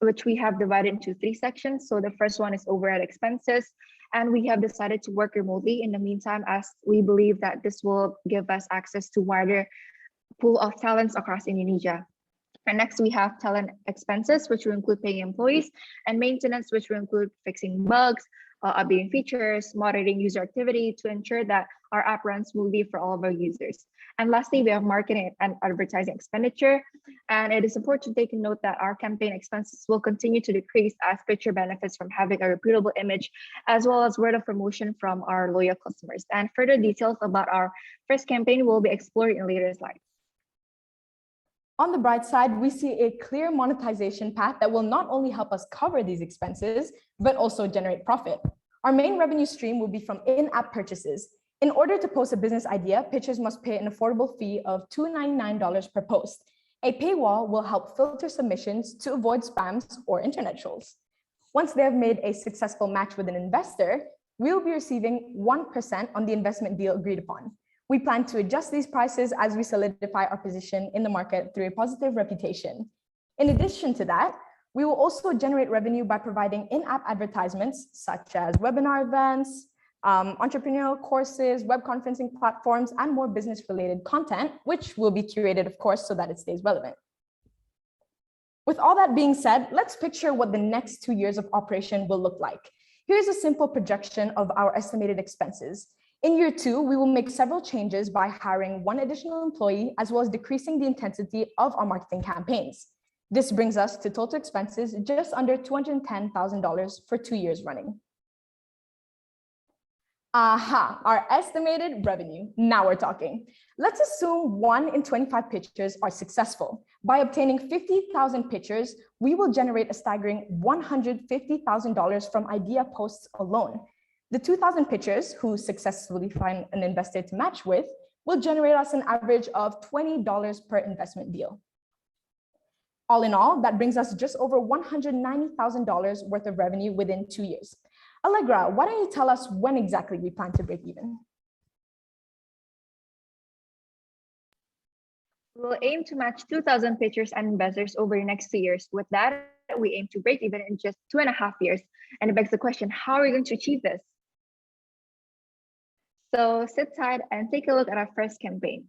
which we have divided into 3 sections. So the first one is overhead expenses. And we have decided to work remotely in the meantime, as we believe that this will give us access to wider pool of talents across Indonesia. And next we have talent expenses, which will include paying employees, and maintenance, which will include fixing bugs, updating features, monitoring user activity to ensure that our app runs smoothly for all of our users. And lastly, we have marketing and advertising expenditure. And it is important to take note that our campaign expenses will continue to decrease as Pitchr benefits from having a reputable image, as well as word of promotion from our loyal customers. And further details about our first campaign will be explored in later slides. On the bright side, we see a clear monetization path that will not only help us cover these expenses, but also generate profit. Our main revenue stream will be from in-app purchases. In order to post a business idea, pitchers must pay an affordable fee of $299 per post. A paywall will help filter submissions to avoid spams or internet trolls. Once they have made a successful match with an investor, we will be receiving 1% on the investment deal agreed upon. We plan to adjust these prices as we solidify our position in the market through a positive reputation. In addition to that, we will also generate revenue by providing in-app advertisements such as webinar events, entrepreneurial courses, web conferencing platforms, and more business-related content, which will be curated, of course, so that it stays relevant. With all that being said, let's picture what the next 2 years of operation will look like. Here's a simple projection of our estimated expenses. In year 2, we will make several changes by hiring 1 additional employee, as well as decreasing the intensity of our marketing campaigns. This brings us to total expenses just under $210,000 for 2 years running. Aha, our estimated revenue. Now we're talking. Let's assume 1 in 25 pitchers are successful. By obtaining 50,000 pitchers, we will generate a staggering $150,000 from idea posts alone. The 2,000 pitchers who successfully find an investor to match with will generate us an average of $20 per investment deal. All in all, that brings us just over $190,000 worth of revenue within 2 years. Allegra, why don't you tell us when exactly we plan to break even? We'll aim to match 2,000 pitchers and investors over the next 2 years. With that, we aim to break even in just 2.5 years. And it begs the question, how are we going to achieve this? So sit tight and take a look at our first campaign.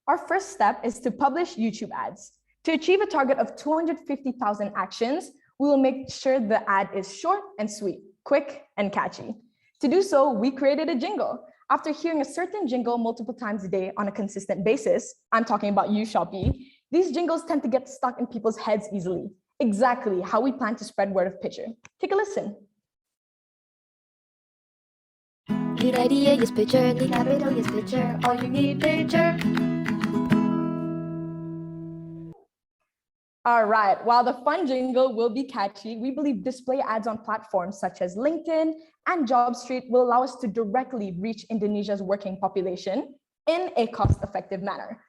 Our first step is to publish YouTube ads. To achieve a target of 250,000 actions, we will make sure the ad is short and sweet, quick and catchy. To do so, we created a jingle. After hearing a certain jingle multiple times a day on a consistent basis, I'm talking about you, Shopee, these jingles tend to get stuck in people's heads easily. Exactly how we plan to spread word of Pitchr. Take a listen. Need idea, use Pitchr. Need capital, use Pitchr. All you need, Pitchr. All right, while the fun jingle will be catchy, we believe display ads on platforms such as LinkedIn and JobStreet will allow us to directly reach Indonesia's working population in a cost-effective manner.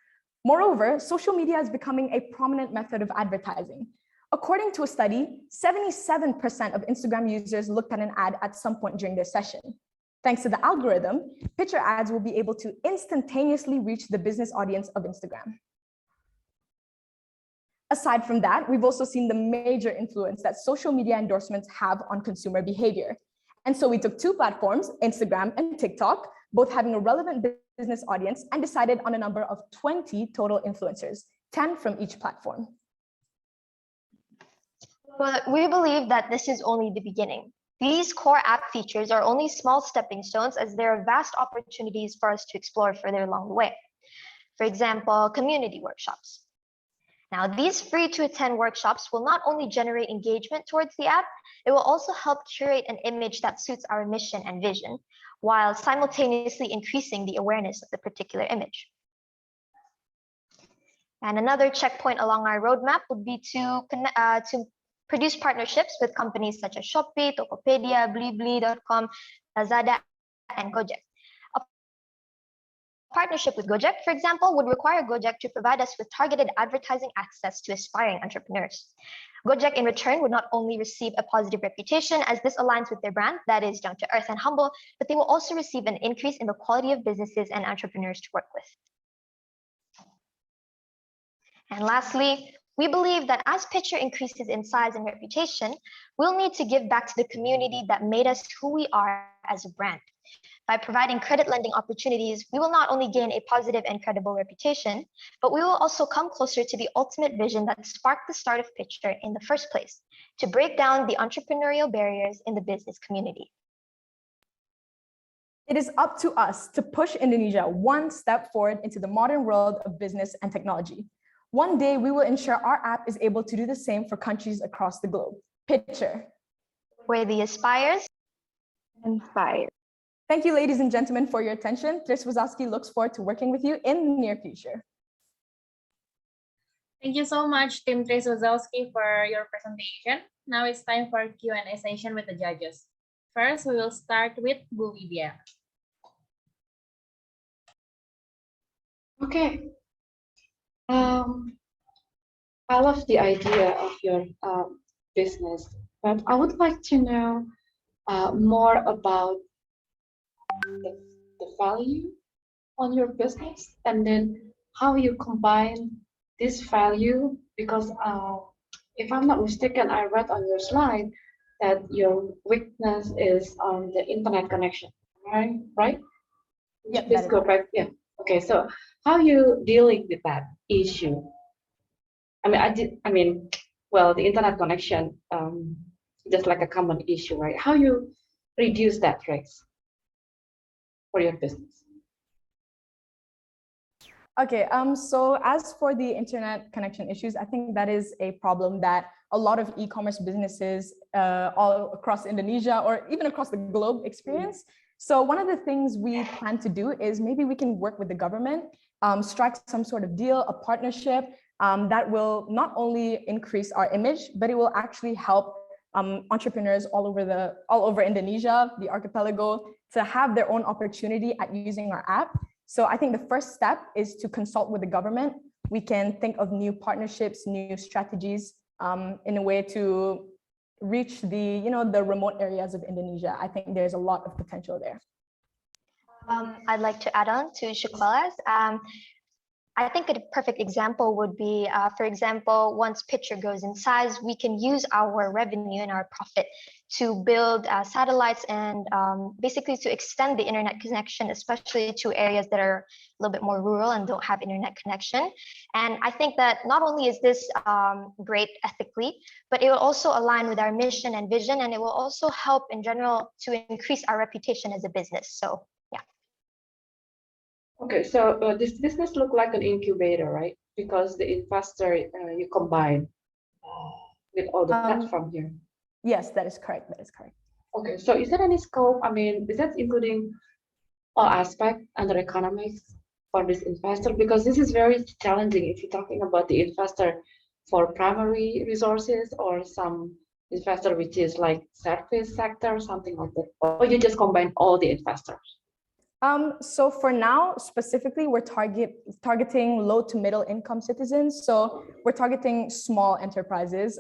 Moreover, social media is becoming a prominent method of advertising. According to a study, 77% of Instagram users looked at an ad at some point during their session. Thanks to the algorithm, Pitchr ads will be able to instantaneously reach the business audience of Instagram. Aside from that, we've also seen the major influence that social media endorsements have on consumer behavior. And so we took two platforms, Instagram and TikTok, both having a relevant business audience, and decided on a number of 20 total influencers, 10 from each platform. But we believe that this is only the beginning. These core app features are only small stepping stones, as there are vast opportunities for us to explore further along the way. For example, community workshops. Now, these free to attend workshops will not only generate engagement towards the app, it will also help curate an image that suits our mission and vision, while simultaneously increasing the awareness of the particular image. And another checkpoint along our roadmap would be to produce partnerships with companies such as Shopee, Tokopedia, Blibli.com, Lazada, and Gojek. A partnership with Gojek, for example, would require Gojek to provide us with targeted advertising access to aspiring entrepreneurs. Gojek, in return, would not only receive a positive reputation, as this aligns with their brand, that is down to earth and humble, but they will also receive an increase in the quality of businesses and entrepreneurs to work with. And lastly, we believe that as Pitchr increases in size and reputation, we'll need to give back to the community that made us who we are as a brand. By providing credit lending opportunities, we will not only gain a positive and credible reputation, but we will also come closer to the ultimate vision that sparked the start of Pitchr in the first place, to break down the entrepreneurial barriers in the business community. It is up to us to push Indonesia one step forward into the modern world of business and technology. One day, we will ensure our app is able to do the same for countries across the globe. Pitchr, where the aspires inspire. Thank you, ladies and gentlemen, for your attention. Wazowski looks forward to working with you in the near future. Thank you so much, Team Wazowski, for your presentation. Now it's time for Q&A session with the judges. First, we will start with Bu Widya. Okay. I love the idea of your business, but I would like to know more about the value on your business, and then how you combine this value, because if I'm not mistaken, I read on your slide that your weakness is on the internet connection, right? Yep, Please go back. Yeah. Okay, so how you dealing with that issue? Well, the internet connection, just like a common issue, right? How you reduce that risk for your business? Okay, so as for the internet connection issues, I think that is a problem that a lot of e-commerce businesses all across Indonesia or even across the globe experience. So one of the things we plan to do is maybe we can work with the government, strike some sort of deal, a partnership that will not only increase our image, but it will actually help entrepreneurs all over Indonesia, the archipelago, to have their own opportunity at using our app. So I think the first step is to consult with the government. We can think of new partnerships, new strategies in a way to reach the remote areas of Indonesia. I think there's a lot of potential there. I'd like to add on to Pallaz. I think a perfect example would be, for example, once Pitchr grows in size, we can use our revenue and our profit to build satellites and basically to extend the internet connection, especially to areas that are a little bit more rural and don't have internet connection. And I think that not only is this great ethically, but it will also align with our mission and vision, and it will also help in general to increase our reputation as a business. So okay, so this business look like an incubator, right? Because the investor you combine with all the platform here. Yes, that is correct. That is correct. Okay, so is there any scope? Is that including all aspects under economics for this investor? Because this is very challenging if you're talking about the investor for primary resources, or some investor which is like service sector, something like that, or you just combine all the investors? So for now, specifically, we're targeting low to middle income citizens. So we're targeting small enterprises.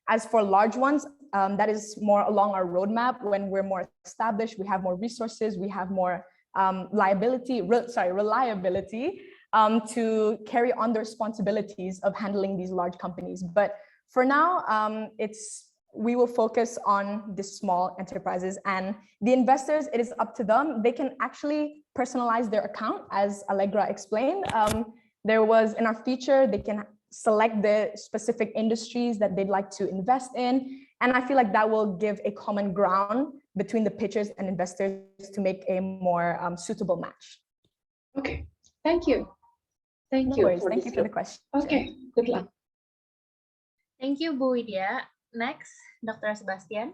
As for large ones, that is more along our roadmap. When we're more established, we have more resources, we have more reliability to carry on the responsibilities of handling these large companies. But for now, we will focus on the small enterprises, and the investors, it is up to them. They can actually personalize their account, as Allegra explained. There was in our feature, they can select the specific industries that they'd like to invest in. And I feel like that will give a common ground between the pitchers and investors to make a more suitable match. Okay, thank you. Thank No you. worries. Thank you for the question. Okay, good luck. Thank you, Bu Widya. Next, Dr. Sebastian.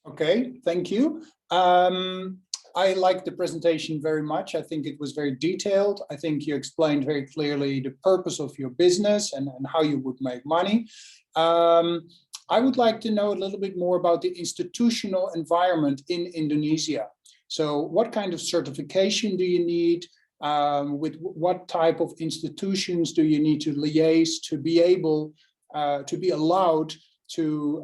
Okay, thank you. I liked the presentation very much. I think it was very detailed. I think you explained very clearly the purpose of your business and how you would make money. I would like to know a little bit more about the institutional environment in Indonesia. So what kind of certification do you need? With what type of institutions do you need to liaise to be able to be allowed to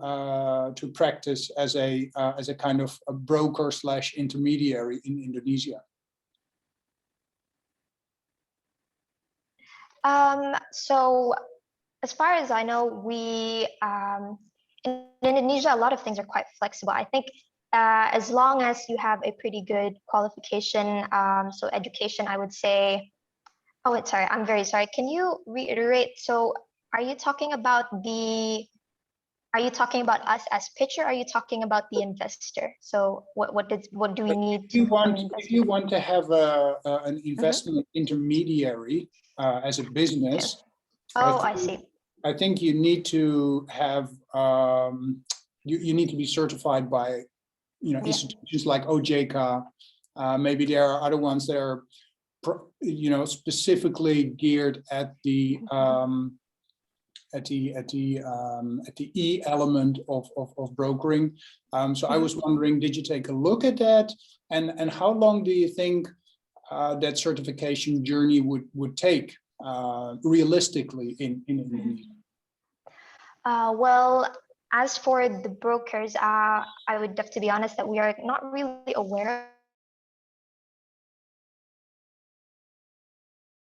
practice as a kind of a broker / intermediary in Indonesia? So as far as I know, in Indonesia, a lot of things are quite flexible. I think as long as you have a pretty good qualification, so education, I would say. Oh, sorry, I'm very sorry. Can you reiterate? So are you talking about us as pitcher? Are you talking about the investor? So what do we need to if you want to have an investment intermediary as a business? Oh, I see. I think you need to have you need to be certified by institutions like OJK. Maybe there are other ones that are specifically geared at the E element of brokering. So I was wondering, did you take a look at that, and how long do you think that certification journey would take realistically in Indonesia? Well, as for the brokers, I would have to be honest that we are not really aware,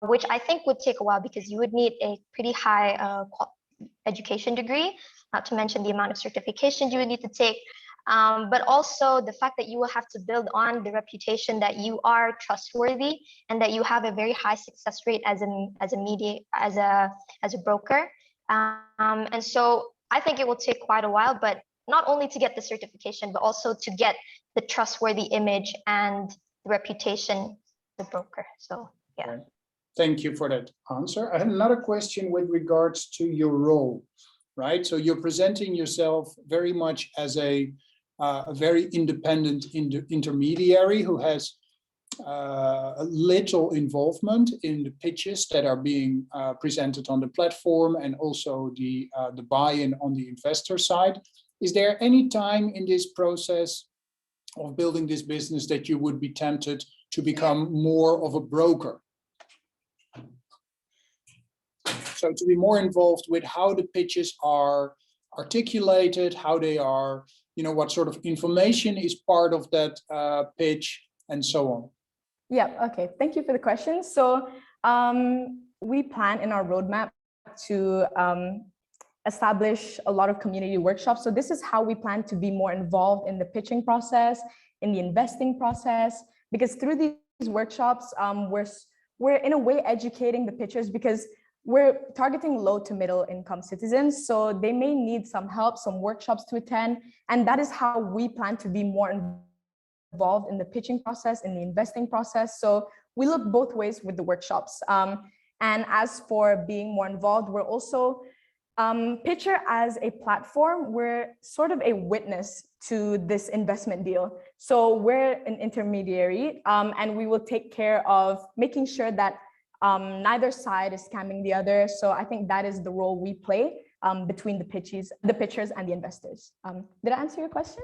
which I think would take a while because you would need a pretty high education degree, not to mention the amount of certifications you would need to take. But also the fact that you will have to build on the reputation that you are trustworthy and that you have a very high success rate as a broker. And so I think it will take quite a while, but not only to get the certification, but also to get the trustworthy image and the reputation of the broker. So yeah. Right. Thank you for that answer. I have another question with regards to your role, right? So you're presenting yourself very much as a very independent intermediary who has little involvement in the pitches that are being presented on the platform, and also the buy-in on the investor side. Is there any time in this process of building this business that you would be tempted to become more of a broker? So to be more involved with how the pitches are articulated, how they are, what sort of information is part of that pitch, and so on. Yeah, okay. Thank you for the question. So we plan in our roadmap to establish a lot of community workshops. So this is how we plan to be more involved in the pitching process, in the investing process, because through these workshops, we're in a way educating the pitchers, because we're targeting low to middle income citizens. So they may need some help, some workshops to attend. And that is how we plan to be more involved in the pitching process, in the investing process. So we look both ways with the workshops. And as for being more involved, we're also Pitchr as a platform, we're sort of a witness to this investment deal. So we're an intermediary, and we will take care of making sure that Neither side is scamming the other. So I think that is the role we play between the pitchers and the investors. Did I answer your question?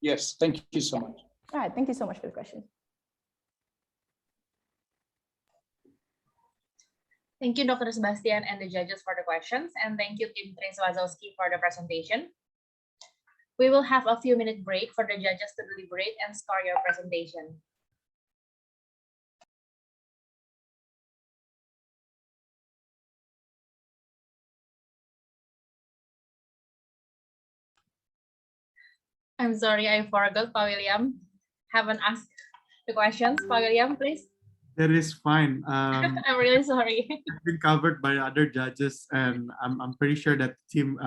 Yes, thank you so much. All right, thank you so much for the question. Thank you, Dr. Sebastian and the judges for the questions. And thank you, Team Wazowski for the presentation. We will have a few-minute break for the judges to deliberate and score your presentation. I'm sorry, I forgot, Pa William. Haven't asked the questions. Pa William, please. That is fine. I'm really sorry. It's been covered by other judges, and I'm pretty sure that the team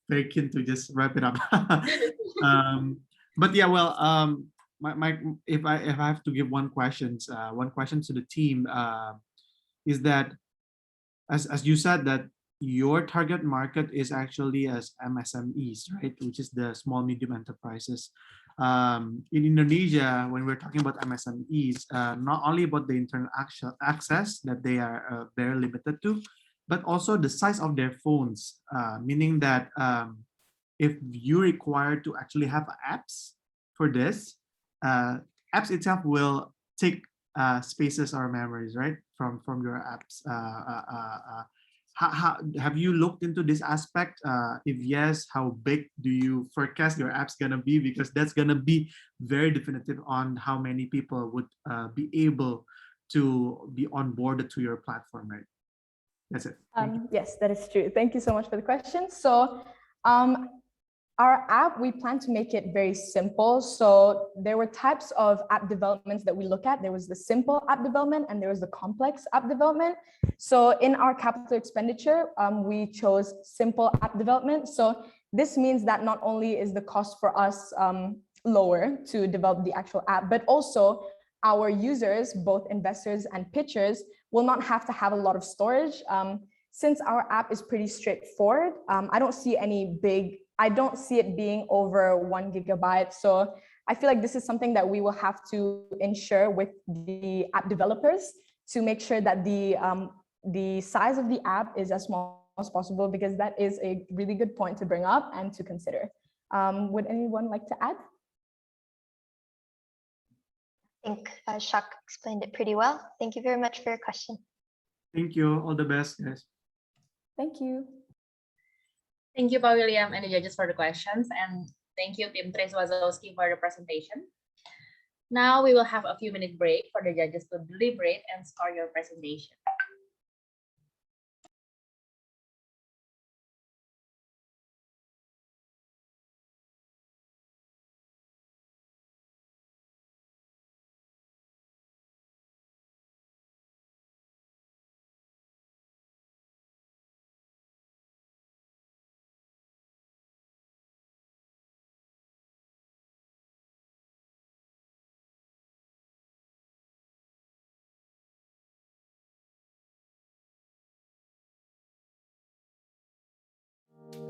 very keen to just wrap it up. But yeah, well, if I have to give one question to the team, is that as you said that your target market is actually as MSMEs, right? Which is the small medium enterprises. In Indonesia, when we're talking about MSMEs, not only about the internet access that they are very limited to, but also the size of their phones, meaning that if you require to actually have apps for this, apps itself will take spaces or memories, right, from your apps. How have you looked into this aspect? If yes, how big do you forecast your app's gonna be? Because that's gonna be very definitive on how many people would be able to be onboarded to your platform, right? That's it. Yes, that is true. Thank you so much for the question. So our app, we plan to make it very simple. So there were types of app developments that we look at. There was the simple app development and there was the complex app development. So in our capital expenditure, we chose simple app development. So this means that not only is the cost for us lower to develop the actual app, but also our users, both investors and pitchers, will not have to have a lot of storage. Since our app is pretty straightforward, I don't see it being over 1 gigabyte. So I feel like this is something that we will have to ensure with the app developers to make sure that the size of the app is as small as possible, because that is a really good point to bring up and to consider. Would anyone like to add? I think Shak explained it pretty well. Thank you very much for your question. Thank you. All the best, guys. Thank you. Thank you, Pa William and the judges for the questions. And thank you, Team Wazowski for the presentation. Now we will have a few-minute break for the judges to deliberate and score your presentation.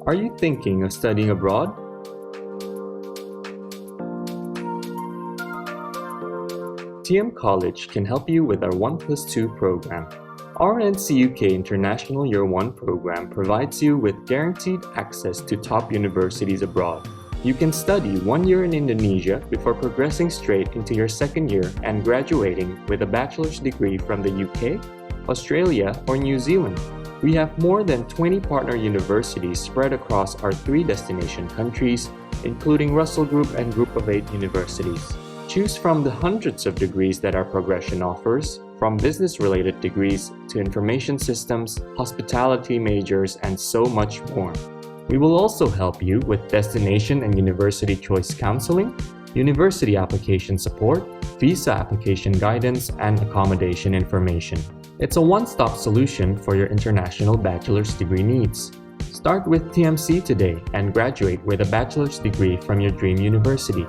Are you thinking of studying abroad? TM College can help you with our 1+2 program. Our NCUK International Year 1 program provides you with guaranteed access to top universities abroad. You can study 1 year in Indonesia before progressing straight into your second year and graduating with a bachelor's degree from the UK, Australia, or New Zealand. We have more than 20 partner universities spread across our 3 destination countries, including Russell Group and Group of 8 universities. Choose from the hundreds of degrees that our progression offers, from business-related degrees to information systems, hospitality majors, and so much more. We will also help you with destination and university choice counseling, university application support, visa application guidance, and accommodation information. It's a one-stop solution for your international bachelor's degree needs. Start with TMC today and graduate with a bachelor's degree from your dream university.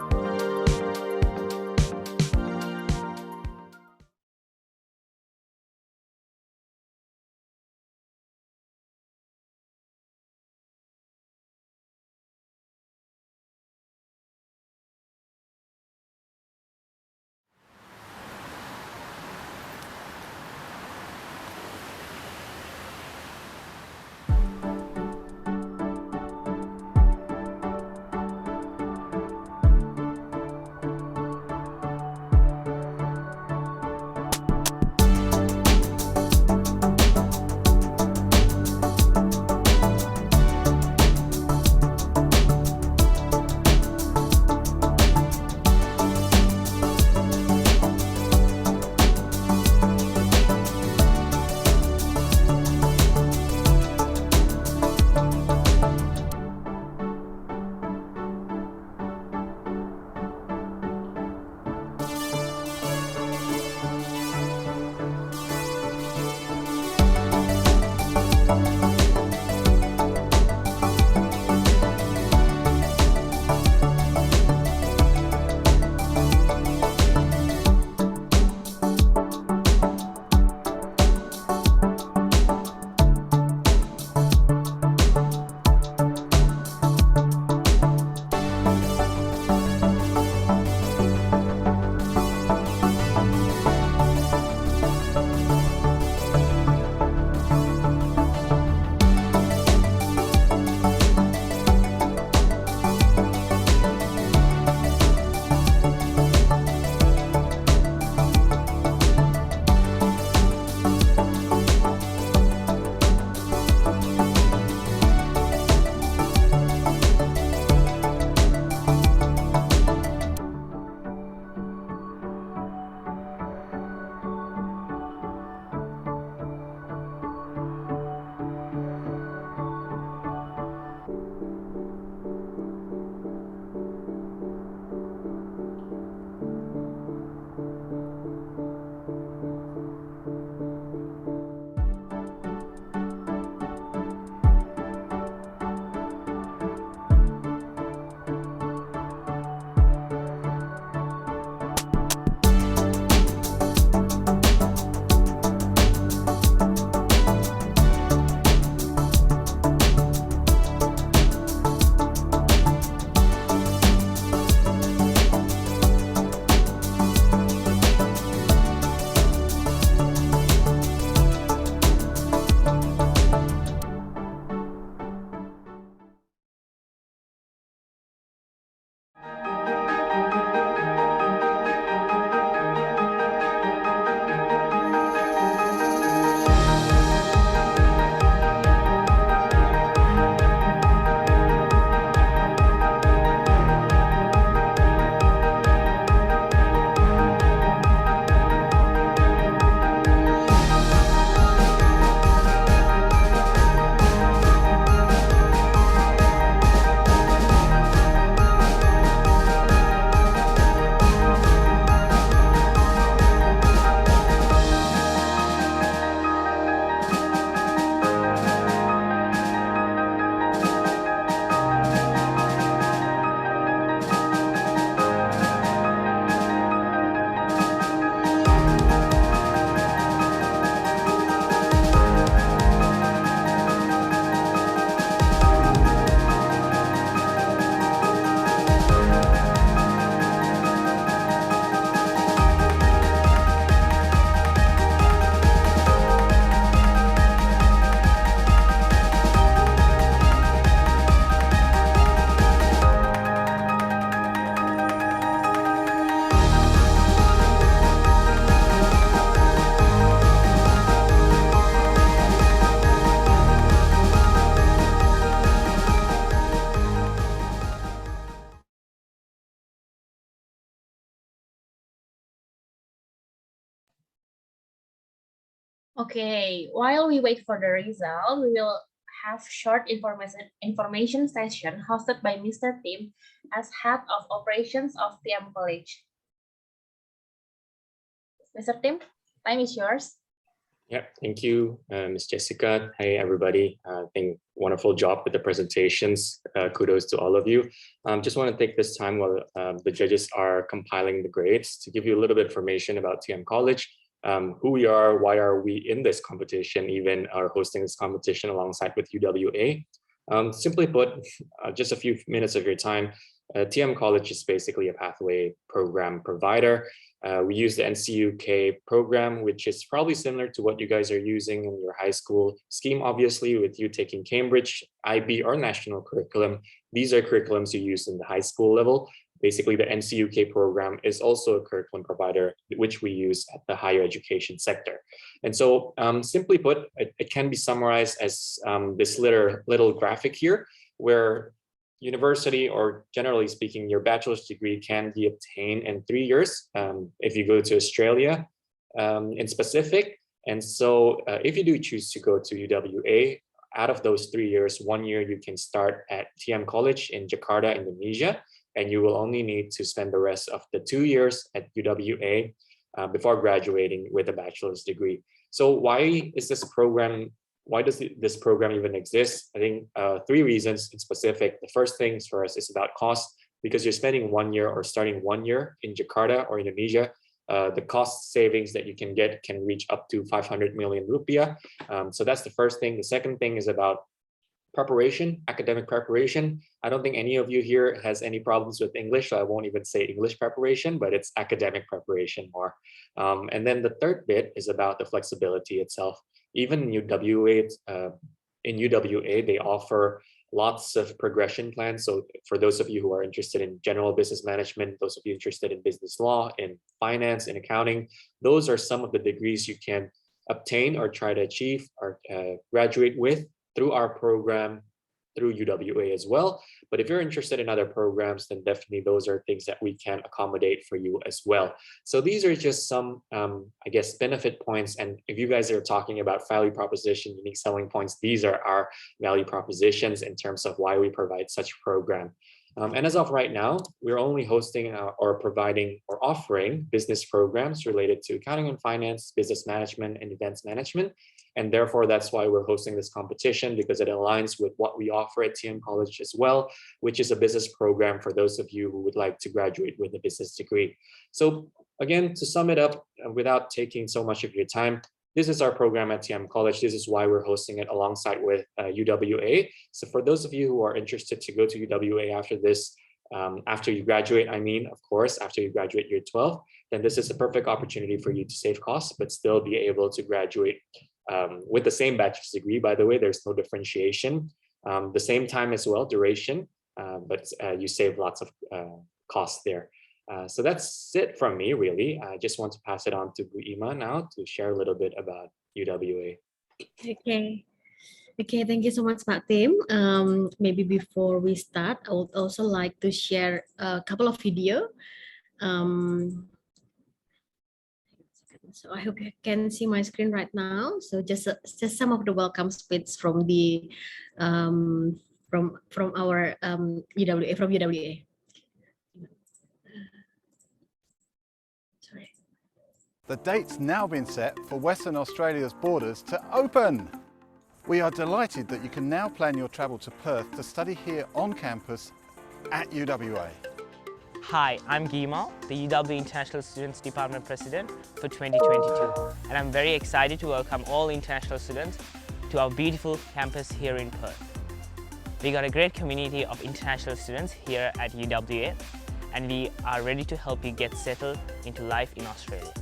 Okay, while we wait for the result, we will have short information session hosted by Mr. Tim as Head of Operations of TM College. Mr. Tim, time is yours. Yeah, thank you, Ms. Jessica. Hey, everybody. I think wonderful job with the presentations. Kudos to all of you. Just want to take this time while the judges are compiling the grades to give you a little bit of information about TM College, who we are, why are we in this competition, even are hosting this competition alongside with UWA. Simply put, just a few minutes of your time, TM College is basically a pathway program provider. We use the NCUK program, which is probably similar to what you guys are using in your high school scheme, obviously, with you taking Cambridge, IB, or national curriculum. These are curriculums you use in the high school level. Basically, the NCUK program is also a curriculum provider, which we use at the higher education sector. And so, simply put, it can be summarized as this little graphic here, where university, or generally speaking, your bachelor's degree can be obtained in 3 years if you go to Australia in specific. And so if you do choose to go to UWA, out of those 3 years, 1 year you can start at TM College in Jakarta, Indonesia, and you will only need to spend the rest of the 2 years at UWA before graduating with a bachelor's degree. So why is this program? Why does this program even exist? I think 3 reasons in specific. The first thing for us is about cost, because you're spending 1 year or starting 1 year in Jakarta or Indonesia. The cost savings that you can get can reach up to 500 million rupiah. So that's the first thing. The second thing is about preparation, academic preparation. I don't think any of you here has any problems with English, so I won't even say English preparation, but it's academic preparation more. And then the third bit is about the flexibility itself. Even in UWA, they offer lots of progression plans. So for those of you who are interested in general business management, those of you interested in business law, in finance, in accounting, those are some of the degrees you can obtain or try to achieve or graduate with through our program, through UWA as well. But if you're interested in other programs, then definitely those are things that we can accommodate for you as well. So these are just some, I guess, benefit points. And if you guys are talking about value proposition, unique selling points, these are our value propositions in terms of why we provide such program. And as of right now, we're only hosting or providing or offering business programs related to accounting and finance, business management, and events management. And therefore, that's why we're hosting this competition, because it aligns with what we offer at TM College as well, which is a business program for those of you who would like to graduate with a business degree. So again, to sum it up, without taking so much of your time, this is our program at TM College. This is why we're hosting it alongside with UWA. So for those of you who are interested to go to UWA after this, after you graduate, I mean, of course, after you graduate year 12, then this is a perfect opportunity for you to save costs, but still be able to graduate with the same bachelor's degree. By the way, there's no differentiation. The same time as well, duration, but you save lots of costs there. So that's it from me, really. I just want to pass it on to Bu Ima now to share a little bit about UWA. Okay, thank you so much, Pak Tim. Maybe before we start, I would also like to share a couple of video. So I hope you can see my screen right now. So just some of the welcome speech from the from our UWA. Sorry. The date's now been set for Western Australia's borders to open. We are delighted that you can now plan your travel to Perth to study here on campus at UWA. Hi, I'm Gimal, the UWA International Students Department President for 2022, and I'm very excited to welcome all international students to our beautiful campus here in Perth. We got a great community of international students here at UWA, and we are ready to help you get settled into life in Australia.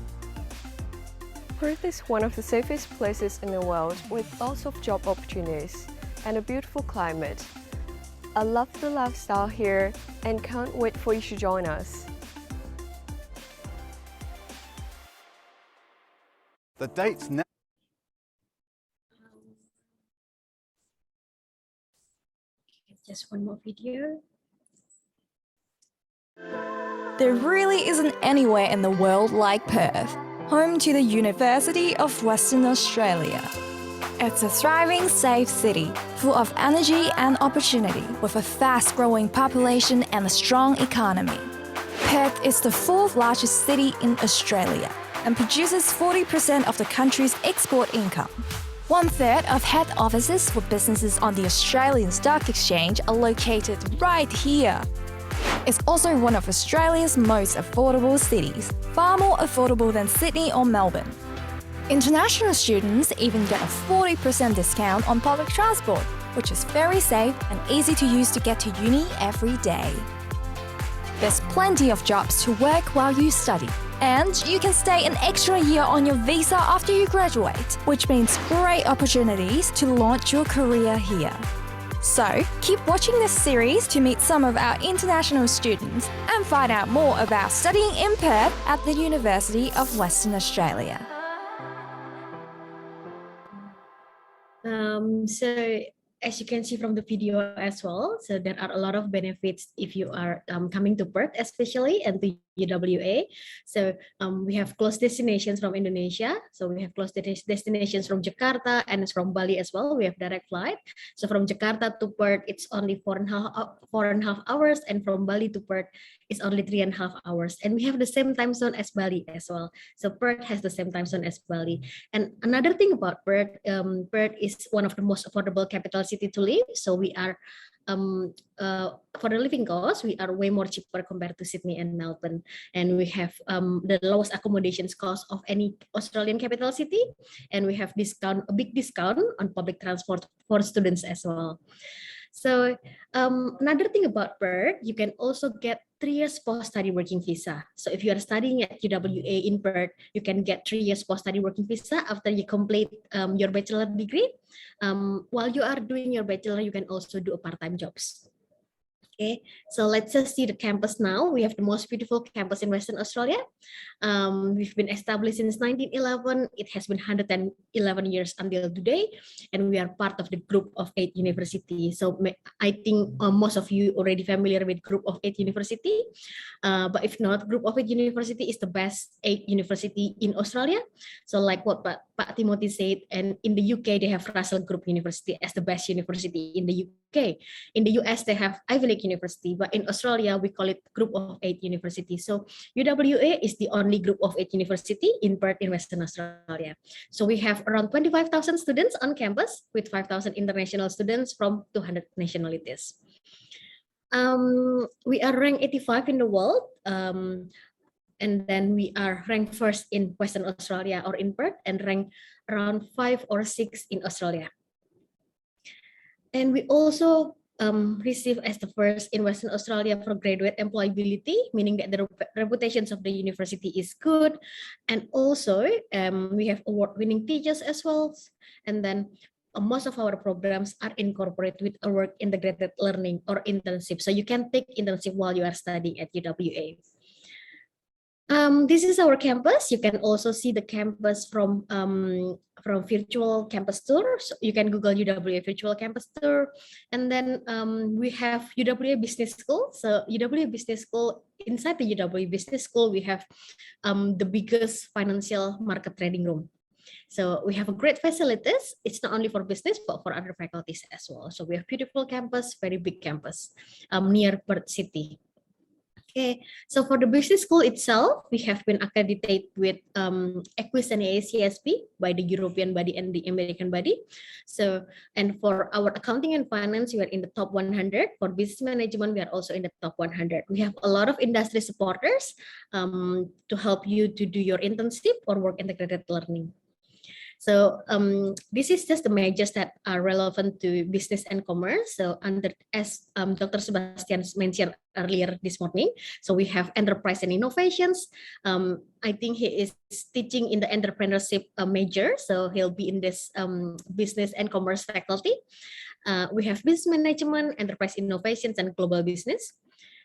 Perth is one of the safest places in the world with lots of job opportunities and a beautiful climate. I love the lifestyle here and can't wait for you to join us. The date's now. Just one more video. There really isn't anywhere in the world like Perth. home to the University of Western Australia. It's a thriving, safe city, full of energy and opportunity, with a fast-growing population and a strong economy. Perth is the fourth largest city in Australia and produces 40% of the country's export income. 1/3 of head offices for businesses on the Australian Stock Exchange are located right here. It's also one of Australia's most affordable cities, far more affordable than Sydney or Melbourne. International students even get a 40% discount on public transport, which is very safe and easy to use to get to uni every day. There's plenty of jobs to work while you study, and you can stay an extra year on your visa after you graduate, which means great opportunities to launch your career here. So, keep watching this series to meet some of our international students and find out more about studying in Perth at the University of Western Australia. So as you can see from the video as well, so there are a lot of benefits if you are coming to Perth, especially, and to UWA. So we have close destinations from Indonesia. So we have close destinations from Jakarta and from Bali as well. We have direct flight. So from Jakarta to Perth, it's only 4.5 hours, and from Bali to Perth, it's only 3.5 hours. And we have the same time zone as Bali as well. So Perth has the same time zone as Bali. And another thing about Perth, Perth is one of the most affordable capital city to live. So we are for the living costs, we are way more cheaper compared to Sydney and Melbourne, and we have the lowest accommodations cost of any Australian capital city, and we have a big discount on public transport for students as well. So another thing about Perth, you can also get 3 years post-study working visa. So if you are studying at UWA in Perth, you can get 3 years post-study working visa after you complete your bachelor degree. While you are doing your bachelor, you can also do a part-time jobs. Okay, so let's just see the campus now. We have the most beautiful campus in Western Australia. We've been established since 1911. It has been 111 years until today, and we are part of the Group of 8 University. So I think most of you already familiar with Group of 8 University, but if not, Group of 8 University is the best 8 university in Australia. So like what Pak Timothy said, and in the UK they have Russell Group University as the best university in the UK. In the US they have Ivy League University, but in Australia we call it Group of 8 University. So UWA is the only Group of 8 university in Perth in Western Australia. So we have around 25,000 students on campus with 5,000 international students from 200 nationalities. We are ranked 85 in the world, and then we are ranked first in Western Australia or in Perth, and ranked around 5 or 6 in Australia. And we also received as the first in Western Australia for graduate employability, meaning that the reputations of the university is good. And also we have award-winning teachers as well. And then most of our programs are incorporated with a work integrated learning or internship. So you can take internship while you are studying at UWA. This is our campus. You can also see the campus from virtual campus tour. So you can Google UWA virtual campus tour. And then we have UWA Business School. So UWA Business School, inside the UWA Business School, we have the biggest financial market trading room. So we have a great facilities. It's not only for business, but for other faculties as well. So we have beautiful campus, very big campus near Perth City. Okay, so for the business school itself, we have been accredited with EQUIS and AACSB by the European body and the American body. So, and for our accounting and finance, we are in the top 100. For business management, we are also in the top 100. We have a lot of industry supporters to help you to do your internship or work integrated learning. So this is just the majors that are relevant to business and commerce. So as Dr. Sebastian mentioned earlier this morning, so we have enterprise and innovations. I think he is teaching in the entrepreneurship major, so he'll be in this business and commerce faculty. We have business management, enterprise innovations, and global business.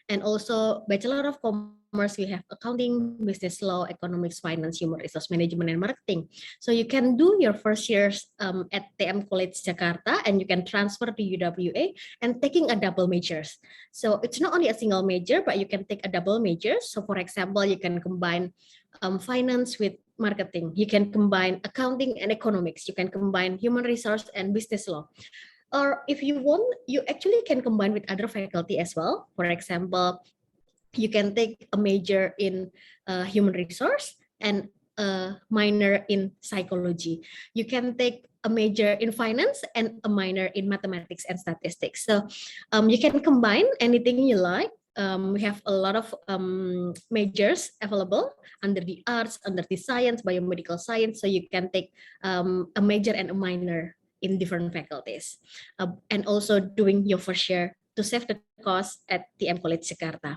And also Bachelor of Commerce, we have accounting, business law, economics, finance, human resource management, and marketing. So you can do your first years at TM College Jakarta, and you can transfer to UWA and taking a double majors. So it's not only a single major, but you can take a double major. So for example, you can combine finance with marketing. You can combine accounting and economics. You can combine human resource and business law. Or if you want, you actually can combine with other faculty as well. For example, you can take a major in human resource and a minor in psychology. You can take a major in finance and a minor in mathematics and statistics. So you can combine anything you like. We have a lot of majors available under the arts, under the science, biomedical science. So you can take a major and a minor in different faculties. And also doing your first year to save the cost at TM College Jakarta.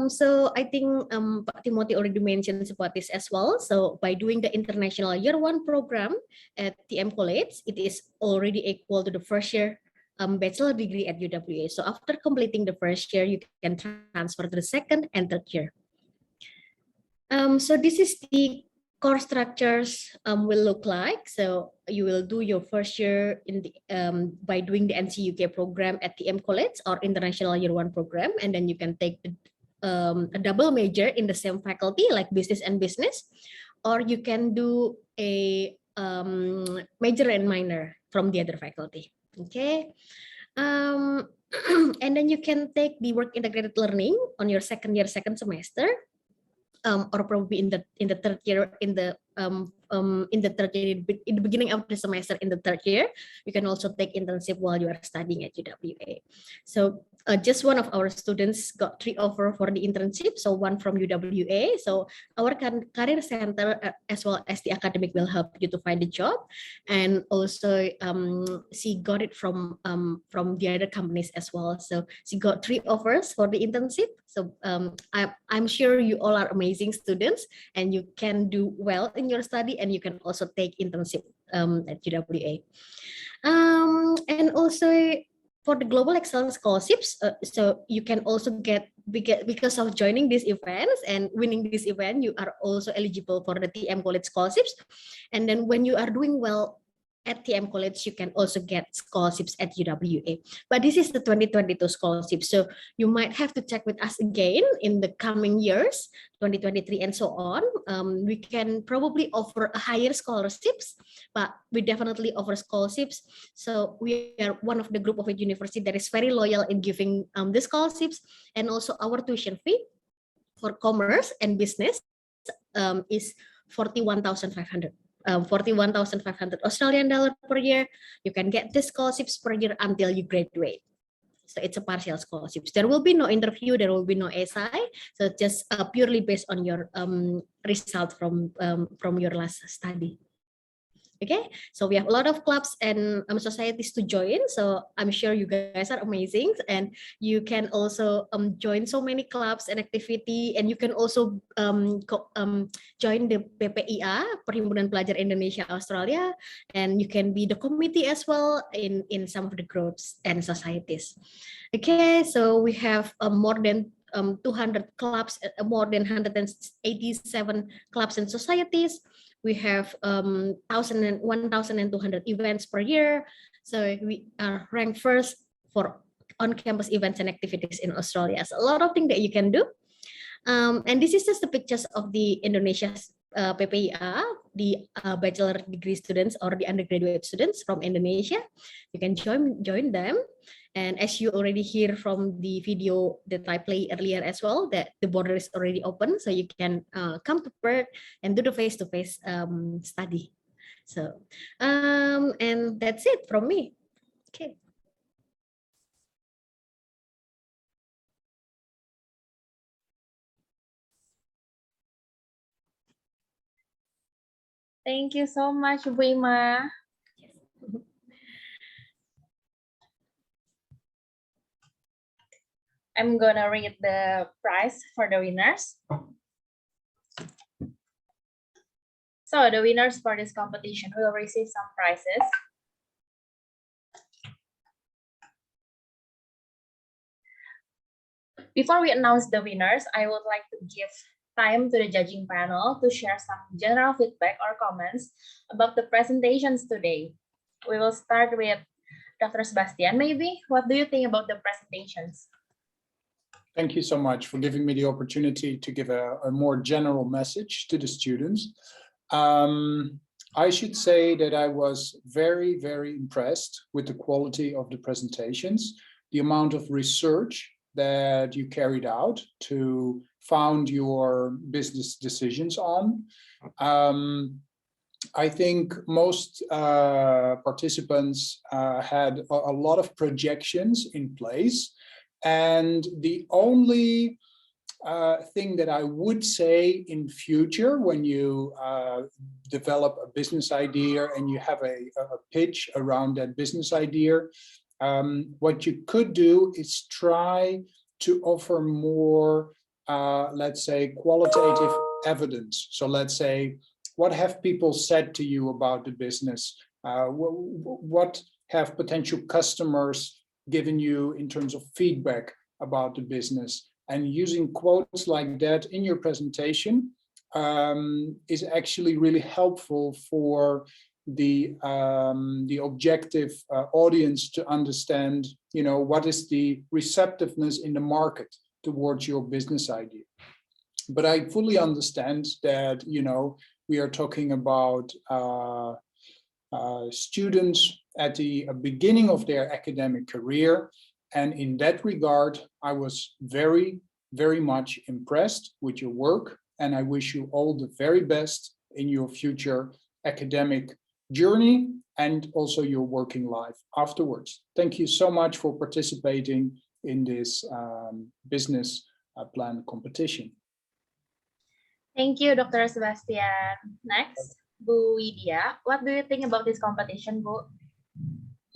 So I think Pak Timothy already mentioned about this as well. So by doing the international year 1 program at TM College, it is already equal to the first year bachelor degree at UWA. So after completing the first year, you can transfer to the second and third year. So this is the core structures will look like. So you will do your first year in the by doing the NCUK program at TM College or International Year 1 program, and then you can take a double major in the same faculty like business and business, or you can do a major and minor from the other faculty. Okay. And then you can take the work integrated learning on your second year, second semester. Or probably in the third year, in the beginning of the semester in the third year, you can also take internship while you are studying at UWA. So just one of our students got 3 offers for the internship. So one from UWA. So our career center as well as the academic will help you to find a job. And also she got it from the other companies as well. So she got 3 offers for the internship. So I'm sure you all are amazing students and you can do well in your study, and you can also take internship at UWA. And also for the Global Excellence Scholarships, so you can also get, because of joining these events and winning this event, you are also eligible for the TM College scholarships. And then when you are doing well at TM College, you can also get scholarships at UWA. But this is the 2022 scholarship, so you might have to check with us again in the coming years, 2023 and so on. We can probably offer a higher scholarships, but we definitely offer scholarships. So we are one of the group of a university that is very loyal in giving the scholarships, and also our tuition fee for commerce and business is 41,500. 41,500 Australian dollar per year. You can get the scholarships per year until you graduate. So it's a partial scholarships. There will be no interview, there will be no SI. So just purely based on your result from your last study. Okay, so we have a lot of clubs and societies to join. So I'm sure you guys are amazing, and you can also join so many clubs and activity, and you can also join the PPIA, Perhimpunan Pelajar Indonesia Australia, and you can be the committee as well in some of the groups and societies. Okay, so we have more than 200 clubs, more than 187 clubs and societies. We have 1,200 events per year. So we are ranked first for on-campus events and activities in Australia. So a lot of things that you can do. And this is just the pictures of the Indonesia's PPIA, the bachelor degree students or the undergraduate students from Indonesia. You can join them. And as you already hear from the video that I played earlier as well, that the border is already open, so you can come to Perth and do the face-to-face study. So, and that's it from me. Okay. Thank you so much, Wima. I'm gonna read the prize for the winners. So the winners for this competition will receive some prizes. Before we announce the winners, I would like to give time to the judging panel to share some general feedback or comments about the presentations today. We will start with Dr. Sebastian, maybe. What do you think about the presentations? Thank you so much for giving me the opportunity to give a more general message to the students. I should say that I was very, very impressed with the quality of the presentations, the amount of research that you carried out to found your business decisions on. I think most participants had a lot of projections in place. And the only thing that I would say in future, when you develop a business idea and you have a pitch around that business idea, what you could do is try to offer more, let's say, qualitative evidence. So let's say, what have people said to you about the business? What have potential customers given you in terms of feedback about the business? And using quotes like that in your presentation is actually really helpful for the objective audience to understand, you know, what is the receptiveness in the market towards your business idea. But I fully understand that, you know, we are talking about students at the beginning of their academic career. And in that regard, I was very, very much impressed with your work. And I wish you all the very best in your future academic journey and also your working life afterwards. Thank you so much for participating in this business plan competition. Thank you, Dr. Sebastian. Next, Bu Widya, what do you think about this competition, Bu?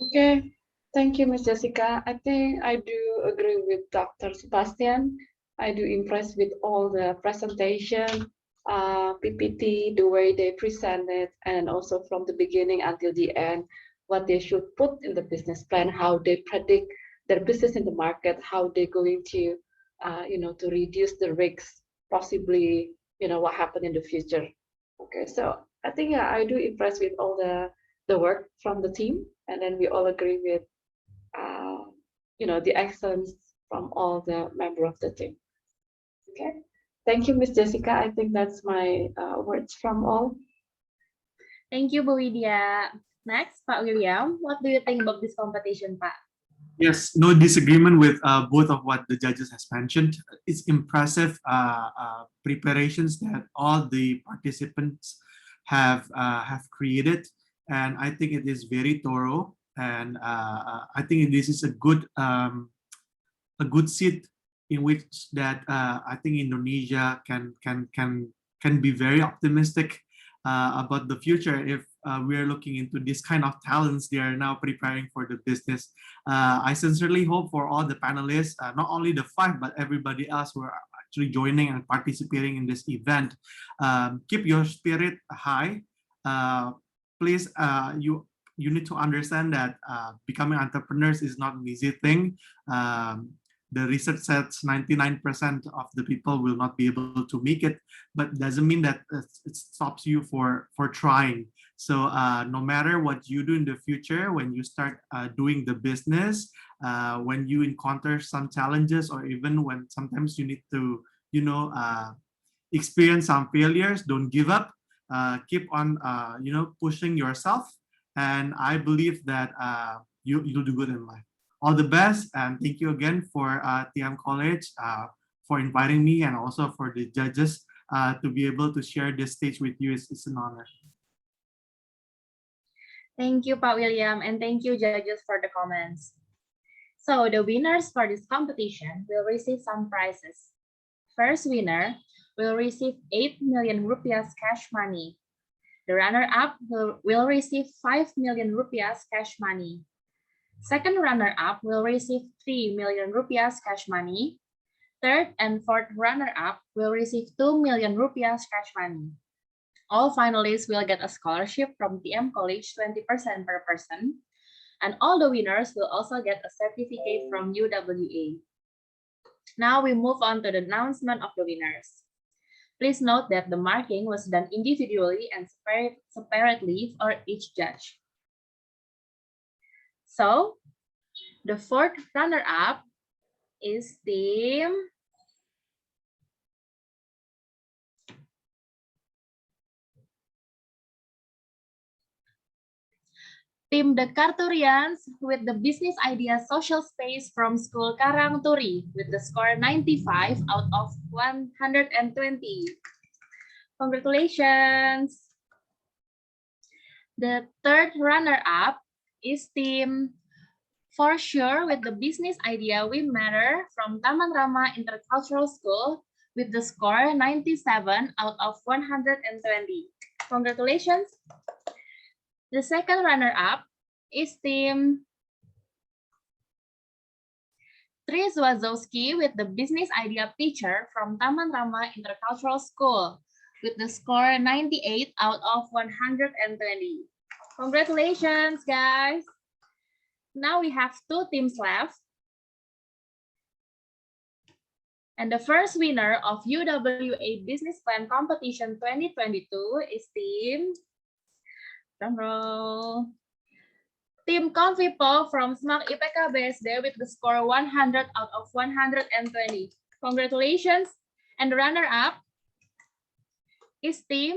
Okay, thank you, Ms. Jessica. I think I do agree with Dr. Sebastian. I do impressed with all the presentation, PPT, the way they presented, and also from the beginning until the end, what they should put in the business plan, how they predict their business in the market, how they're going to, you know, to reduce the risks, possibly, you know, what happened in the future. Okay, so I think I do impressed with all the work from the team, and then we all agree with, you know, the excellence from all the members of the team. Okay, thank you, Miss Jessica. I think that's my words from all. Thank you, Bu Widya. Next, Pak William, what do you think about this competition, Pak? Yes, no disagreement with both of what the judges has mentioned. It's impressive preparations that all the participants have created, and I think it is very thorough. And I think this is a good seat in which that I think Indonesia can be very optimistic about the future if we are looking into this kind of talents they are now preparing for the business. I sincerely hope for all the panelists, not only the 5, but everybody else who are actually joining and participating in this event. Keep your spirit high. Please, you need to understand that becoming entrepreneurs is not an easy thing. The research says 99% of the people will not be able to make it, but doesn't mean that it stops you for trying. So no matter what you do in the future, when you start doing the business, when you encounter some challenges, or even when sometimes you need to, you know, experience some failures, don't give up. Keep on, you know, pushing yourself. And I believe that you'll do good in life. All the best, and thank you again for TM College for inviting me, and also for the judges to be able to share this stage with you. It's an honor. Thank you, Pak William, and thank you, judges, for the comments. So the winners for this competition will receive some prizes. First winner will receive 8 million rupiah cash money. The runner-up will receive 5 million rupiah cash money. Second runner-up will receive 3 million rupiah cash money. Third and fourth runner-up will receive 2 million rupiah cash money. All finalists will get a scholarship from TM College, 20% per person. And all the winners will also get a certificate from UWA. Now we move on to the announcement of the winners. Please note that the marking was done individually and separately for each judge. So, the fourth runner-up is team the Karturians with the business idea social space from school Karangturi with the score 95 out of 120. Congratulations. The third runner-up is team For Sure with the business idea We Matter from Taman Rama Intercultural School with the score 97 out of 120. Congratulations. The second runner-up is team Wazowski with the business idea Pitchr from Taman Rama Intercultural School with the score 98 out of 120. Congratulations, guys. Now we have 2 teams left. And the first winner of UWA Business Plan Competition 2022 is team, drumroll, Team ComfyPaw from SMAK IPEKA BSD with the score 100 out of 120. Congratulations. And the runner-up is team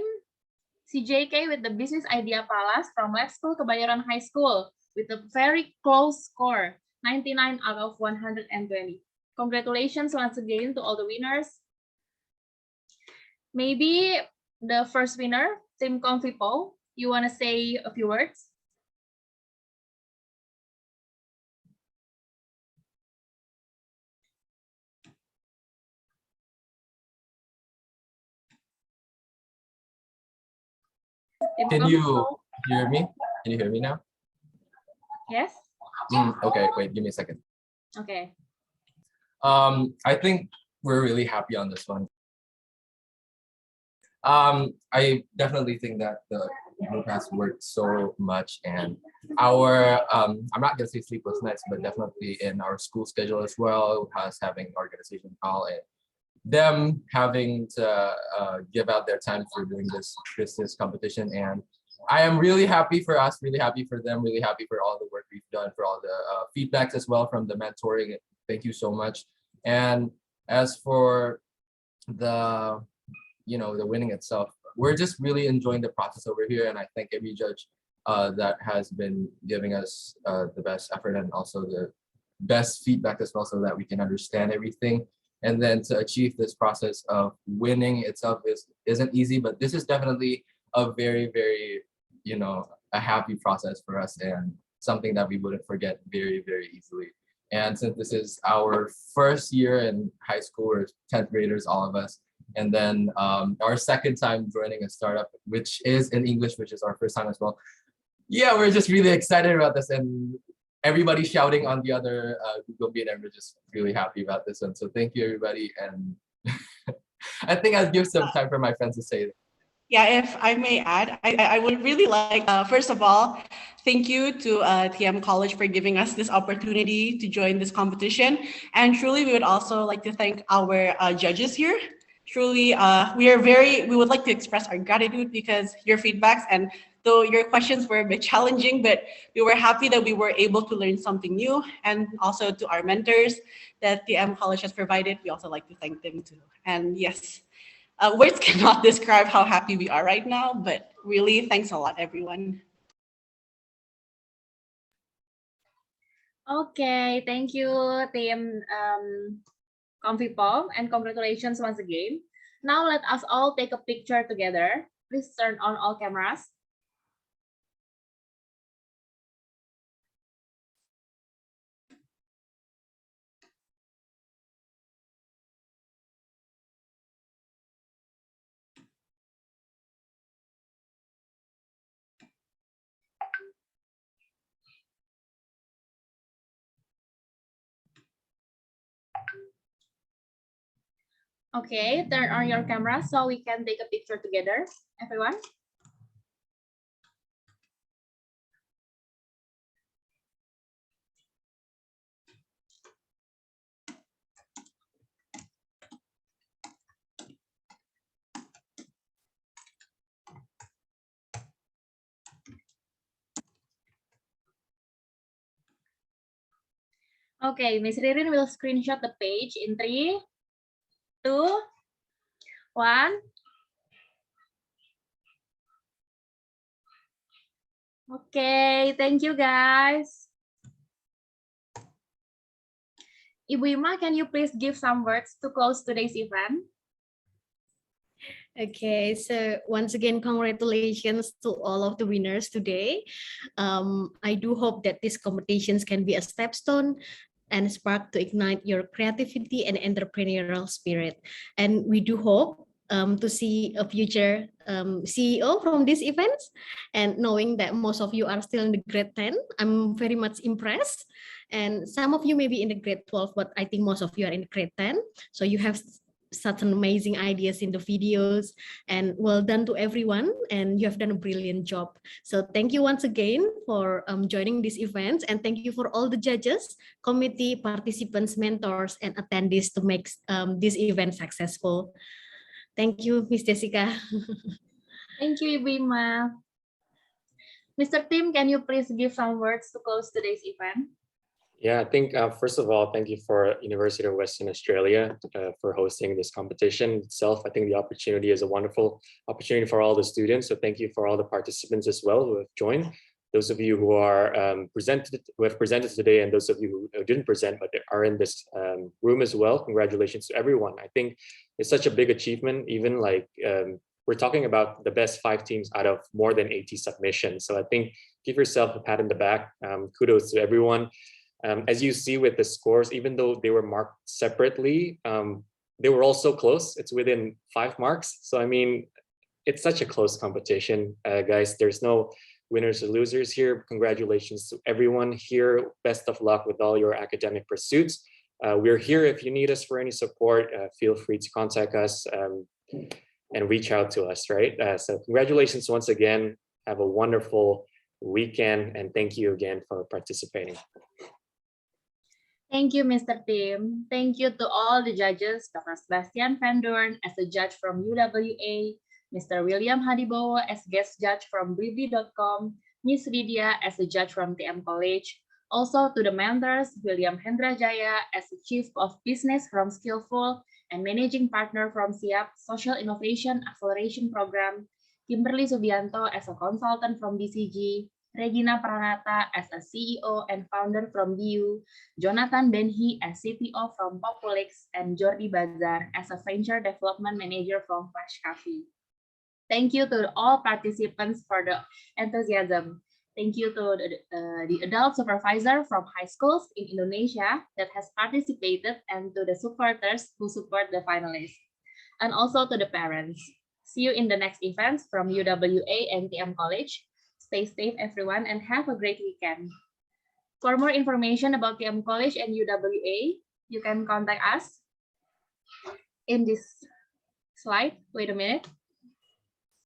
CJK with the business idea Pallaz from Labschool Kebayoran High School with a very close score, 99 out of 120. Congratulations once again to all the winners. Maybe the first winner, Team ComfyPaw, you want to say a few words? Can you hear me? Can you hear me now? Yes. Okay, wait, give me a second. Okay. I think we're really happy on this one. I definitely think that the group has worked so much, and our I'm not gonna say sleepless nights, but definitely in our school schedule as well, has having organization call and them having to give out their time for doing this business competition. And I am really happy for us, really happy for them, really happy for all the work we've done, for all the feedbacks as well from the mentoring. Thank you so much. And as for the, the winning itself, we're just really enjoying the process over here. And I thank every judge that has been giving us the best effort and also the best feedback as well, so that we can understand everything. And then to achieve this process of winning itself isn't easy, but this is definitely a very, very, a happy process for us, and something that we wouldn't forget very, very easily. And since this is our first year in high school, we're 10th graders, all of us, and then our second time joining a startup, which is in English, which is our first time as well. Yeah, we're just really excited about this, and everybody shouting on the other Google Meet, and we're just really happy about this one. So thank you, everybody. And I think I'll give some time for my friends to say it. Yeah, if I may add, I would really like, first of all, thank you to TM College for giving us this opportunity to join this competition. And truly, we would also like to thank our judges here. Truly, we would like to express our gratitude, because your feedbacks, and though your questions were a bit challenging, but we were happy that we were able to learn something new. And also to our mentors that TM College has provided, we also like to thank them too. And yes, words cannot describe how happy we are right now, but really thanks a lot, everyone. Okay, thank you, Team ComfyPaw, and congratulations once again. Now let us all take a picture together. Please turn on all cameras. Okay, turn on your camera so we can take a picture together, everyone. Okay, Miss Ririn will screenshot the page in 3, 2, 1. Okay, thank you guys. Ibu Ima, can you please give some words to close today's event? Okay, so once again, congratulations to all of the winners today. I do hope that these competitions can be a stepstone and spark to ignite your creativity and entrepreneurial spirit. And we do hope to see a future CEO from these events. And knowing that most of you are still in the grade 10, I'm very much impressed. And some of you may be in the grade 12, but I think most of you are in grade 10. So you have such an amazing ideas in the videos, and well done to everyone, and you have done a brilliant job. So thank you once again for joining this event, and thank you for all the judges, committee, participants, mentors, and attendees to make this event successful. Thank you, Miss Jessica. Thank you, Ibu Ima. Mr. Tim, can you please give some words to close today's event? Yeah, I think first of all, thank you for University of Western Australia for hosting this competition itself. I think the opportunity is a wonderful opportunity for all the students. So thank you for all the participants as well who have joined. Those of you who are who have presented today, and those of you who didn't present but are in this room as well. Congratulations to everyone. I think it's such a big achievement. Even like we're talking about the best 5 teams out of more than 80 submissions. So I think give yourself a pat in the back. Kudos to everyone. As you see with the scores, even though they were marked separately, they were also close. It's within 5 marks. So, I mean, it's such a close competition, guys. There's no winners or losers here. Congratulations to everyone here. Best of luck with all your academic pursuits. We're here if you need us for any support. Feel free to contact us and reach out to us, right? So congratulations once again. Have a wonderful weekend, and thank you again for participating. Thank you, Mr. Tim. Thank you to all the judges, Dr. Sebastian Van Doorn as a judge from UWA, Mr. William Hadibowo as guest judge from Blibli.com, Ms. Lydia as a judge from TM College. Also to the mentors, William Hendra Jaya as the Chief of Business from Skillful and Managing Partner from SIAP Social Innovation Acceleration Program, Kimberly Subianto as a consultant from BCG, Regina Pranata as a CEO and founder from BU, Jonathan Benhi as CTO from Populix, and Jordi Bazar as a venture development manager from Flash Cafe. Thank you to all participants for the enthusiasm. Thank you to the adult supervisor from high schools in Indonesia that has participated, and to the supporters who support the finalists, and also to the parents. See you in the next events from UWA and TM College. Stay safe, everyone, and have a great weekend. For more information about TM College and UWA, you can contact us in this slide. Wait a minute.